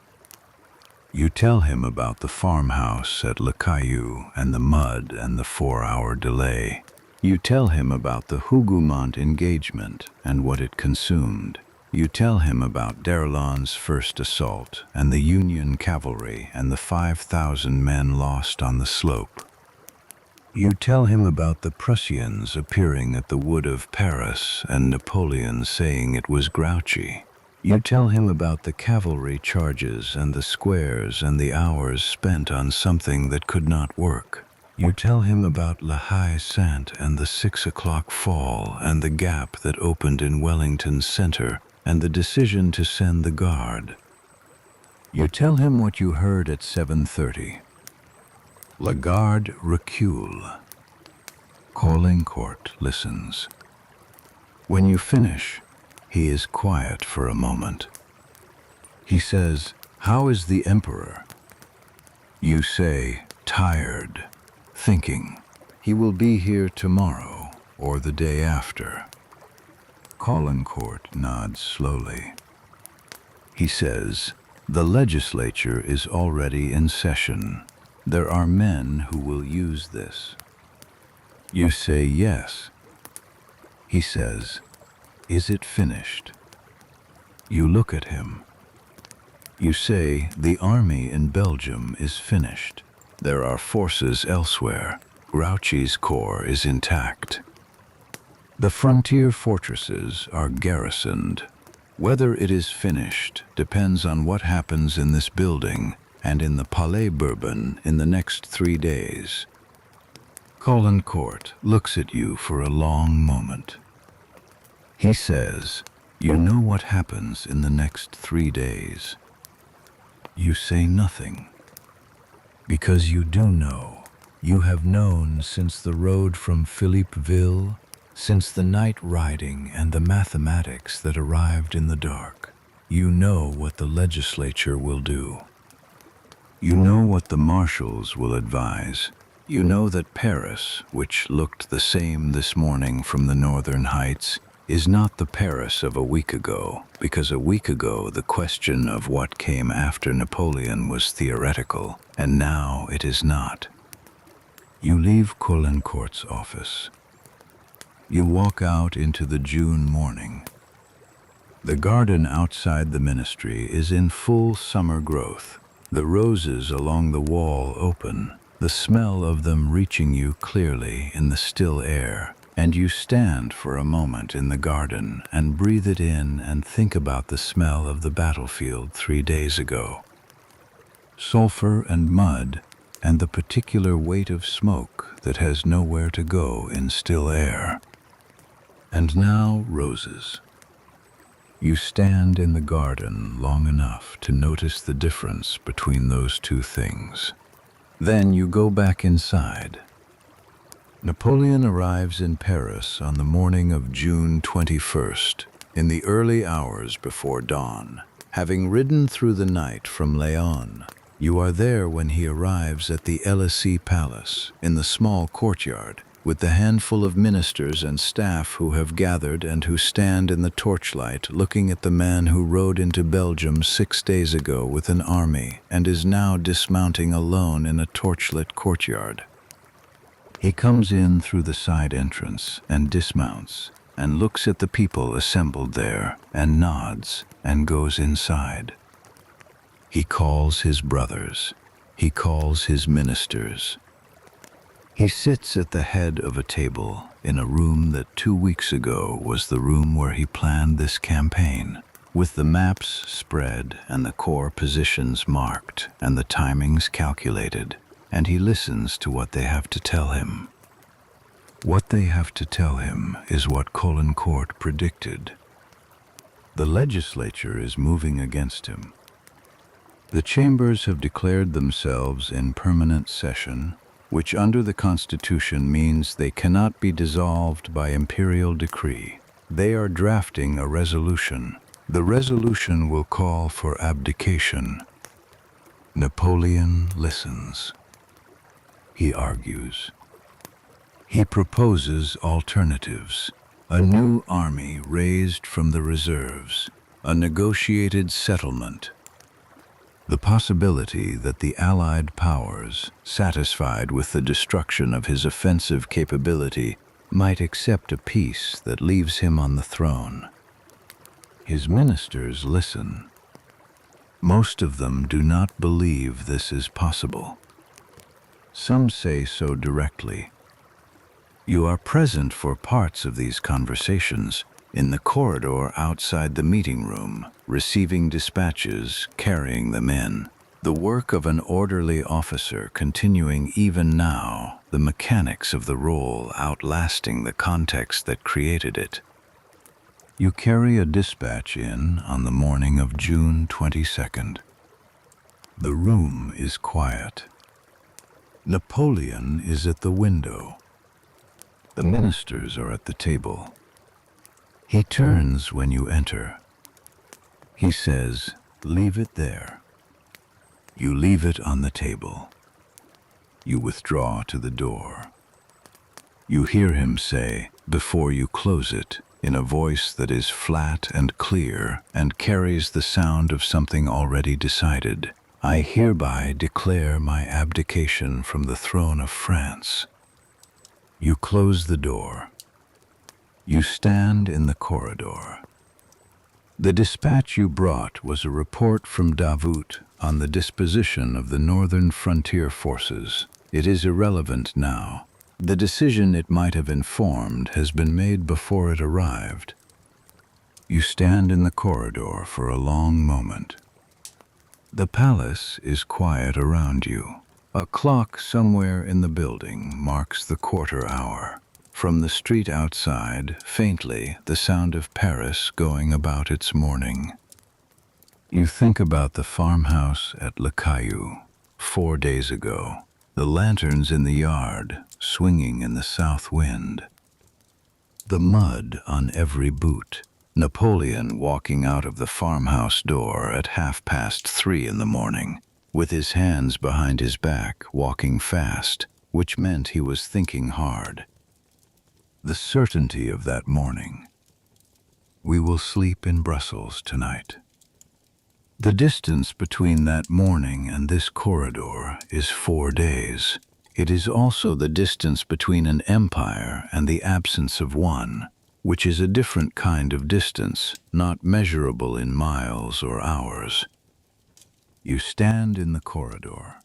You tell him about the farmhouse at Le Caillou and the mud and the 4-hour delay. You tell him about the Hougoumont engagement and what it consumed. You tell him about d'Erlon's first assault and the Union cavalry and the 5,000 men lost on the slope. You tell him about the Prussians appearing at the wood of Paris and Napoleon saying it was grouchy. You tell him about the cavalry charges and the squares and the hours spent on something that could not work. You tell him about La Haye Sainte and the 6 o'clock fall and the gap that opened in Wellington's center and the decision to send the Guard. You tell him what you heard at 7:30. La Garde recule. Caillou listens. When you finish, he is quiet for a moment. He says, "How is the Emperor?" You say, "Tired," thinking, "He will be here tomorrow or the day after." Caillou nods slowly. He says, "The legislature is already in session. There are men who will use this." You say, "Yes." He says, "Is it finished?" You look at him. You say, "The army in Belgium is finished. There are forces elsewhere. Grouchy's corps is intact. The frontier fortresses are garrisoned. Whether it is finished depends on what happens in this building and in the Palais Bourbon in the next 3 days." Caillou looks at you for a long moment. He says, "You know what happens in the next 3 days." You say nothing. Because you do know. You have known since the road from Philippeville Since the night riding and the mathematics that arrived in the dark, you know what the legislature will do. You know what the marshals will advise. You know that Paris, which looked the same this morning from the northern heights, is not the Paris of a week ago, because a week ago the question of what came after Napoleon was theoretical, and now it is not. You leave Cauloncourt's office. You walk out into the June morning. The garden outside the ministry is in full summer growth. The roses along the wall open, the smell of them reaching you clearly in the still air, and you stand for a moment in the garden and breathe it in and think about the smell of the battlefield 3 days ago. Sulfur and mud, and the particular weight of smoke that has nowhere to go in still air. And now roses. You stand in the garden long enough to notice the difference between those two things. Then you go back inside. Napoleon arrives in Paris on the morning of June 21st, in the early hours before dawn. Having ridden through the night from Léon, you are there when he arrives at the Élysée Palace, in the small courtyard, with the handful of ministers and staff who have gathered and who stand in the torchlight looking at the man who rode into Belgium 6 days ago with an army and is now dismounting alone in a torchlit courtyard. He comes in through the side entrance and dismounts and looks at the people assembled there and nods and goes inside. He calls his brothers. He calls his ministers. He sits at the head of a table in a room that 2 weeks ago was the room where he planned this campaign, with the maps spread and the corps positions marked and the timings calculated, and he listens to what they have to tell him. What they have to tell him is what Cauloncourt predicted. The legislature is moving against him. The chambers have declared themselves in permanent session, which under the Constitution means they cannot be dissolved by imperial decree. They are drafting a resolution. The resolution will call for abdication. Napoleon listens. He argues. He proposes alternatives. A new army raised from the reserves. A negotiated settlement. The possibility that the Allied powers, satisfied with the destruction of his offensive capability, might accept a peace that leaves him on the throne. His ministers listen. Most of them do not believe this is possible. Some say so directly. You are present for parts of these conversations, in the corridor outside the meeting room, receiving dispatches, carrying them in. The work of an orderly officer continuing even now, the mechanics of the role outlasting the context that created it. You carry a dispatch in on the morning of June 22nd. The room is quiet. Napoleon is at the window. The ministers are at the table. He turns when you enter. He says, "Leave it there." You leave it on the table. You withdraw to the door. You hear him say, before you close it, in a voice that is flat and clear and carries the sound of something already decided, "I hereby declare my abdication from the throne of France." You close the door. You stand in the corridor. The dispatch you brought was a report from Davout on the disposition of the northern frontier forces. It is irrelevant now. The decision it might have informed has been made before it arrived. You stand in the corridor for a long moment. The palace is quiet around you. A clock somewhere in the building marks the quarter hour. From the street outside, faintly, the sound of Paris going about its mourning. You think about the farmhouse at Le Caillou 4 days ago, the lanterns in the yard swinging in the south wind. The mud on every boot. Napoleon walking out of the farmhouse door at 3:30 in the morning, with his hands behind his back, walking fast, which meant he was thinking hard. The certainty of that morning. We will sleep in Brussels tonight. The distance between that morning and this corridor is 4 days. It is also the distance between an empire and the absence of one, which is a different kind of distance, not measurable in miles or hours. You stand in the corridor.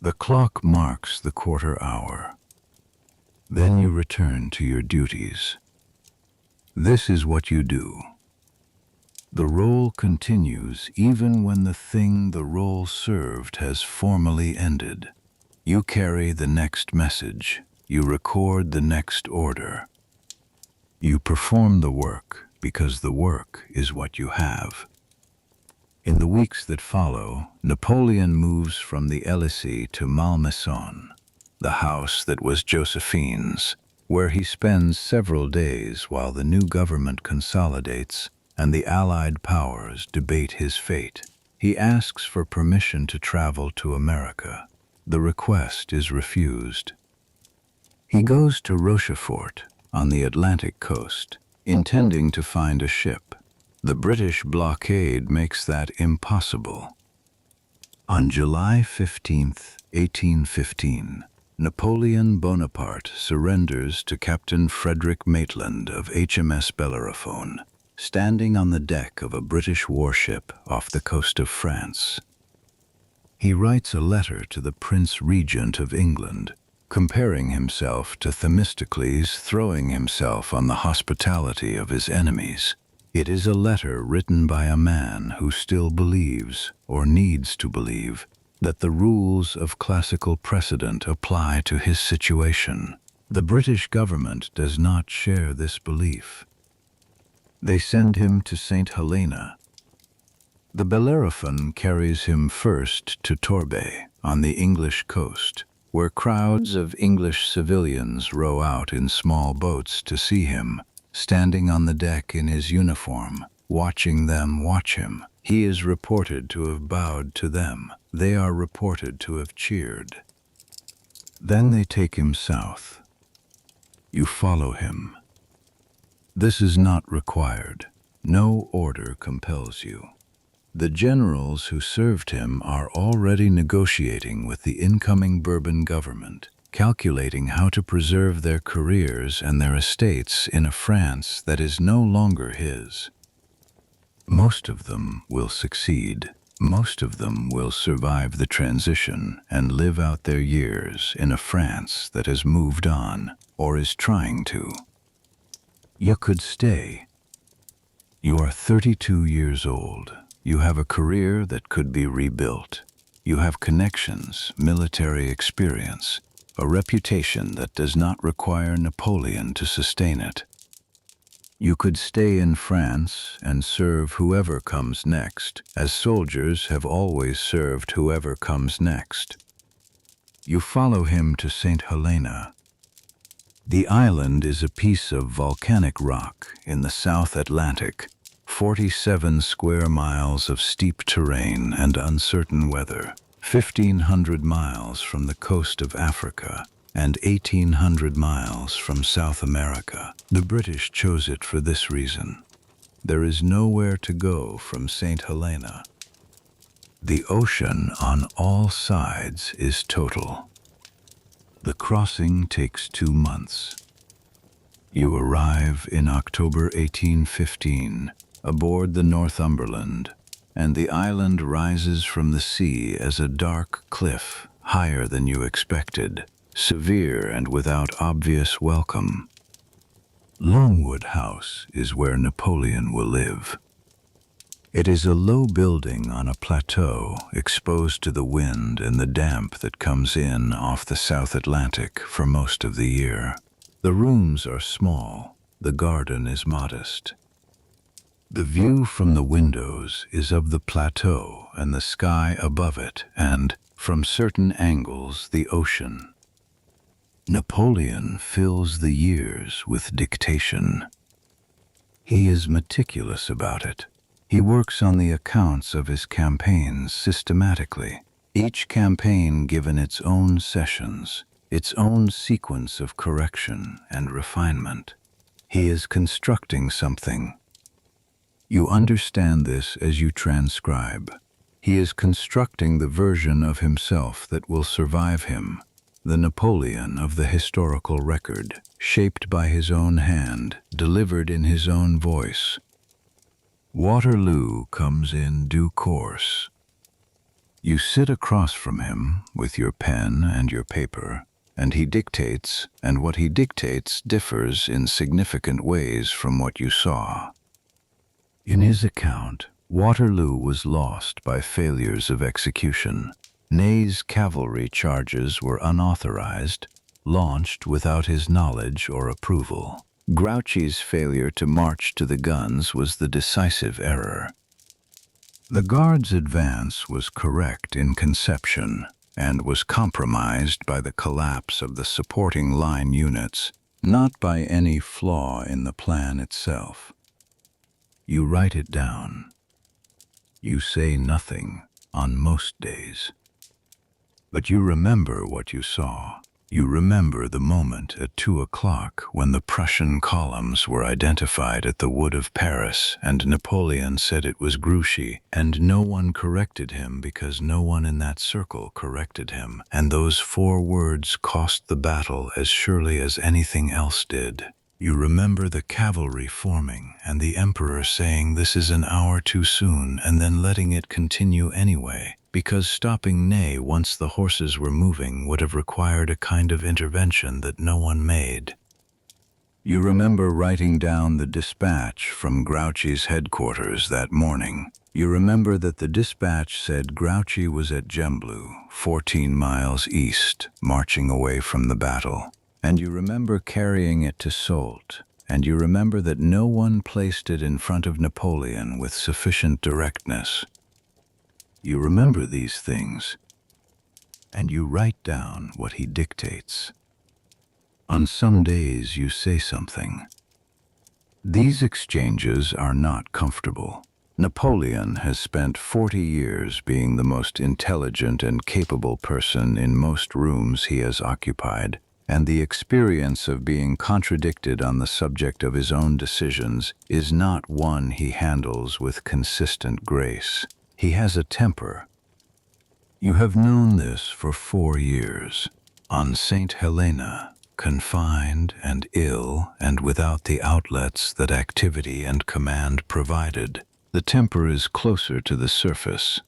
The clock marks the quarter hour. Then you return to your duties. This is what you do. The role continues even when the thing the role served has formally ended. You carry the next message. You record the next order. You perform the work because the work is what you have. In the weeks that follow, Napoleon moves from the Élysée to Malmaison, the house that was Josephine's, where he spends several days while the new government consolidates and the Allied powers debate his fate. He asks for permission to travel to America. The request is refused. He goes to Rochefort on the Atlantic coast, intending to find a ship. The British blockade makes that impossible. On July 15, 1815, Napoleon Bonaparte surrenders to Captain Frederick Maitland of HMS Bellerophon, standing on the deck of a British warship off the coast of France. He writes a letter to the Prince Regent of England, comparing himself to Themistocles throwing himself on the hospitality of his enemies. It is a letter written by a man who still believes, or needs to believe, that the rules of classical precedent apply to his situation. The British government does not share this belief. They send him to St. Helena. The Bellerophon carries him first to Torbay, on the English coast, where crowds of English civilians row out in small boats to see him, standing on the deck in his uniform, watching them watch him. He is reported to have bowed to them. They are reported to have cheered. Then they take him south. You follow him. This is not required. No order compels you. The generals who served him are already negotiating with the incoming Bourbon government, calculating how to preserve their careers and their estates in a France that is no longer his. Most of them will succeed. Most of them will survive the transition and live out their years in a France that has moved on, or is trying to. You could stay. You are 32 years old. You have a career that could be rebuilt. You have connections, military experience, a reputation that does not require Napoleon to sustain it. You could stay in France and serve whoever comes next, as soldiers have always served whoever comes next. You follow him to St. Helena. The island is a piece of volcanic rock in the South Atlantic, 47 square miles of steep terrain and uncertain weather, 1,500 miles from the coast of Africa, and 1,800 miles from South America. The British chose it for this reason. There is nowhere to go from St. Helena. The ocean on all sides is total. The crossing takes 2 months. You arrive in October 1815 aboard the Northumberland, and the island rises from the sea as a dark cliff, higher than you expected, severe and without obvious welcome. Longwood House is where Napoleon will live. It is a low building on a plateau exposed to the wind and the damp that comes in off the South Atlantic for most of the year. The rooms are small, the garden is modest. The view from the windows is of the plateau and the sky above it and, from certain angles, the ocean. Napoleon fills the years with dictation. He is meticulous about it. He works on the accounts of his campaigns systematically, each campaign given its own sessions, its own sequence of correction and refinement. He is constructing something. You understand this as you transcribe. He is constructing the version of himself that will survive him, the Napoleon of the historical record, shaped by his own hand, delivered in his own voice. Waterloo comes in due course. You sit across from him with your pen and your paper, and he dictates, and what he dictates differs in significant ways from what you saw. In his account, Waterloo was lost by failures of execution. Ney's cavalry charges were unauthorized, launched without his knowledge or approval. Grouchy's failure to march to the guns was the decisive error. The Guard's advance was correct in conception and was compromised by the collapse of the supporting line units, not by any flaw in the plan itself. You write it down. You say nothing on most days. But you remember what you saw. You remember the moment at 2 o'clock when the Prussian columns were identified at the Wood of Paris and Napoleon said it was Grouchy, and no one corrected him because no one in that circle corrected him, and those 4 words cost the battle as surely as anything else did. You remember the cavalry forming and the emperor saying this is an hour too soon and then letting it continue anyway, because stopping Ney once the horses were moving would have required a kind of intervention that no one made. You remember writing down the dispatch from Grouchy's headquarters that morning. You remember that the dispatch said Grouchy was at Gembloux, 14 miles east, marching away from the battle. And you remember carrying it to Soult, and you remember that no one placed it in front of Napoleon with sufficient directness. You remember these things, and you write down what he dictates. On some days you say something. These exchanges are not comfortable. Napoleon has spent 40 years being the most intelligent and capable person in most rooms he has occupied, and the experience of being contradicted on the subject of his own decisions is not one he handles with consistent grace. He has a temper. You have known this for 4 years. On St. Helena, confined and ill and without the outlets that activity and command provided, the temper is closer to the surface.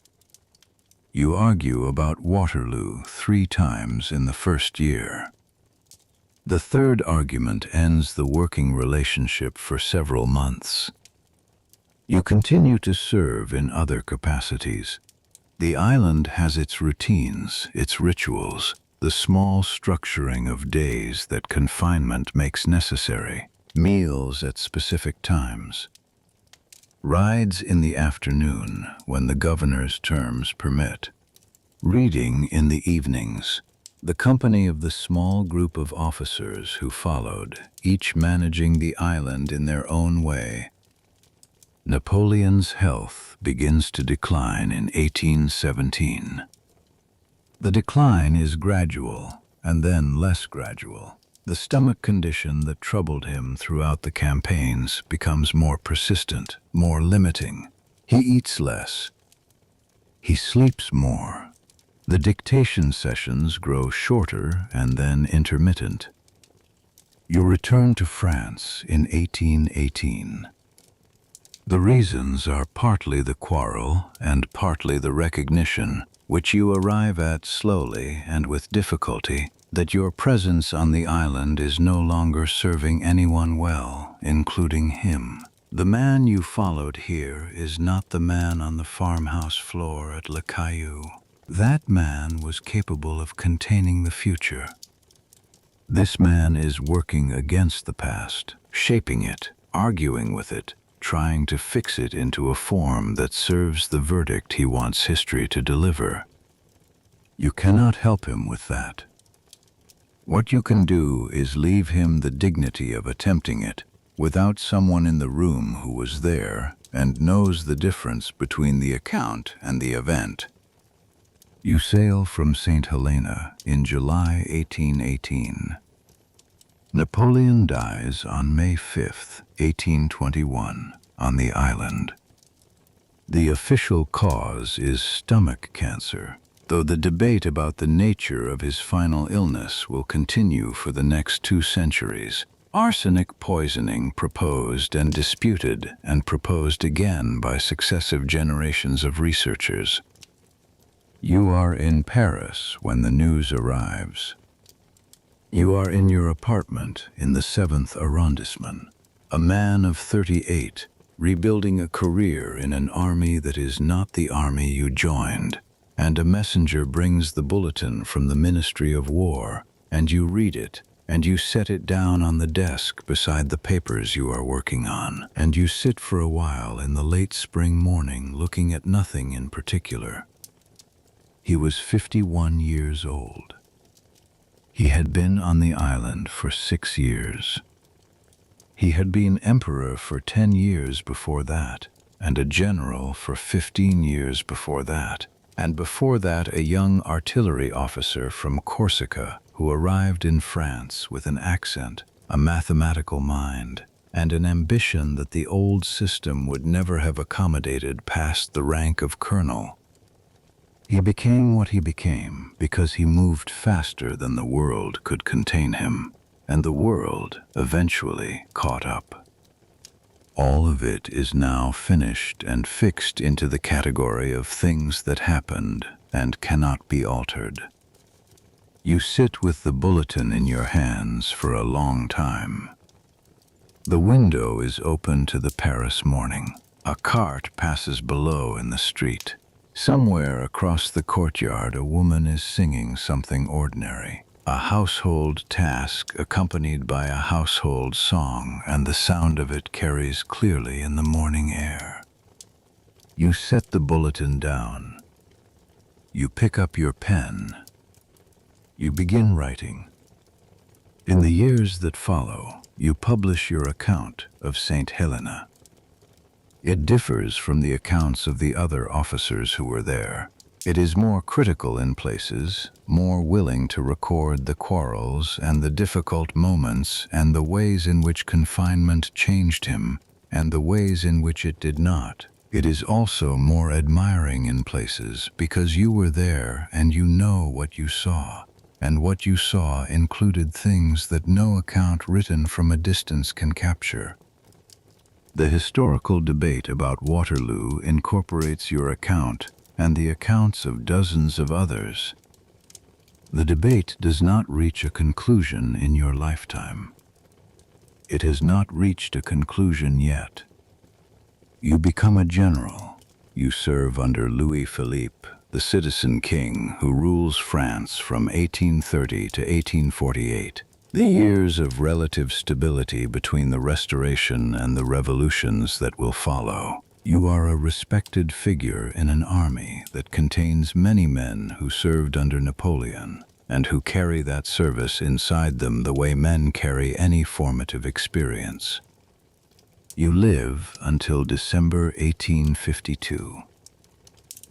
You argue about Waterloo 3 times in the first year. The third argument ends the working relationship for several months. You continue to serve in other capacities. The island has its routines, its rituals, the small structuring of days that confinement makes necessary, meals at specific times, rides in the afternoon when the governor's terms permit, reading in the evenings, the company of the small group of officers who followed, each managing the island in their own way. Napoleon's health begins to decline in 1817. The decline is gradual, and then less gradual. The stomach condition that troubled him throughout the campaigns becomes more persistent, more limiting. He eats less. He sleeps more. The dictation sessions grow shorter and then intermittent. You return to France in 1818. The reasons are partly the quarrel and partly the recognition, which you arrive at slowly and with difficulty, that your presence on the island is no longer serving anyone well, including him. The man you followed here is not the man on the farmhouse floor at Le Caillou. That man was capable of containing the future. This man is working against the past, shaping it, arguing with it, trying to fix it into a form that serves the verdict he wants history to deliver. You cannot help him with that. What you can do is leave him the dignity of attempting it without someone in the room who was there and knows the difference between the account and the event. You sail from St. Helena in July 1818. Napoleon dies on May 5, 1821, on the island. The official cause is stomach cancer, though the debate about the nature of his final illness will continue for the next 2 centuries. Arsenic poisoning proposed and disputed and proposed again by successive generations of researchers. You are in Paris when the news arrives. You are in your apartment in the 7th arrondissement, a man of 38, rebuilding a career in an army that is not the army you joined, and a messenger brings the bulletin from the Ministry of War, and you read it, and you set it down on the desk beside the papers you are working on, and you sit for a while in the late spring morning looking at nothing in particular. He was 51 years old. He had been on the island for 6 years. He had been emperor for 10 years before that, and a general for 15 years before that, and before that a young artillery officer from Corsica who arrived in France with an accent, a mathematical mind, and an ambition that the old system would never have accommodated past the rank of colonel. He became what he became because he moved faster than the world could contain him, and the world eventually caught up. All of it is now finished and fixed into the category of things that happened and cannot be altered. You sit with the bulletin in your hands for a long time. The window is open to the Paris morning. A cart passes below in the street. Somewhere across the courtyard a woman is singing something ordinary, a household task accompanied by a household song, and the sound of it carries clearly in the morning air. You set the bulletin down. You pick up your pen. You begin writing. In the years that follow, you publish your account of St. Helena. It differs from the accounts of the other officers who were there. It is more critical in places, more willing to record the quarrels and the difficult moments and the ways in which confinement changed him and the ways in which it did not. It is also more admiring in places because you were there and you know what you saw, and what you saw included things that no account written from a distance can capture. The historical debate about Waterloo incorporates your account and the accounts of dozens of others. The debate does not reach a conclusion in your lifetime. It has not reached a conclusion yet. You become a general. You serve under Louis Philippe, the citizen king who rules France from 1830 to 1848. The years of relative stability between the Restoration and the revolutions that will follow. You are a respected figure in an army that contains many men who served under Napoleon and who carry that service inside them the way men carry any formative experience. You live until December 1852.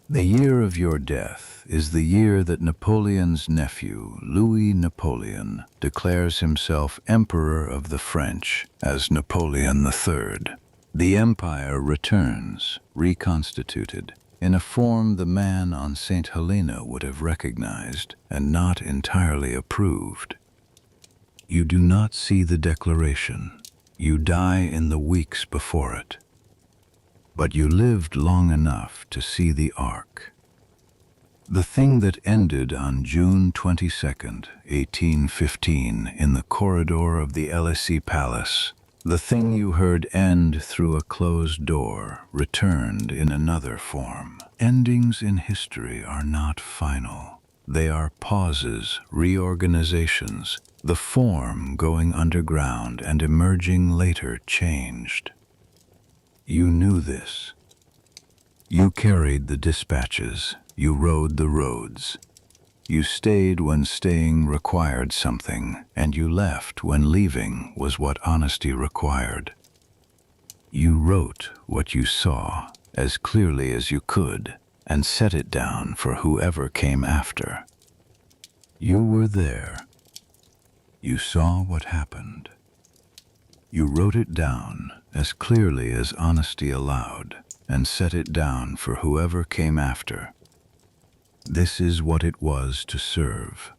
The year of your death is the year that Napoleon's nephew, Louis Napoleon, declares himself Emperor of the French as Napoleon III. The empire returns, reconstituted, in a form the man on St. Helena would have recognized and not entirely approved. You do not see the declaration. You die in the weeks before it. But you lived long enough to see the arc. The thing that ended on June 22, 1815, in the corridor of the Elysee Palace, the thing you heard end through a closed door, returned in another form. Endings in history are not final. They are pauses, reorganizations, the form going underground and emerging later changed. You knew this. You carried the dispatches. You rode the roads. You stayed when staying required something, and you left when leaving was what honesty required. You wrote what you saw as clearly as you could and set it down for whoever came after. You were there. You saw what happened. You wrote it down as clearly as honesty allowed and set it down for whoever came after. This is what it was to serve.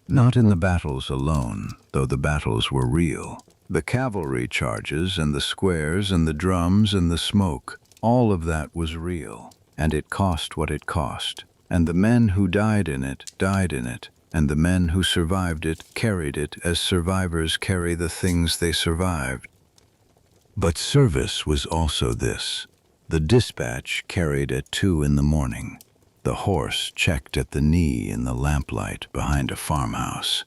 Not in the battles alone, though the battles were real. The cavalry charges and the squares and the drums and the smoke, all of that was real, and it cost what it cost. And the men who died in it, and the men who survived it carried it as survivors carry the things they survived. But service was also this. The dispatch carried at 2 in the morning. The horse checked at the knee in the lamplight behind a farmhouse.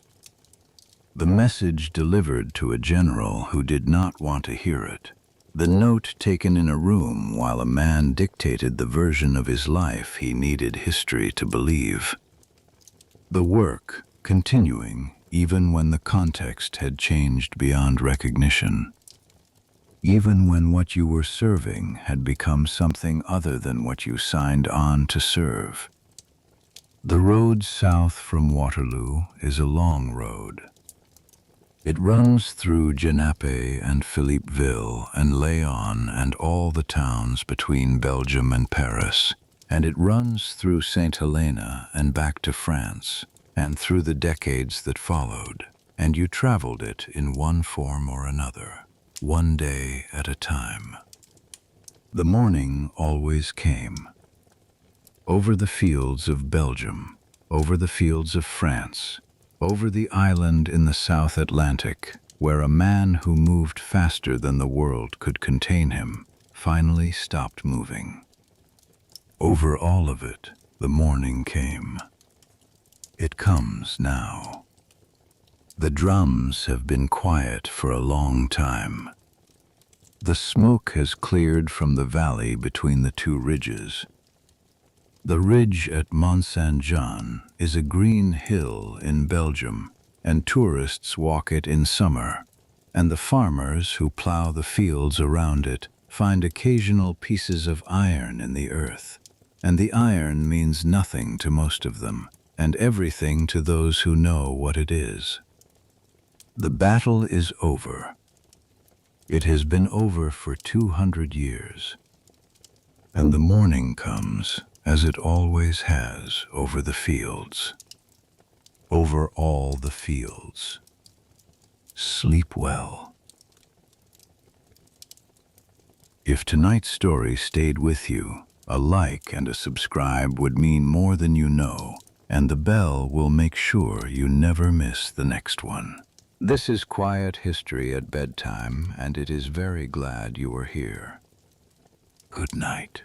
The message delivered to a general who did not want to hear it. The note taken in a room while a man dictated the version of his life he needed history to believe. The work continuing even when the context had changed beyond recognition. Even when what you were serving had become something other than what you signed on to serve. The road south from Waterloo is a long road. It runs through Genappe and Philippeville and Laon and all the towns between Belgium and Paris, and it runs through St. Helena and back to France, and through the decades that followed, and you traveled it in one form or another. One day at a time. The morning always came. Over the fields of Belgium, over the fields of France, over the island in the South Atlantic, where a man who moved faster than the world could contain him, finally stopped moving. Over all of it, the morning came. It comes now. The drums have been quiet for a long time. The smoke has cleared from the valley between the two ridges. The ridge at Mont Saint-Jean is a green hill in Belgium, and tourists walk it in summer, and the farmers who plow the fields around it find occasional pieces of iron in the earth, and the iron means nothing to most of them, and everything to those who know what it is. The battle is over. It has been over for 200 years. And the morning comes, as it always has, over the fields. Over all the fields. Sleep well. If tonight's story stayed with you, a like and a subscribe would mean more than you know, and the bell will make sure you never miss the next one. This is Quiet History at Bedtime, and it is very glad you are here. Good night.